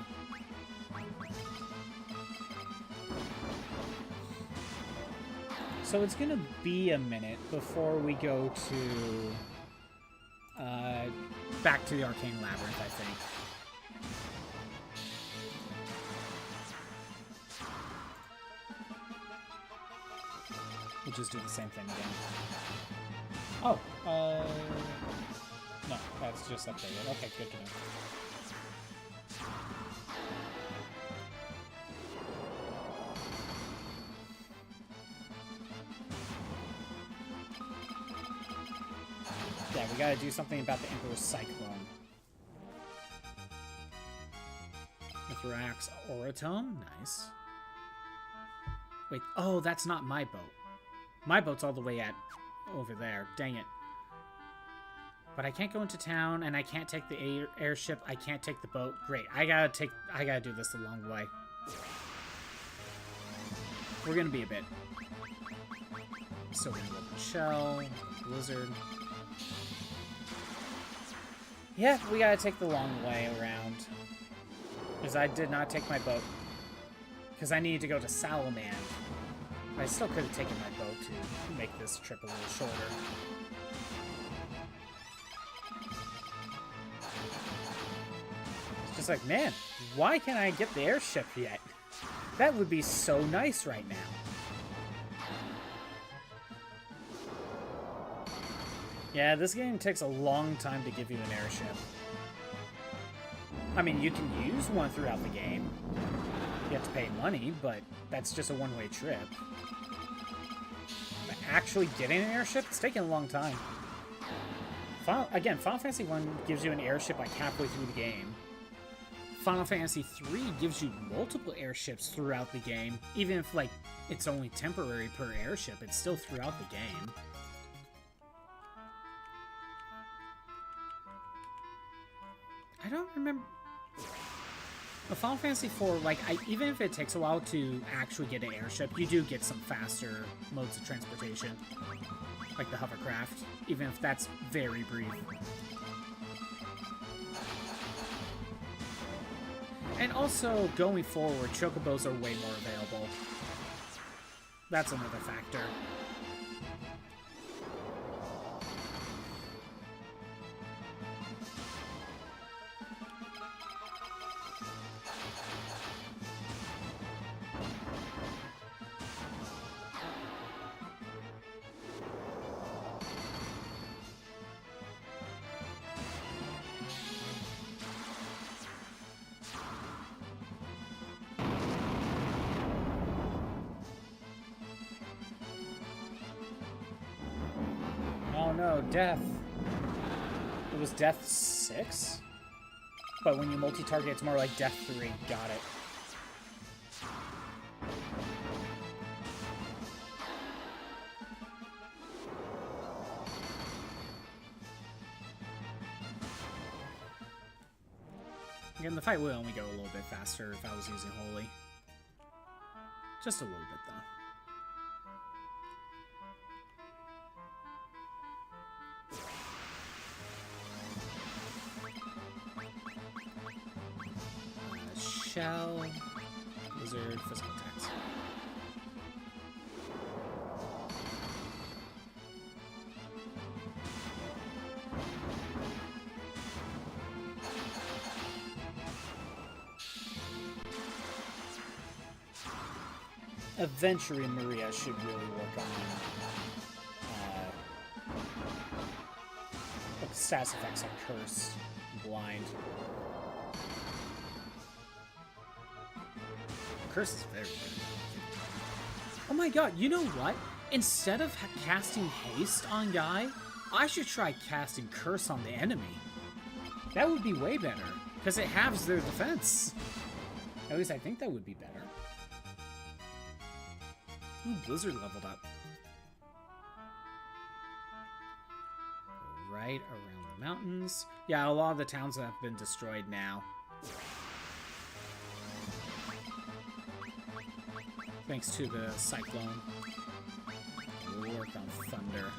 So it's gonna be a minute before we go to... back to the Arcane Labyrinth, I think. We'll just do the same thing again. Oh, no, that's just updated. Okay, good to know. Yeah, we gotta do something about the Emperor's Cyclone. Mithrax Oratome, nice. Wait, oh, that's not my boat. My boat's all the way over there. Dang it. But I can't go into town, and I can't take the airship. I can't take the boat. Great. I gotta do this the long way. We're gonna be a bit. So we're gonna open Shell, Blizzard. Yeah, we gotta take the long way around. Because I did not take my boat. Because I needed to go to Salaman. I still could have taken my boat to make this trip a little shorter. It's just like, man, why can't I get the airship yet? That would be so nice right now. Yeah, this game takes a long time to give you an airship. I mean, you can use one throughout the game. You have to pay money, but that's just a one-way trip. But actually getting an airship, it's taking a long time. Final Fantasy 1 gives you an airship like halfway through the game. Final Fantasy 3 gives you multiple airships throughout the game. Even if, like, it's only temporary per airship, it's still throughout the game. I don't remember... The Final Fantasy 4, like, even if it takes a while to actually get an airship, you do get some faster modes of transportation. Like the hovercraft, even if that's very brief. And also, going forward, chocobos are way more available. That's another factor. Oh no, death. It was death 6? But when you multi-target, it's more like death 3. Got it. Again, the fight would only go a little bit faster if I was using Holy. Just a little bit, though. Shell, Blizzard, physical attacks. Eventually, Maria should really work on like status effects on Curse, Blind. Curse is very good. Oh my god, you know what? Instead of casting Haste on Guy, I should try casting Curse on the enemy. That would be way better, because it halves their defense. At least I think that would be better. Ooh, Blizzard leveled up. Right around the mountains. Yeah, a lot of the towns have been destroyed now. Thanks to the Cyclone. We'll work on Thunder.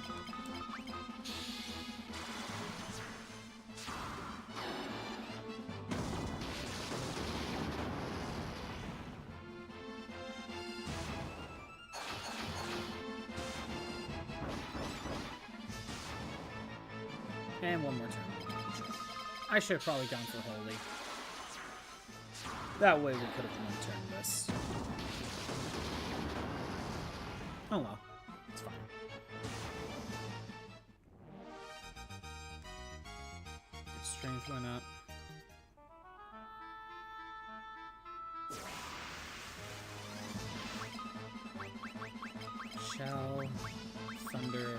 And one more turn. I should have probably gone for Holy. That way we could have one-turned this. Oh well, it's fine. Strength went up. Shell, Thunder.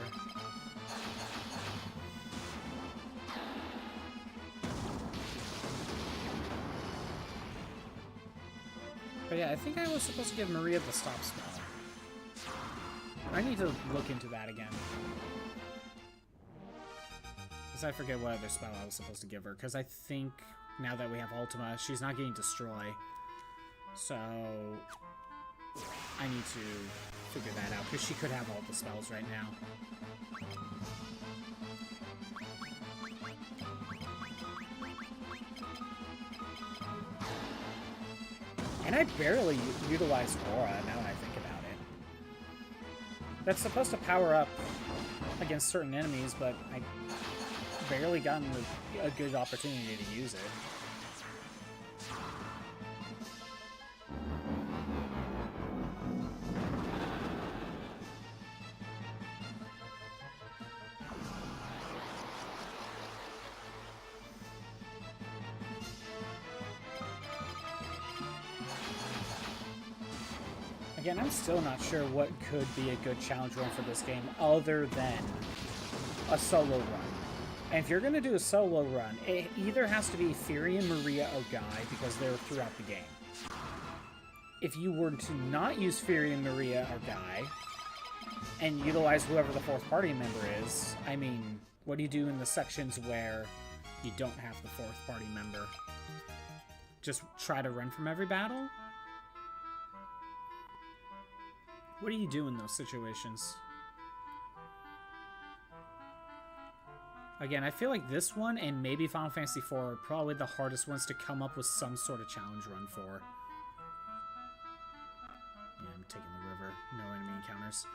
But yeah, I think I was supposed to give Maria the stop spell. I need to look into that again. Because I forget what other spell I was supposed to give her. Because I think now that we have Ultima, she's not getting Destroy. So I need to figure that out, because she could have all the spells right now. And I barely utilized Aura, now that I think about it. That's supposed to power up against certain enemies, but I barely gotten a good opportunity to use it. Again, I'm still not sure what could be a good challenge run for this game other than a solo run. And if you're going to do a solo run, it either has to be Firion, Maria, or Guy, because they're throughout the game. If you were to not use Firion, Maria, or Guy, and utilize whoever the fourth party member is, I mean, what do you do in the sections where you don't have the fourth party member? Just try to run from every battle? What do you do in those situations? Again, I feel like this one and maybe Final Fantasy IV are probably the hardest ones to come up with some sort of challenge run for. Yeah, I'm taking the river. No enemy encounters.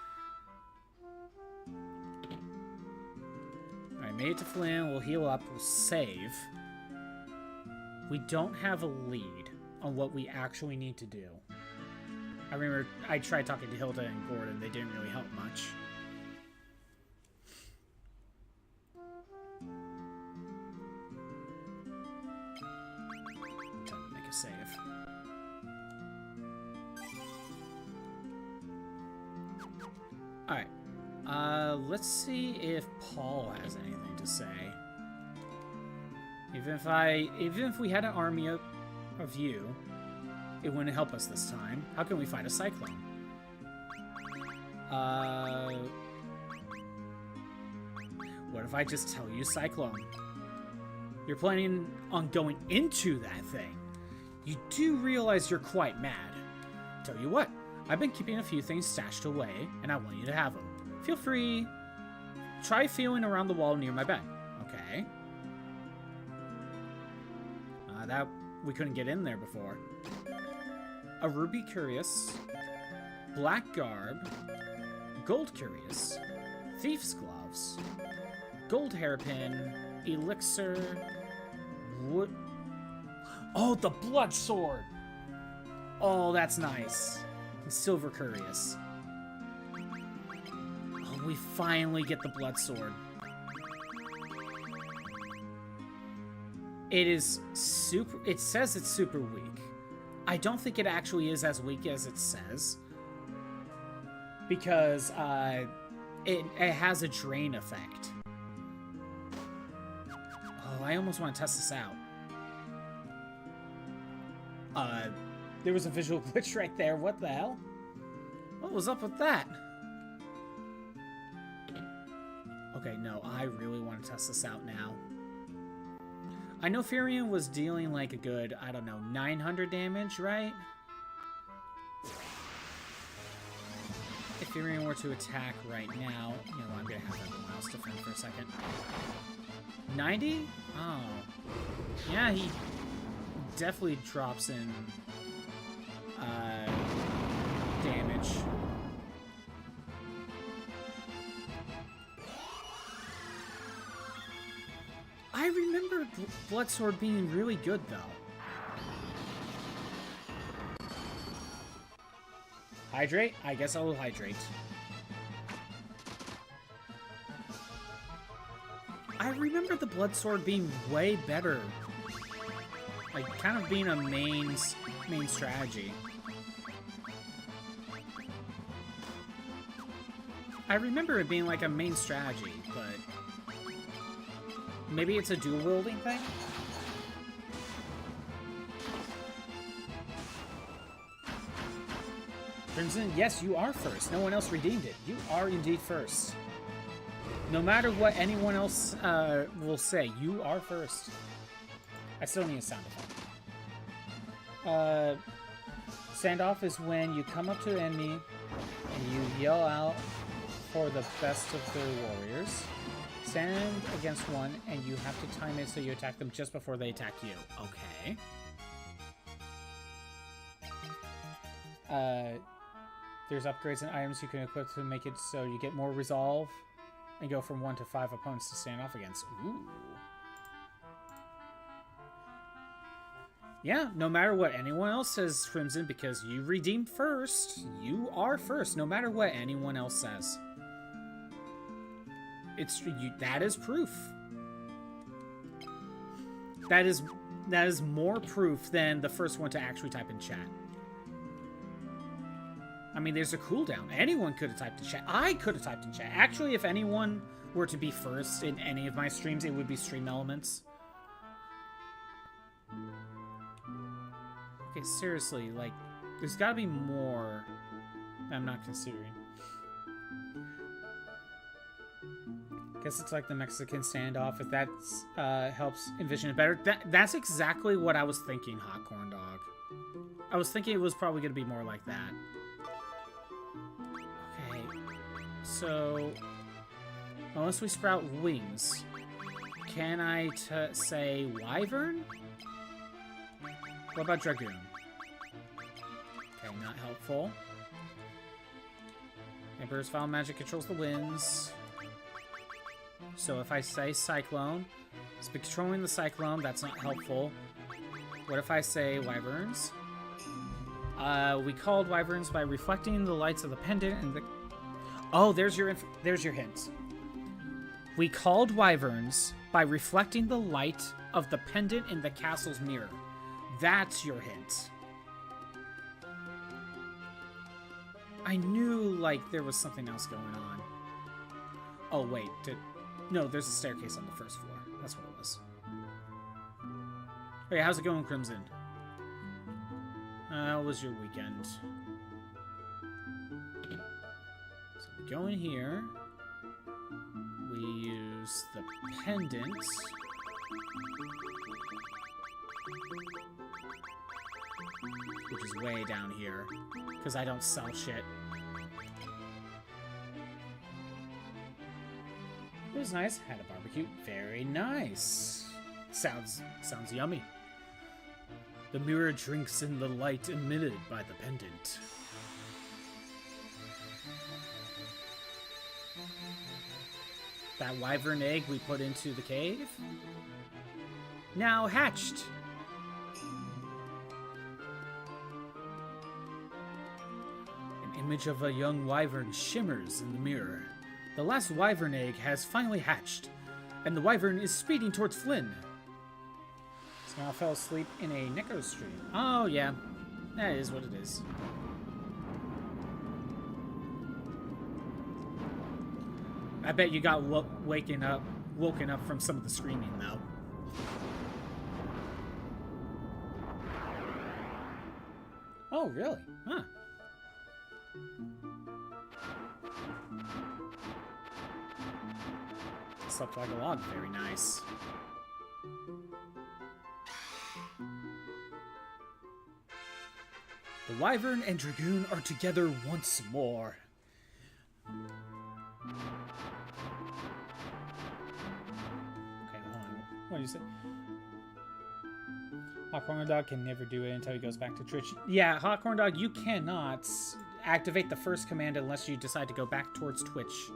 Alright, made it to Fynn. We'll heal up. We'll save. We don't have a lead on what we actually need to do. I remember I tried talking to Hilda and Gordon. They didn't really help much. Time to make a save. Alright. Let's see if Paul has anything to say. Even if we had an army of you, it wouldn't help us this time. How can we fight a Cyclone? What if I just tell you Cyclone? You're planning on going into that thing. You do realize you're quite mad. Tell you what, I've been keeping a few things stashed away, and I want you to have them. Feel free. Try feeling around the wall near my bed. Okay. That we couldn't get in there before. A ruby curious, black garb, gold curious, thief's gloves, gold hairpin, elixir, wood. Oh, the blood sword! Oh, that's nice. And silver curious. Oh, we finally get the blood sword. It is super. It says it's super weak. I don't think it actually is as weak as it says, because it has a drain effect. Oh, I almost want to test this out. There was a visual glitch right there. What the hell? What was up with that? Okay, no, I really want to test this out now. I know Firion was dealing like a good, I don't know, 900 damage, right? If Firion were to attack right now, you know, I'm gonna have everyone else defend for a second. 90? Oh. Yeah, he definitely drops in damage. I remember Bloodsword being really good, though. Hydrate? I guess I will hydrate. I remember the Bloodsword being way better. Like, kind of being a main strategy. I remember it being like a main strategy, but maybe it's a dual wielding thing? Crimson, yes, you are first. No one else redeemed it. You are indeed first. No matter what anyone else will say, you are first. I still need a sound effect. Standoff is when you come up to an enemy and you yell out for the best of their warriors. Stand against one and you have to time it so you attack them just before they attack you. Okay. There's upgrades and items you can equip to make it so you get more resolve and go from 1 to 5 opponents to stand off against. Ooh. Yeah, no matter what anyone else says, Crimson, because you redeemed first. You are first, no matter what anyone else says. That is proof. That is more proof than the first one to actually type in chat. I mean, there's a cooldown. Anyone could have typed in chat. I could have typed in chat. Actually, if anyone were to be first in any of my streams, it would be Stream Elements. Okay, seriously, like, there's gotta be more I'm not considering. Guess it's like the Mexican standoff, if that helps envision it better. That's exactly what I was thinking, Hot Corn Dog. I was thinking it was probably going to be more like that. Okay, so unless we sprout wings, can I say Wyvern? What about Dragoon? Okay, not helpful. Emperor's Foul Magic controls the winds. So if I say Cyclone, it's controlling the Cyclone, that's not helpful. What if I say Wyverns? We called Wyverns by reflecting the lights of the pendant and the... Oh, there's your hint. We called Wyverns by reflecting the light of the pendant in the castle's mirror. That's your hint. I knew, like, there was something else going on. Oh, wait. No, there's a staircase on the first floor. That's what it was. Hey, how's it going, Crimson? How was your weekend? So we go in here. We use the pendant. Which is way down here. Because I don't sell shit. It was nice. Had a barbecue. Very nice. Sounds yummy. The mirror drinks in the light emitted by the pendant. That wyvern egg we put into the cave? Now hatched. An image of a young wyvern shimmers in the mirror. The last wyvern egg has finally hatched, and the wyvern is speeding towards Fynn. Smile fell asleep in a Neko stream. Oh, yeah. That is what it is. I bet you got woken up from some of the screaming, though. Oh, really? Huh. Slept like a log. Very nice. The Wyvern and Dragoon are together once more. Okay, hold on. What do you say? Hot Corn Dog can never do it until he goes back to Twitch. Yeah, Hot Corn Dog, you cannot activate the first command unless you decide to go back towards Twitch.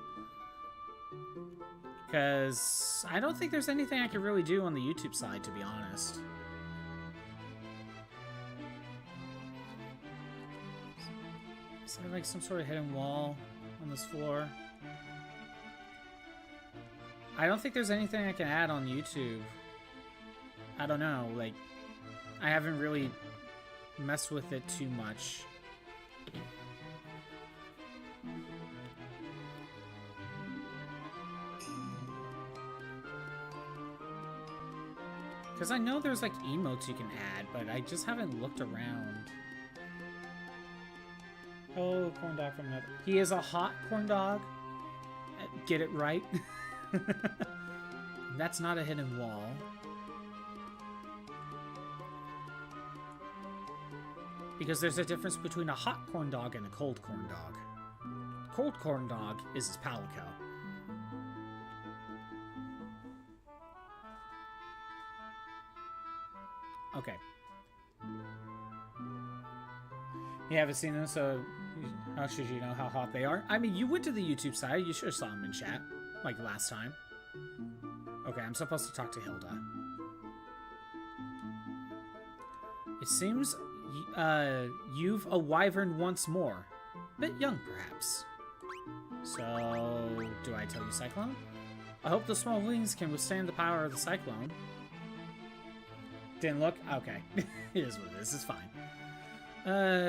Because I don't think there's anything I can really do on the YouTube side, to be honest. Is there like some sort of hidden wall on this floor? I don't think there's anything I can add on YouTube. I don't know, like, I haven't really messed with it too much. Because I know there's like emotes you can add, but I just haven't looked around. Oh, corn dog from another. He is a hot corn dog. Get it right. That's not a hidden wall. Because there's a difference between a hot corn dog and a cold corn dog. Cold corn dog is his palico. Okay. You haven't seen them, so how should you know how hot they are? I mean, you went to the YouTube side. You should have saw them in chat, like last time. Okay, I'm supposed to talk to Hilda. It seems you've a wyvern once more. Bit young, perhaps. So, do I tell you Cyclone? I hope the small wings can withstand the power of the Cyclone. Didn't look? Okay. It is what it is. It's fine.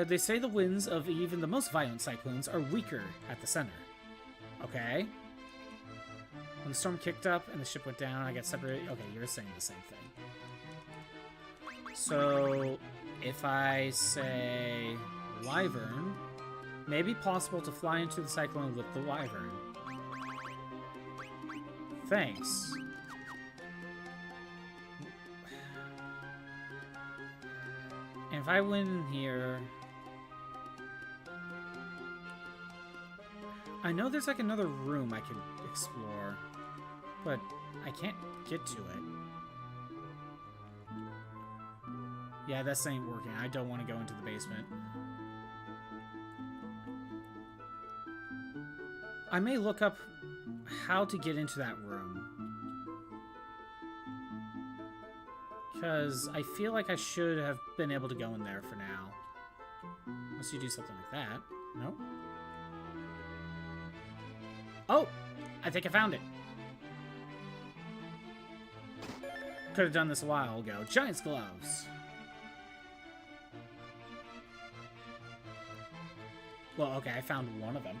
They say the winds of even the most violent cyclones are weaker at the center. Okay. When the storm kicked up and the ship went down, I got separated. Okay, you're saying the same thing. So, if I say Wyvern, maybe possible to fly into the cyclone with the Wyvern. Thanks. And if I went in here... I know there's like another room I could explore, but I can't get to it. Yeah, this ain't working. I don't want to go into the basement. I may look up how to get into that room. Because I feel like I should have been able to go in there for now. Unless you do something like that. No? Oh! I think I found it. Could have done this a while ago. Giant's gloves. Well, okay, I found one of them.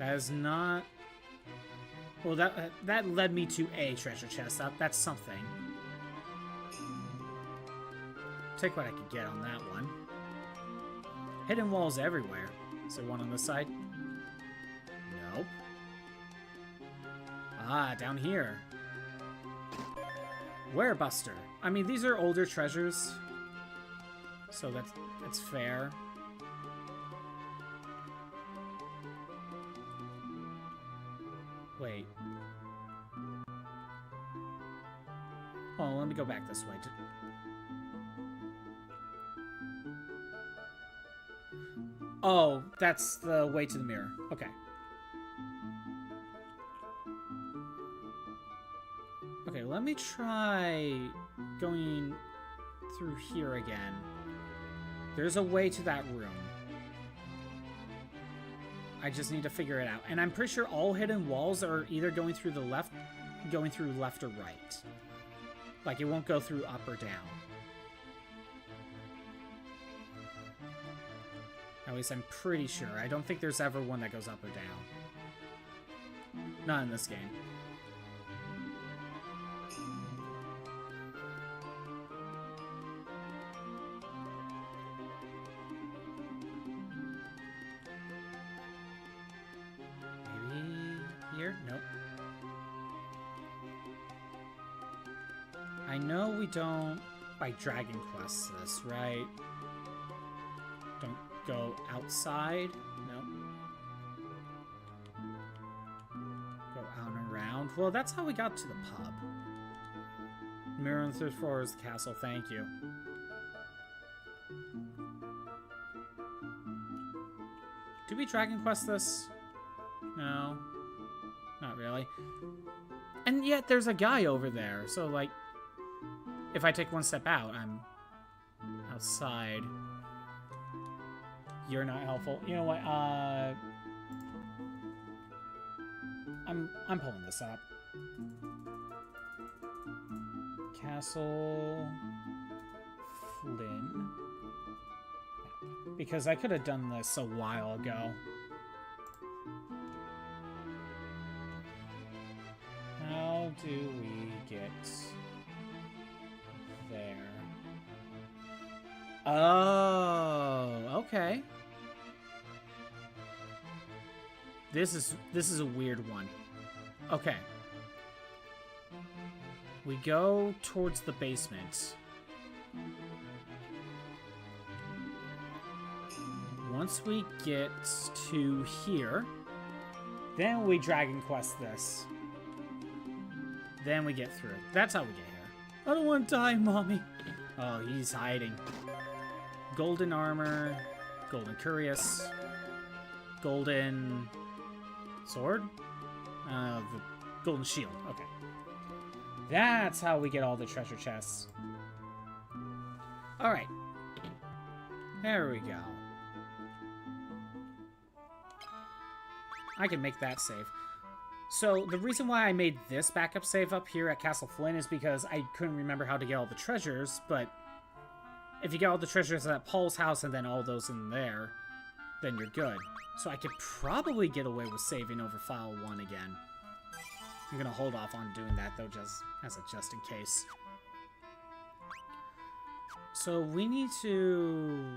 That is not... Well, that led me to a treasure chest. That's something. Take what I could get on that one. Hidden walls everywhere. Is there one on this side? Nope. Ah, down here. Werebuster. I mean, these are older treasures. So that's fair. Wait. Oh, let me go back this way. Oh, that's the way to the mirror. Okay. Okay, let me try going through here again. There's a way to that room. I just need to figure it out. And I'm pretty sure all hidden walls are either going through left or right. Like, it won't go through up or down. At least I'm pretty sure. I don't think there's ever one that goes up or down. Not in this game. Nope. I know we don't, like, Dragon Quest this, right? Don't go outside? Nope. Go out and around. Well, that's how we got to the pub. Mirror on the third floor is the castle, thank you. Did we Dragon Quest this? No. Not really. And yet there's a guy over there. So, like, if I take one step out, I'm outside. You're not helpful. You know what? I'm pulling this up. Castle Flynn. Because I could have done this a while ago. How do we get there? Oh, okay. This is a weird one. Okay. We go towards the basement. once we get to here, then we Dragon Quest this. Then we get through. That's how we get here. I don't want to die, Mommy. Oh, he's hiding. Golden armor, golden cuirass, golden sword, the golden shield. Okay. That's how we get all the treasure chests. All right. There we go. I can make that save. So, the reason why I made this backup save up here at Castle Fynn is because I couldn't remember how to get all the treasures, but if you get all the treasures at Paul's house and then all those in there, then you're good. So I could probably get away with saving over File 1 again. I'm gonna hold off on doing that, though, just in case. So, we need to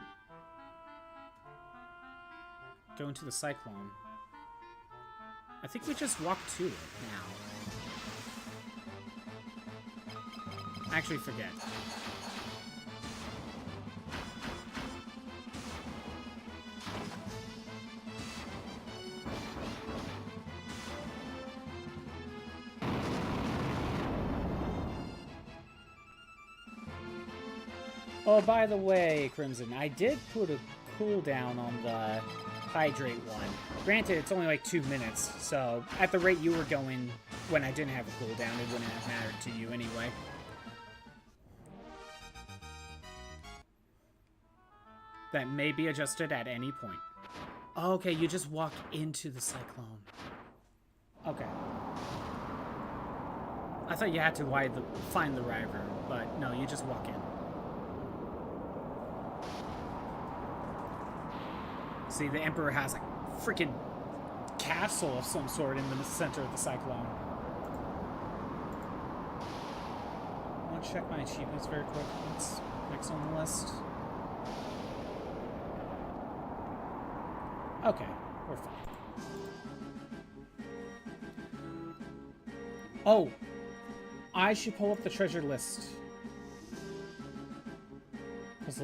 go into the Cyclone. I think we just walk to it now. Actually, forget. Oh, by the way, Crimson, I did put a cooldown on the hydrate one. Granted, it's only like 2 minutes, so at the rate you were going when I didn't have a cooldown, it wouldn't have mattered to you anyway. That may be adjusted at any point. Okay, you just walk into the Cyclone. Okay. I thought you had to find the Wyvern, but no, you just walk in. See, the Emperor has a freaking castle of some sort in the center of the Cyclone. I want to check my achievements very quick. What's next on the list? Okay, we're fine. Oh, I should pull up the treasure list. Because,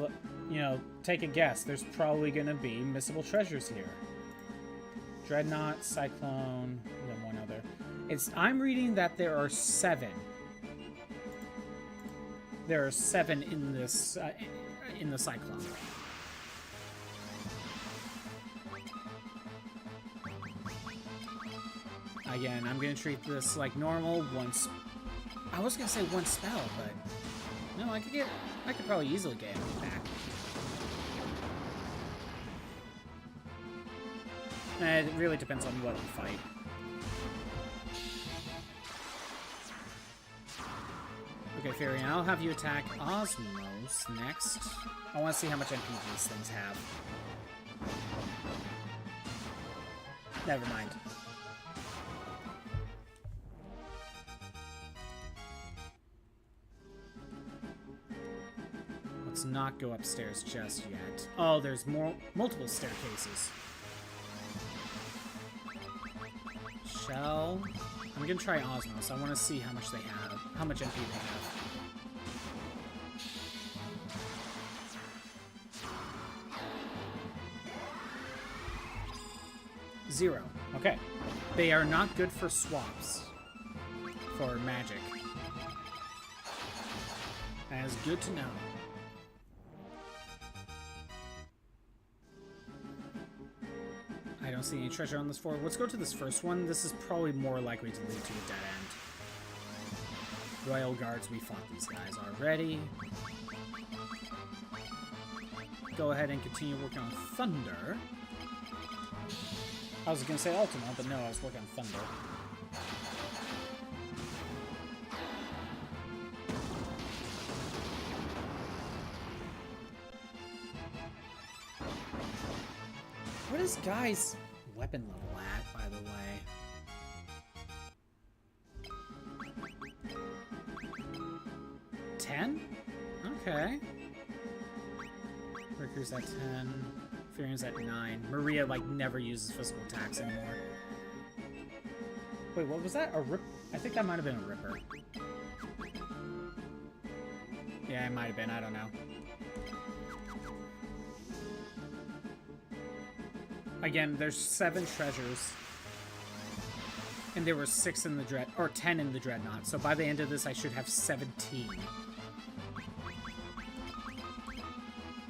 you know, take a guess. There's probably going to be missable treasures here. Dreadnought, Cyclone, and then one other. I'm reading that there are 7. There are 7 in this, in the Cyclone. Again, I'm going to treat this like normal. I was going to say one spell, but no, I could probably easily get it back. It really depends on what you fight. Okay, Fairy, I'll have you attack Osmos next. I want to see how much MP these things have. Never mind. Let's not go upstairs just yet. Oh, there's multiple staircases. Shell. I'm gonna try Osmos. I want to see how much they have, how much MP they have. Zero. Okay. They are not good for swaps for magic. That is good to know. I don't see any treasure on this floor. Let's go to this first one. This is probably more likely to lead to a dead end. Royal Guards, we fought these guys already. Go ahead and continue working on Thunder. I was going to say Ultima, but no, I was working on Thunder. What is Guy's weapon level at, by the way? 10? Okay. Ricard's at 10. Fyrion's at 9. Maria, like, never uses physical attacks anymore. Wait, what was that? A rip? I think that might have been a Ripper. Yeah, it might have been. I don't know. Again, there's 7 treasures. And there were 6 in the 10 in the Dreadnought. So by the end of this, I should have 17.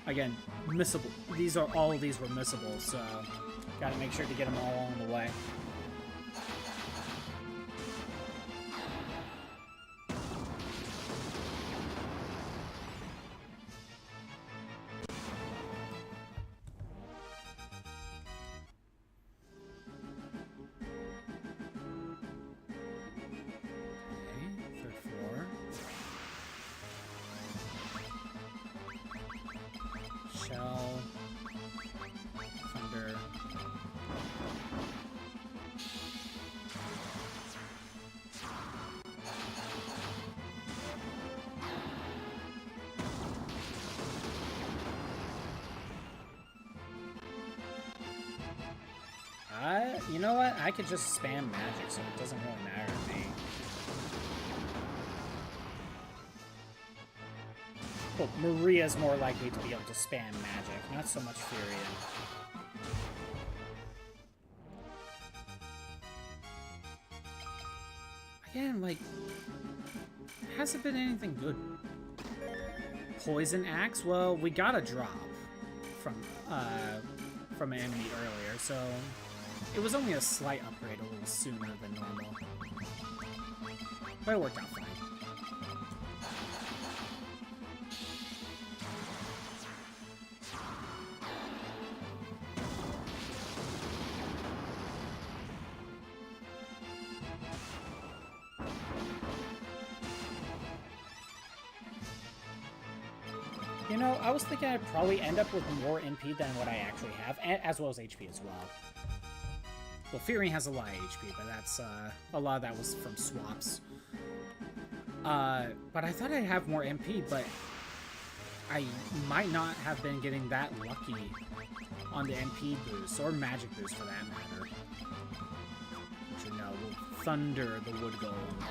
Again, missable. All of these were missable, so gotta make sure to get them all along the way. You know what? I could just spam magic, so it doesn't really matter to me. Well, Maria's more likely to be able to spam magic, not so much Furion. Again, like, hasn't been anything good. Poison Axe? Well, we got a drop from an enemy earlier, so it was only a slight upgrade, a little sooner than normal. But it worked out fine. You know, I was thinking I'd probably end up with more MP than what I actually have, as well as HP as well. Well, Fury has a lot of HP, but that's, a lot of that was from swaps. But I thought I'd have more MP, but I might not have been getting that lucky on the MP boost, or magic boost for that matter. Which, you know, will thunder the wood golem.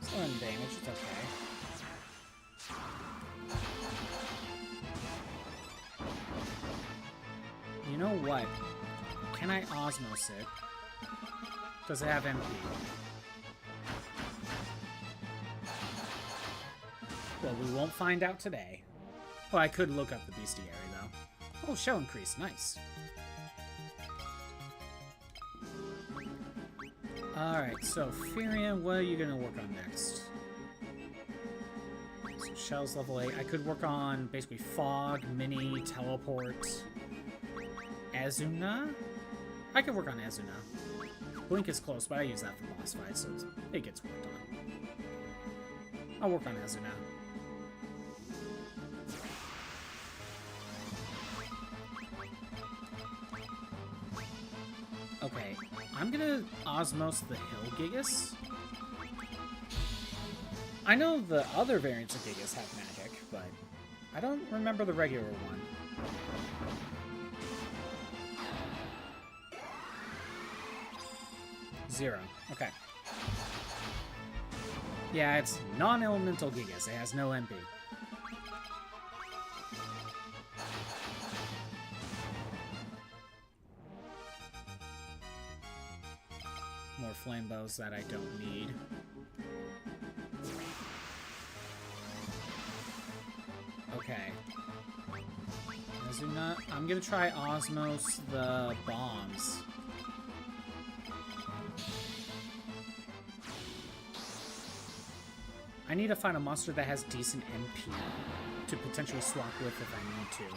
Still in damage, it's okay. You know what? Can I Osmos it? Does it have MP? Well, we won't find out today. Well, I could look up the bestiary, though. Oh, shell increase. Nice. Alright, so Furion, what are you going to work on next? So Shell's level 8. I could work on basically Fog, Mini, Teleport, Azuna? I could work on Azuna. Blink is close, but I use that for boss fights, so it gets worked on. I'll work on Azuna. Okay, I'm gonna Osmos the Hill Gigas. I know the other variants of Gigas have magic, but I don't remember the regular one. Zero. Okay. Yeah, it's non-elemental Gigas. It has no MP. More flame bows that I don't need. Okay. Azuna, I'm gonna try Osmos the bombs. I need to find a monster that has decent MP to potentially swap with if I need to.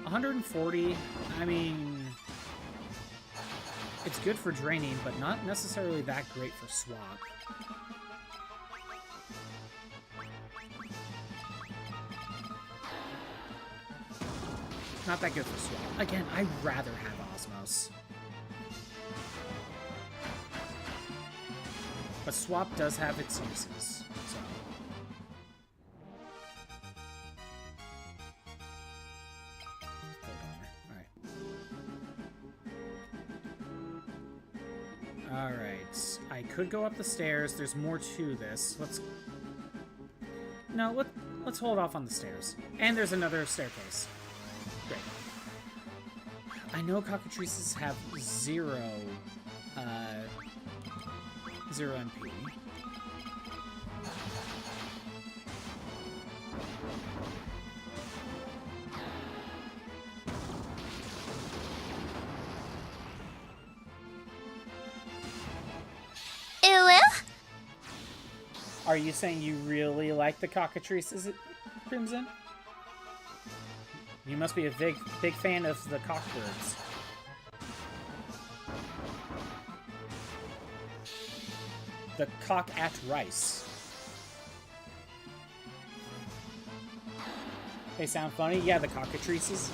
140, I mean, it's good for draining, but not necessarily that great for swap. Not that good for swap. Again, I'd rather have Osmos. But swap does have its uses, so. Alright. I could go up the stairs. There's more to this. No, let's hold off on the stairs. And there's another staircase. Great. I know cockatrices have zero MP. Are you saying you really like the cockatrices, Crimson? You must be a big fan of the cockbirds. The cock at rice. They sound funny? Yeah, the cockatrices.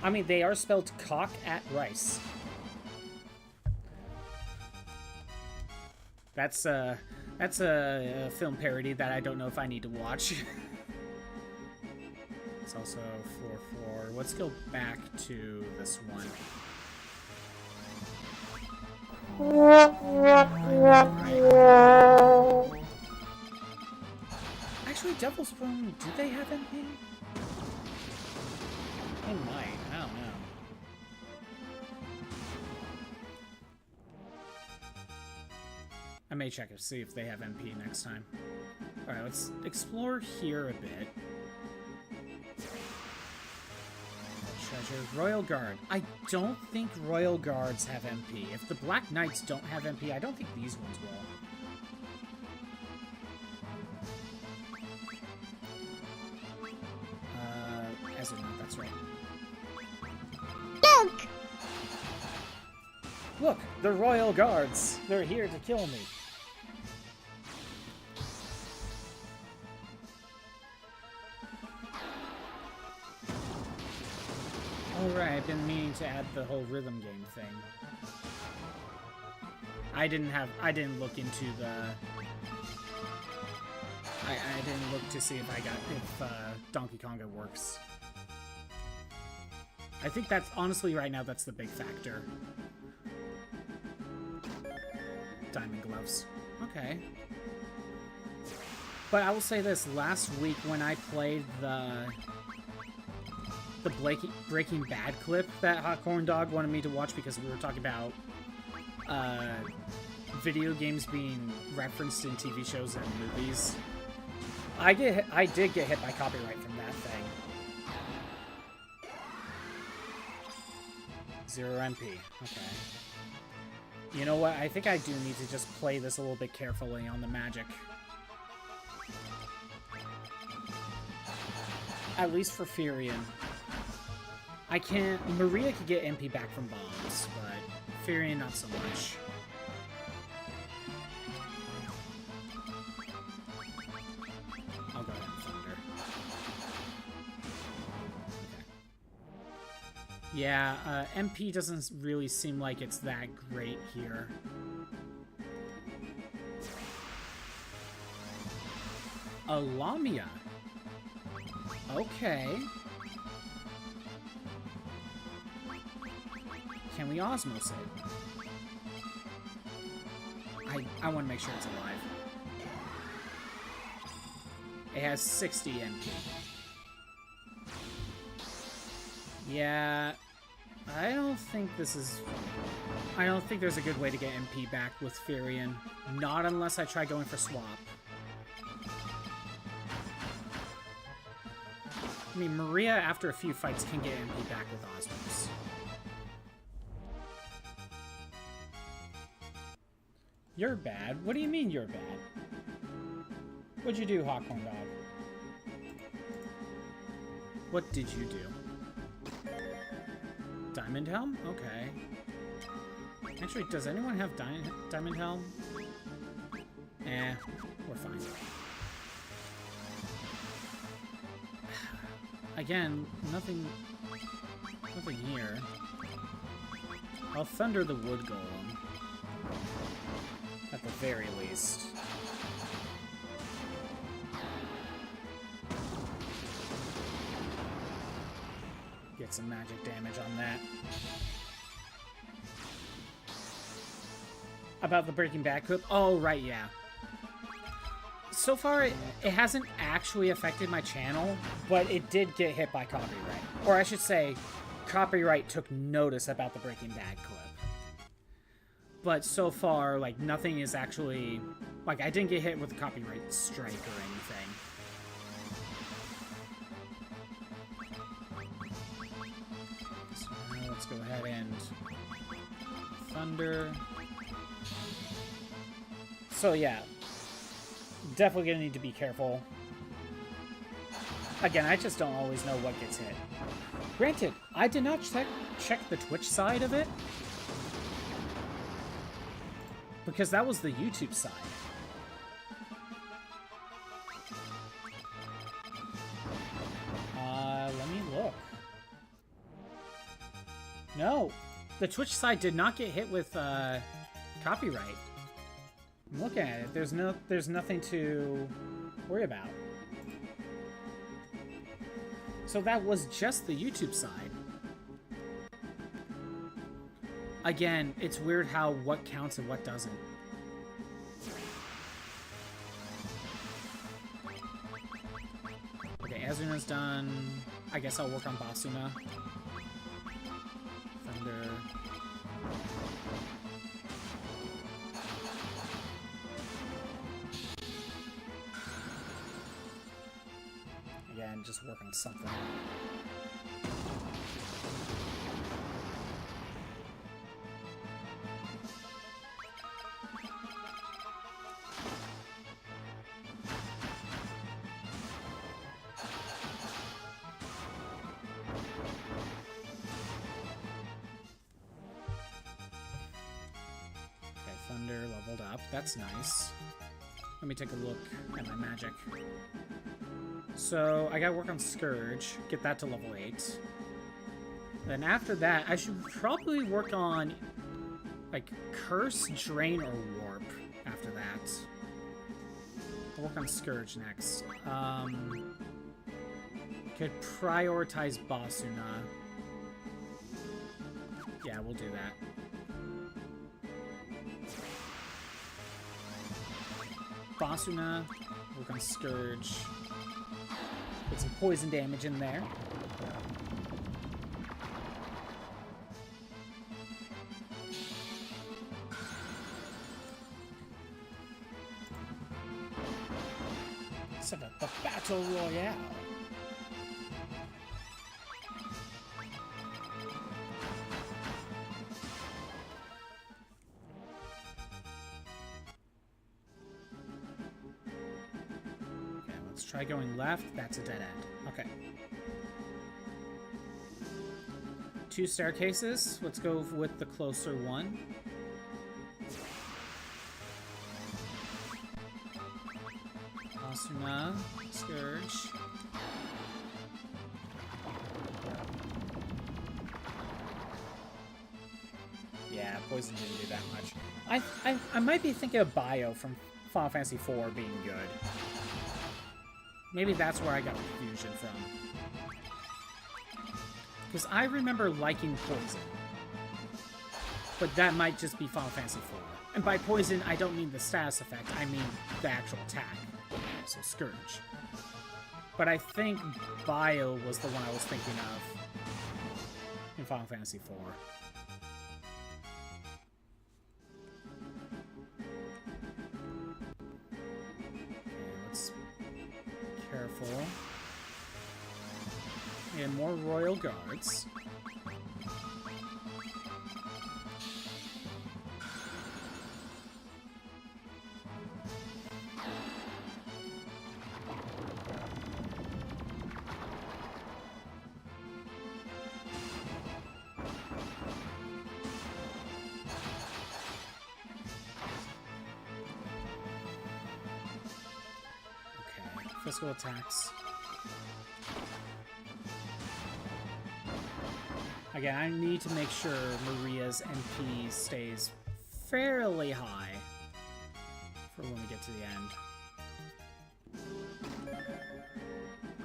I mean, they are spelled cock at rice. That's a film parody that I don't know if I need to watch. It's also floor 4. Let's go back to this one. Actually, Devil's Spoon, do they have MP? They might. I don't know. I may check to see if they have MP next time. Alright, let's explore here a bit. Treasure. Royal Guard. I don't think Royal Guards have MP. If the Black Knights don't have MP, I don't think these ones will. Ezra, that's right. Look! Look! The Royal Guards! They're here to kill me. Alright, I've been meaning to add the whole rhythm game thing. I didn't look into the... I didn't look to see if Donkey Konga works. I think that's, honestly, right now, that's the big factor. Diamond gloves. Okay. But I will say this, last week when I played the Breaking Bad clip that Hot Corn Dog wanted me to watch because we were talking about video games being referenced in TV shows and movies. I did get hit by copyright from that thing. 0 MP. Okay. You know what? I think I do need to just play this a little bit carefully on the magic. At least for Furion. I can't... Maria could get MP back from bombs, but Furion not so much. I'll go ahead and Thunder. Okay. Yeah, MP doesn't really seem like it's that great here. A Lamia. Okay. Can we Osmos it? I want to make sure it's alive. It has 60 MP. Yeah, I don't think there's a good way to get MP back with Furion. Not unless I try going for swap. I mean, Maria, after a few fights, can get MP back with Osmos. You're bad? What do you mean you're bad? What'd you do, Hawkhorn Dog? What did you do? Diamond Helm? Okay. Actually, does anyone have Diamond Helm? Eh, we're fine. Again, nothing here. I'll Thunder the Wood Golem. At the very least. Get some magic damage on that. About the Breaking Bad clip? Oh, right, yeah. So far, it hasn't actually affected my channel, but it did get hit by copyright. Or I should say, copyright took notice about the Breaking Bad clip. But so far, like, nothing is actually... Like, I didn't get hit with a copyright strike or anything. So now let's go ahead and... Thunder. So yeah. Definitely gonna need to be careful. Again, I just don't always know what gets hit. Granted, I did not check the Twitch side of it, because that was the YouTube side. Let me look. No, the Twitch side did not get hit with copyright. I'm looking at it. There's nothing to worry about. So that was just the YouTube side. Again, it's weird how what counts and what doesn't. Okay, Azuna's done. I guess I'll work on Basuna. Thunder. Again, just work on something. Thunder leveled up. That's nice. Let me take a look at my magic. So, I gotta work on Scourge. Get that to level 8. Then after that, I should probably work on, like, Curse, Drain, or Warp after that. I'll work on Scourge next. Could prioritize Basuna. Yeah, we'll do that. Basuna, work on Scourge. Put some poison damage in there. Set up the Battle Royale. Try going left. That's a dead end. Okay. 2 staircases. Let's go with the closer one. Asuna, Scourge. Yeah, poison didn't do that much. I might be thinking of Bio from Final Fantasy IV being good. Maybe that's where I got the confusion from. Because I remember liking Poison. But that might just be Final Fantasy IV. And by Poison, I don't mean the status effect, I mean the actual attack. So Scourge. But I think Bio was the one I was thinking of in Final Fantasy IV. Careful. And more Royal Guards. Physical attacks. Again, I need to make sure Maria's MP stays fairly high for when we get to the end.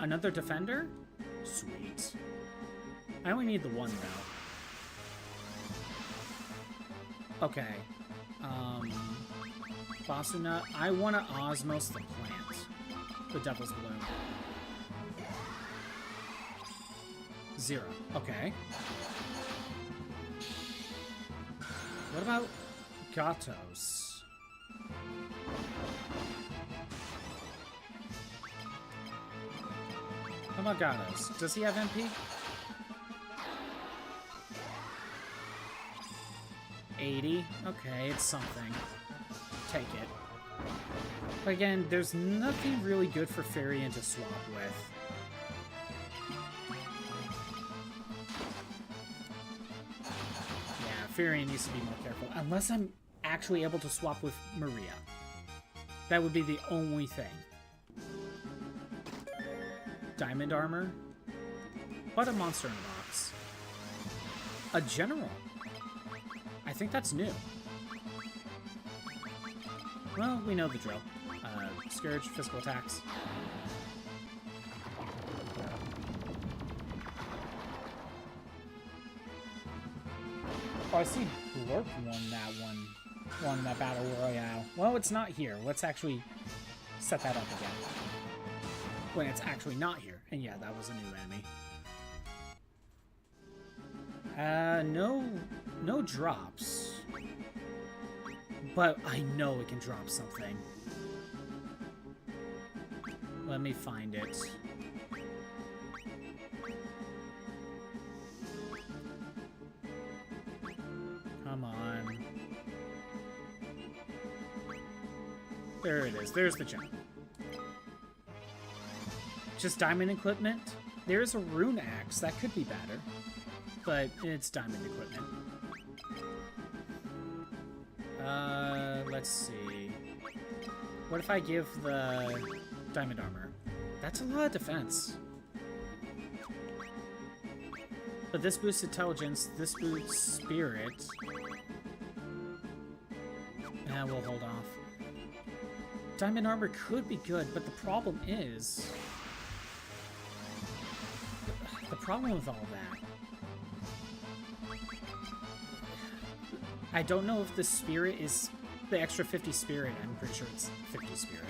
Another defender? Sweet. I only need the one, though. Okay. Basuna, I want to Osmos the plant. the Devil's Bloom. 0. Okay. What about Gatos? How about Gatos? Does he have MP? 80? Okay, it's something. Take it. But again, there's nothing really good for Farian to swap with. Yeah, Farian needs to be more careful. Unless I'm actually able to swap with Maria. That would be the only thing. Diamond armor? What a monster in a box. A general. I think that's new. Well, we know the drill. Scourge, physical attacks. Oh, I see Blurp won that battle royale. Well, it's not here. Let's actually set that up again. When it's actually not here. And yeah, that was a new enemy. No drops. But I know it can drop something. Let me find it. Come on. There it is. There's the gem. Just diamond equipment. There's a rune axe. That could be better. But it's diamond equipment. Let's see. What if I give the diamond armor? That's a lot of defense. But this boosts intelligence, this boosts spirit. Nah, we'll hold off. Diamond armor could be good, but the problem is... The problem with all that... I don't know if the spirit is the extra 50 spirit. I'm pretty sure it's 50 spirit.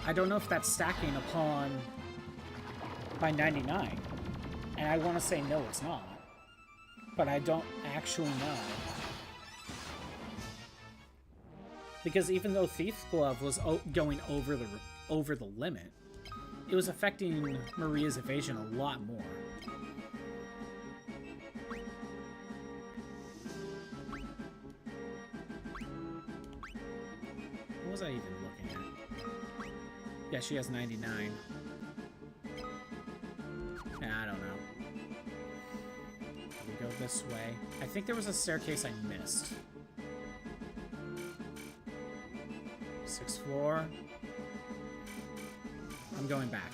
I don't know if that's stacking upon by 99. And I want to say no, it's not. But I don't actually know. Because even though Thief Glove was going over the limit, it was affecting Maria's evasion a lot more. What was I even looking at? Yeah, she has 99. I don't know. We go this way. I think there was a staircase I missed. 6th floor. I'm going back.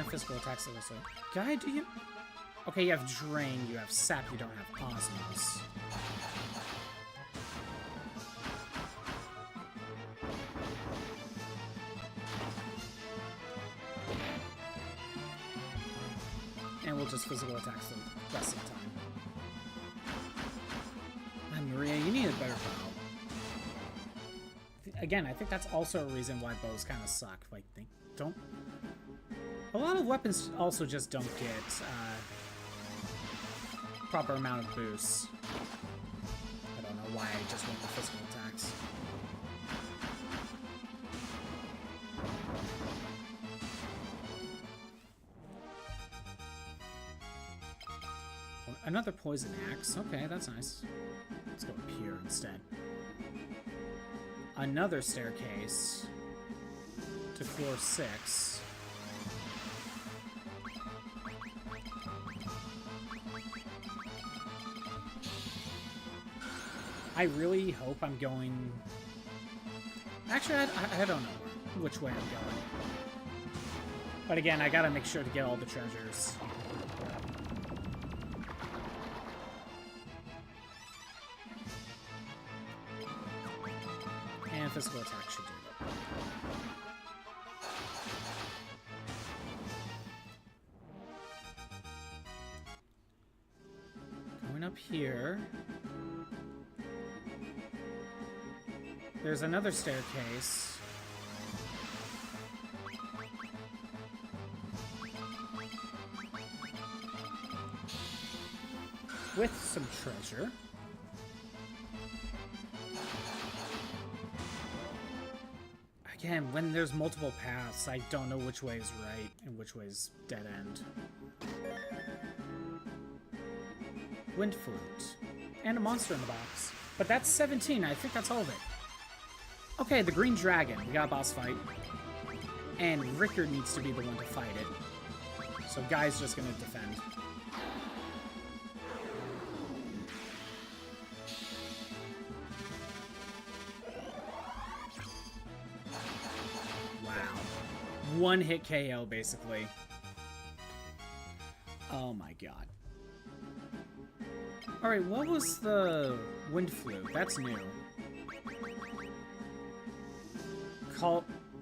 Physical attacks this way. Guy, do you... Okay, you have Drain, you have Sap, you don't have Osmos. And we'll just physical attacks the rest of the time. And Maria, you need a better bow. Again, I think that's also a reason why bows kind of suck. Like, they don't... A lot of weapons also just don't get proper amount of boosts. I don't know why I just went with physical attacks. Another poison axe. Okay, that's nice. Let's go up here instead. Another staircase to floor 6. I really hope I'm going... Actually, I don't know which way I'm going. But again, I gotta make sure to get all the treasures. And physical attack should do it. Going up here. There's another staircase. With some treasure. Again, when there's multiple paths, I don't know which way is right and which way is dead end. Wind flute. And a monster in the box. But that's 17. I think that's all of it. Okay, the green dragon. We got a boss fight. And Ricard needs to be the one to fight it. So Guy's just going to defend. Wow. One hit KO, basically. Oh my god. Alright, what was the wind flute? That's new.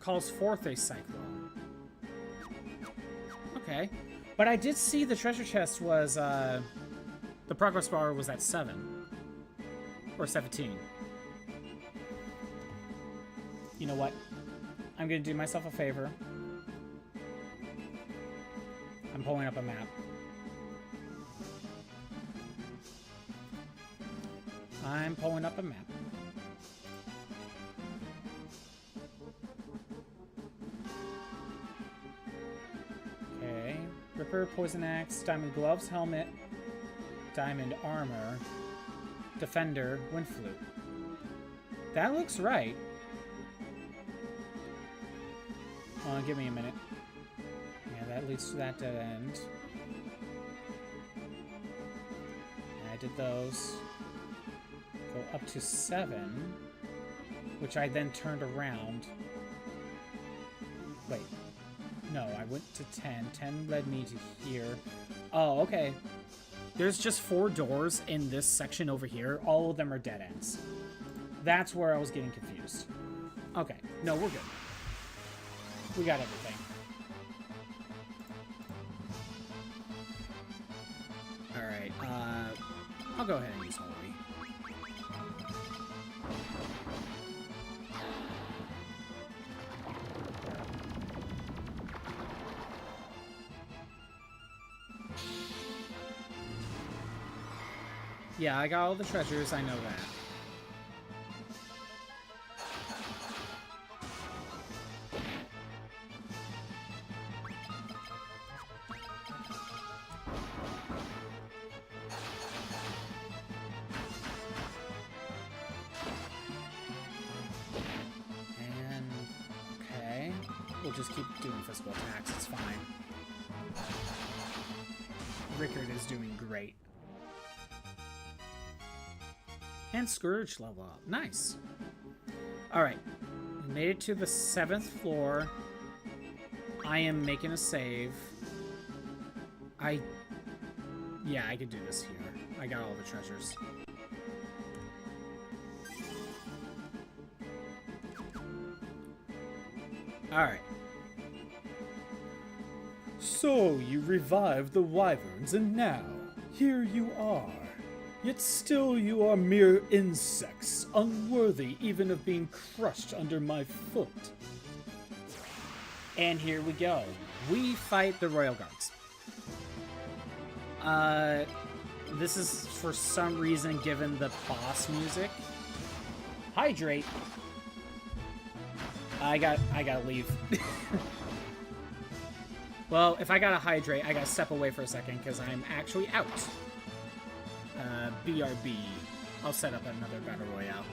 Calls forth a cyclone. Okay. But I did see the treasure chest was, the progress bar was at 7. Or 17. You know what? I'm gonna do myself a favor. I'm pulling up a map. I'm pulling up a map. Okay. Ripper, Poison Axe, Diamond Gloves, Helmet, Diamond Armor, Defender, Wind Flute. That looks right. Hold on, give me a minute. Yeah, that leads to that dead end. I did those. Go up to 7, which I then turned around. Wait. No, I went to 10. 10 led me to here. Oh, okay. There's just 4 doors in this section over here. All of them are dead ends. That's where I was getting confused. Okay. No, we're good. We got everything. Alright, I'll go ahead and use Holy. Yeah, I got all the treasures, I know that. And, okay. We'll just keep doing physical attacks, it's fine. Ricard is doing great. And Scourge level up. Nice. Alright. We made it to the 7th floor. I am making a save. Yeah, I could do this here. I got all the treasures. Alright. So, you revived the Wyverns, and now, here you are. Yet still you are mere insects, unworthy even of being crushed under my foot. And here we go. We fight the Royal Guards. This is for some reason given the boss music. Hydrate. I gotta leave. Well, if I gotta hydrate, I gotta step away for a second because I'm actually out. BRB. I'll set up another Battle Royale.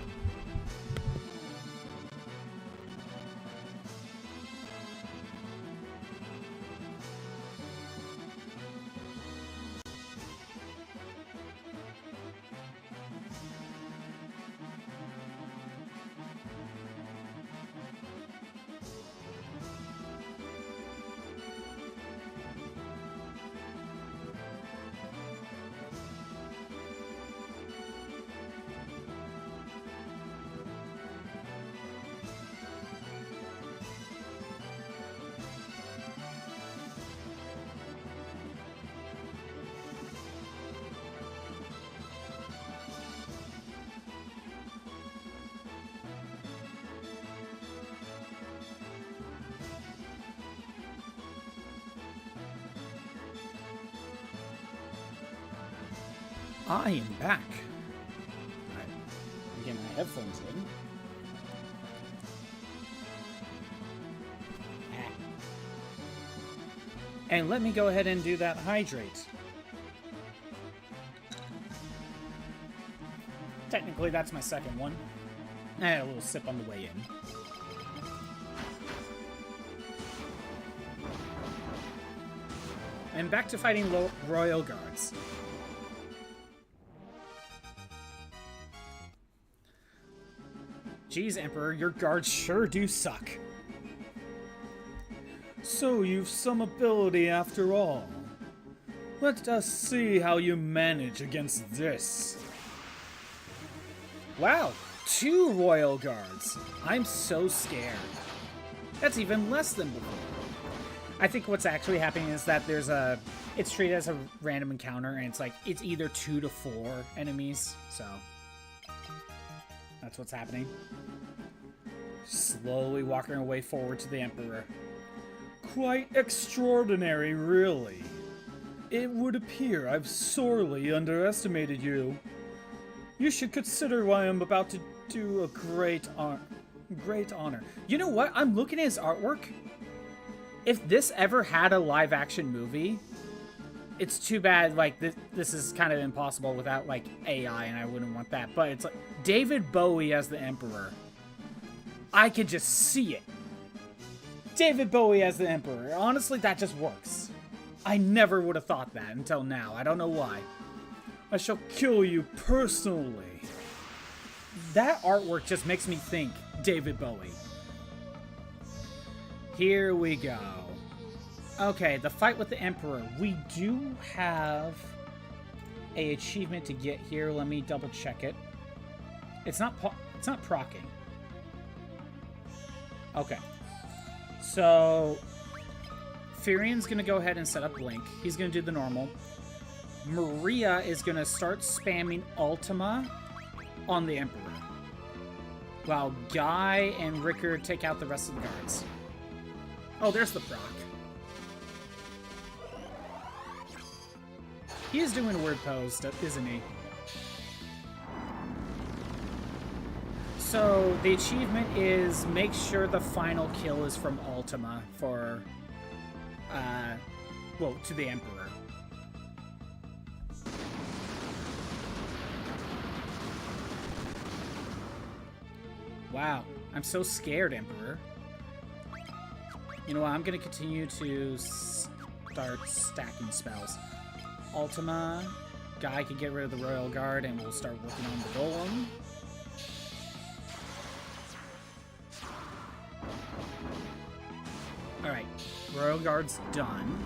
I am back. Alright, get my headphones in. And let me go ahead and do that hydrate. Technically, that's my second one. I had a little sip on the way in. And back to fighting royal guards. Geez, Emperor, your guards sure do suck. So you've some ability after all. Let us see how you manage against this. Wow, 2 royal guards. I'm so scared. That's even less than before. I think what's actually happening is that it's treated as a random encounter, and it's either 2 to 4 enemies, so that's what's happening. Slowly walking our way forward to the Emperor. Quite extraordinary, really. It would appear I've sorely underestimated you. You should consider why I'm about to do a great honor. You know what? I'm looking at his artwork. If this ever had a live-action movie, it's too bad, like, this is kind of impossible without, like, AI, and I wouldn't want that. But it's like David Bowie as the Emperor. I could just see it. David Bowie as the Emperor. Honestly, that just works. I never would have thought that until now. I don't know why. I shall kill you personally. That artwork just makes me think David Bowie. Here we go. Okay, the fight with the Emperor. We do have an achievement to get here. Let me double check it. It's not proccing. Okay. So Fyrion's gonna go ahead and set up Blink. He's gonna do the normal. Maria is gonna start spamming Ultima on the Emperor, while Guy and Ricard take out the rest of the guards. Oh, there's the proc. He is doing a weird pose, isn't he? So the achievement is make sure the final kill is from Ultima for, well, to the Emperor. Wow, I'm so scared, Emperor. You know what, I'm gonna continue to start stacking spells. Ultima, Guy can get rid of the Royal Guard, and we'll start working on the Golem. Alright, Royal Guard's done.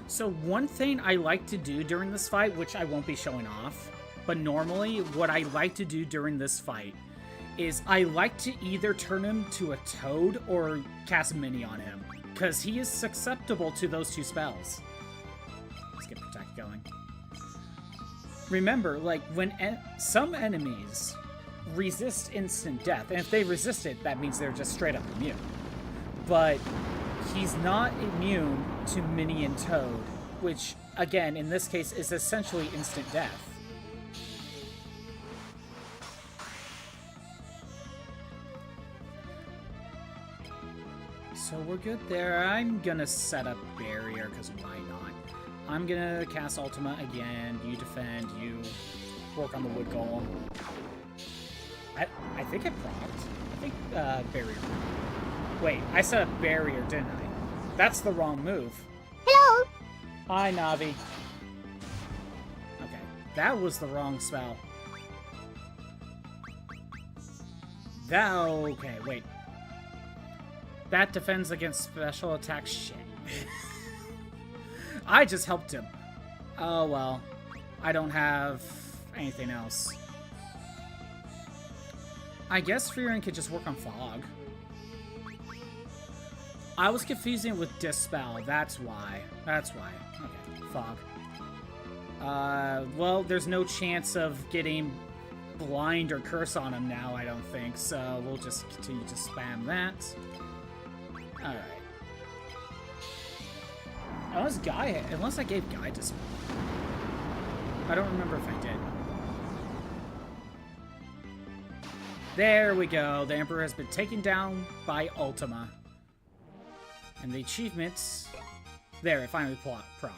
So one thing I like to do during this fight, which I won't be showing off, but normally what I like to do during this fight is I like to either turn him to a toad or cast Mini on him, because he is susceptible to those 2 spells. Let's get Protect going. Remember, like, when some enemies resist instant death, and if they resist it, that means they're just straight up immune. But he's not immune to Mini and Toad, which, again, in this case, is essentially instant death. So we're good there. I'm gonna set up Barrier, because why not? I'm gonna cast Ultima again. You defend, you work on the Wood Golem. I think it procced. I think Barrier. Wait, I set up Barrier, didn't I? That's the wrong move. Hello! Hi, Navi. Okay, that was the wrong spell. Okay, wait. That defends against special attack. Shit. I just helped him. Oh, well. I don't have anything else. I guess Fynn could just work on Fog. I was confusing it with Dispel. That's why. That's why. Okay, Fog. Well, there's no chance of getting Blind or Curse on him now, I don't think. So we'll just continue to spam that. Alright. Unless I gave Guy to speak. I don't remember if I did. There we go. The Emperor has been taken down by Ultima. And the achievements... There, it finally procced.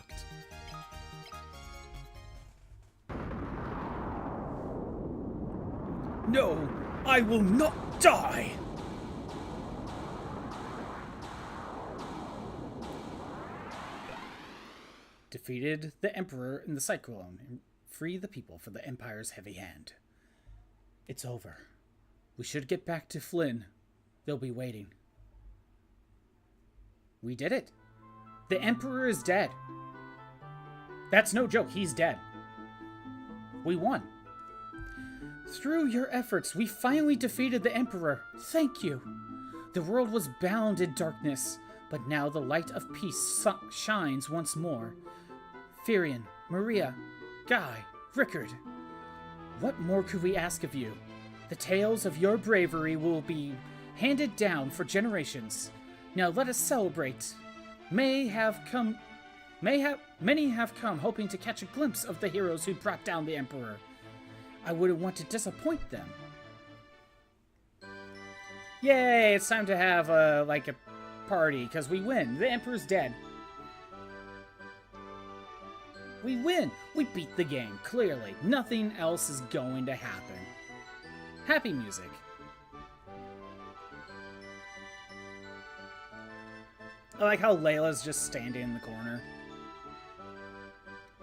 No, I will not die! Defeated the Emperor in the Cyclone and free the people from the Empire's heavy hand. It's over. We should get back to Fynn. They'll be waiting. We did it. The Emperor is dead. That's no joke, he's dead. We won. Through your efforts, we finally defeated the Emperor. Thank you. The world was bound in darkness, but now the light of peace shines once more. Firion, Maria, Guy, Ricard. What more could we ask of you? The tales of your bravery will be handed down for generations. Now let us celebrate. Many have come hoping to catch a glimpse of the heroes who brought down the Emperor. I wouldn't want to disappoint them. Yay, it's time to have a party, because we win. The Emperor's dead. We win! We beat the game, clearly. Nothing else is going to happen. Happy music. I like how Layla's just standing in the corner.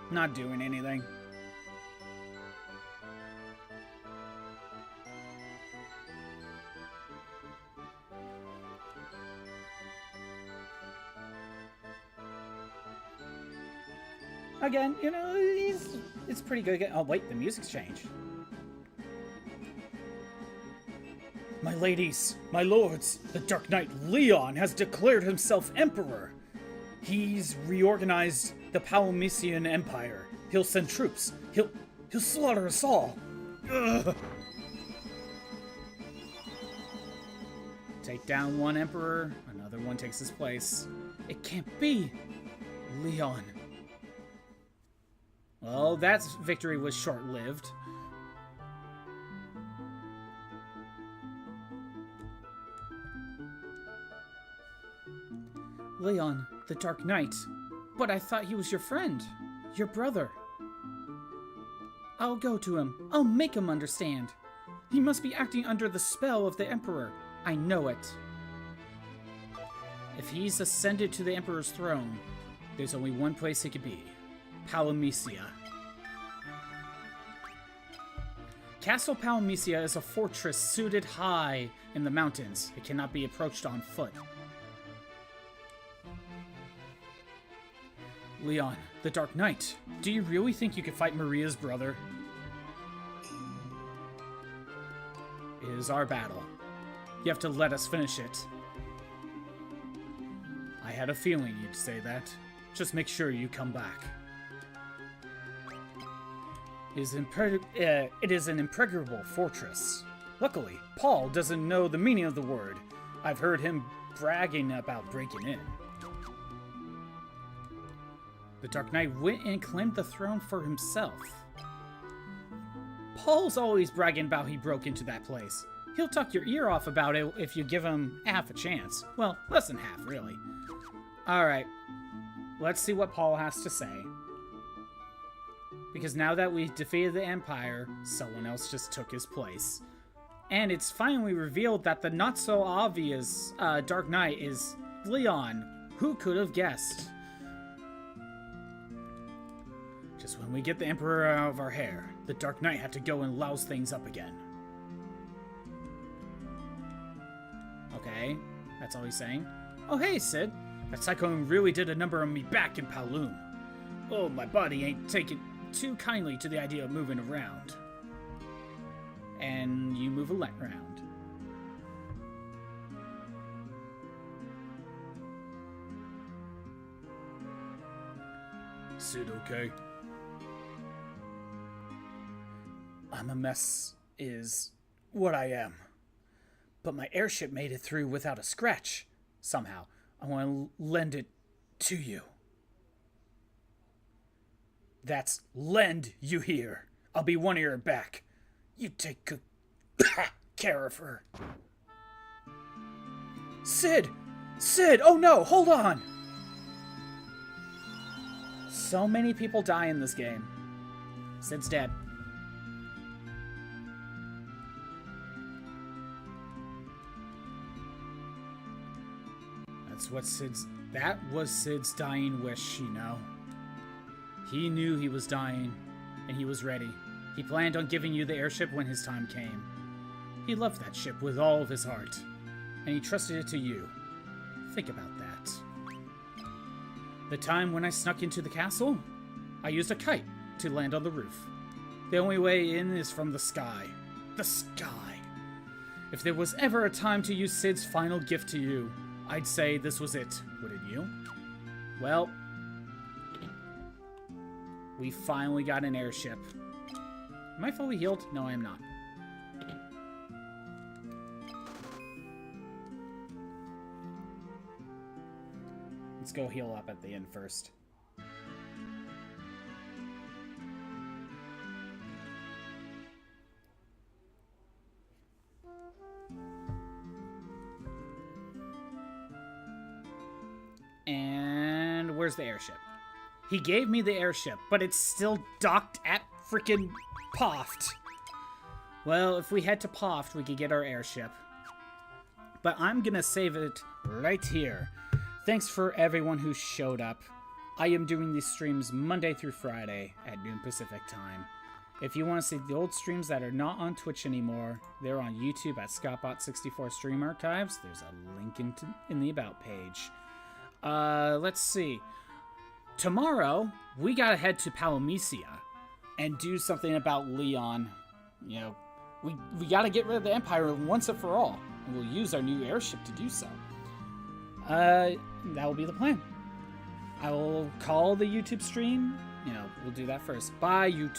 Not doing anything. Again, you know, it's pretty good. Oh, wait, the music's changed. My ladies, my lords, the Dark Knight Leon has declared himself Emperor. He's reorganized the Palomisian Empire. He'll send troops. He'll slaughter us all. Ugh. Take down one Emperor, another one takes his place. It can't be. Leon. Well, that victory was short-lived. Leon, the Dark Knight. But I thought he was your friend. Your brother. I'll go to him. I'll make him understand. He must be acting under the spell of the Emperor. I know it. If he's ascended to the Emperor's throne, there's only one place he could be. Palomisia. Castle Palomisia is a fortress suited high in the mountains. It cannot be approached on foot. Leon, the Dark Knight, do you really think you could fight Maria's brother? It is our battle. You have to let us finish it. I had a feeling you'd say that. Just make sure you come back. It is an impregnable fortress. Luckily, Paul doesn't know the meaning of the word. I've heard him bragging about breaking in. The Dark Knight went and claimed the throne for himself. Paul's always bragging about he broke into that place. He'll talk your ear off about it if you give him half a chance. Well, less than half, really. Alright, let's see what Paul has to say. Because now that we've defeated the Empire, someone else just took his place. And it's finally revealed that the not-so-obvious Dark Knight is Leon. Who could have guessed? Just when we get the Emperor out of our hair, the Dark Knight had to go and louse things up again. Okay, that's all he's saying. Oh hey, Sid. That Cyclone really did a number on me back in Paloom. Oh, my body ain't taking too kindly to the idea of moving around. And you move around. Sid, okay? I'm a mess is what I am. But my airship made it through without a scratch. Somehow. I want to lend it to you. That's lend, you hear? I'll be one of your back. You take good care of her. Sid! Sid! Oh no, hold on! So many people die in this game. Sid's dead. That was Sid's dying wish, you know. He knew he was dying, and he was ready. He planned on giving you the airship when his time came. He loved that ship with all of his heart, and he trusted it to you. Think about that. The time when I snuck into the castle, I used a kite to land on the roof. The only way in is from the sky. The sky. If there was ever a time to use Sid's final gift to you, I'd say this was it, wouldn't you? Well, we finally got an airship. Am I fully healed? No, I am not. Let's go heal up at the end first. And where's the airship? He gave me the airship, but it's still docked at frickin' Poft. Well, if we head to Poft, we could get our airship. But I'm gonna save it right here. Thanks for everyone who showed up. I am doing these streams Monday through Friday at noon Pacific time. If you want to see the old streams that are not on Twitch anymore, they're on YouTube at ScottBot64 Stream Archives. There's a link in the About page. Let's see. Tomorrow, we gotta head to Palomesia and do something about Leon. You know, we gotta get rid of the Empire once and for all. And we'll use our new airship to do so. That will be the plan. I will call the YouTube stream. You know, we'll do that first. Bye, YouTube.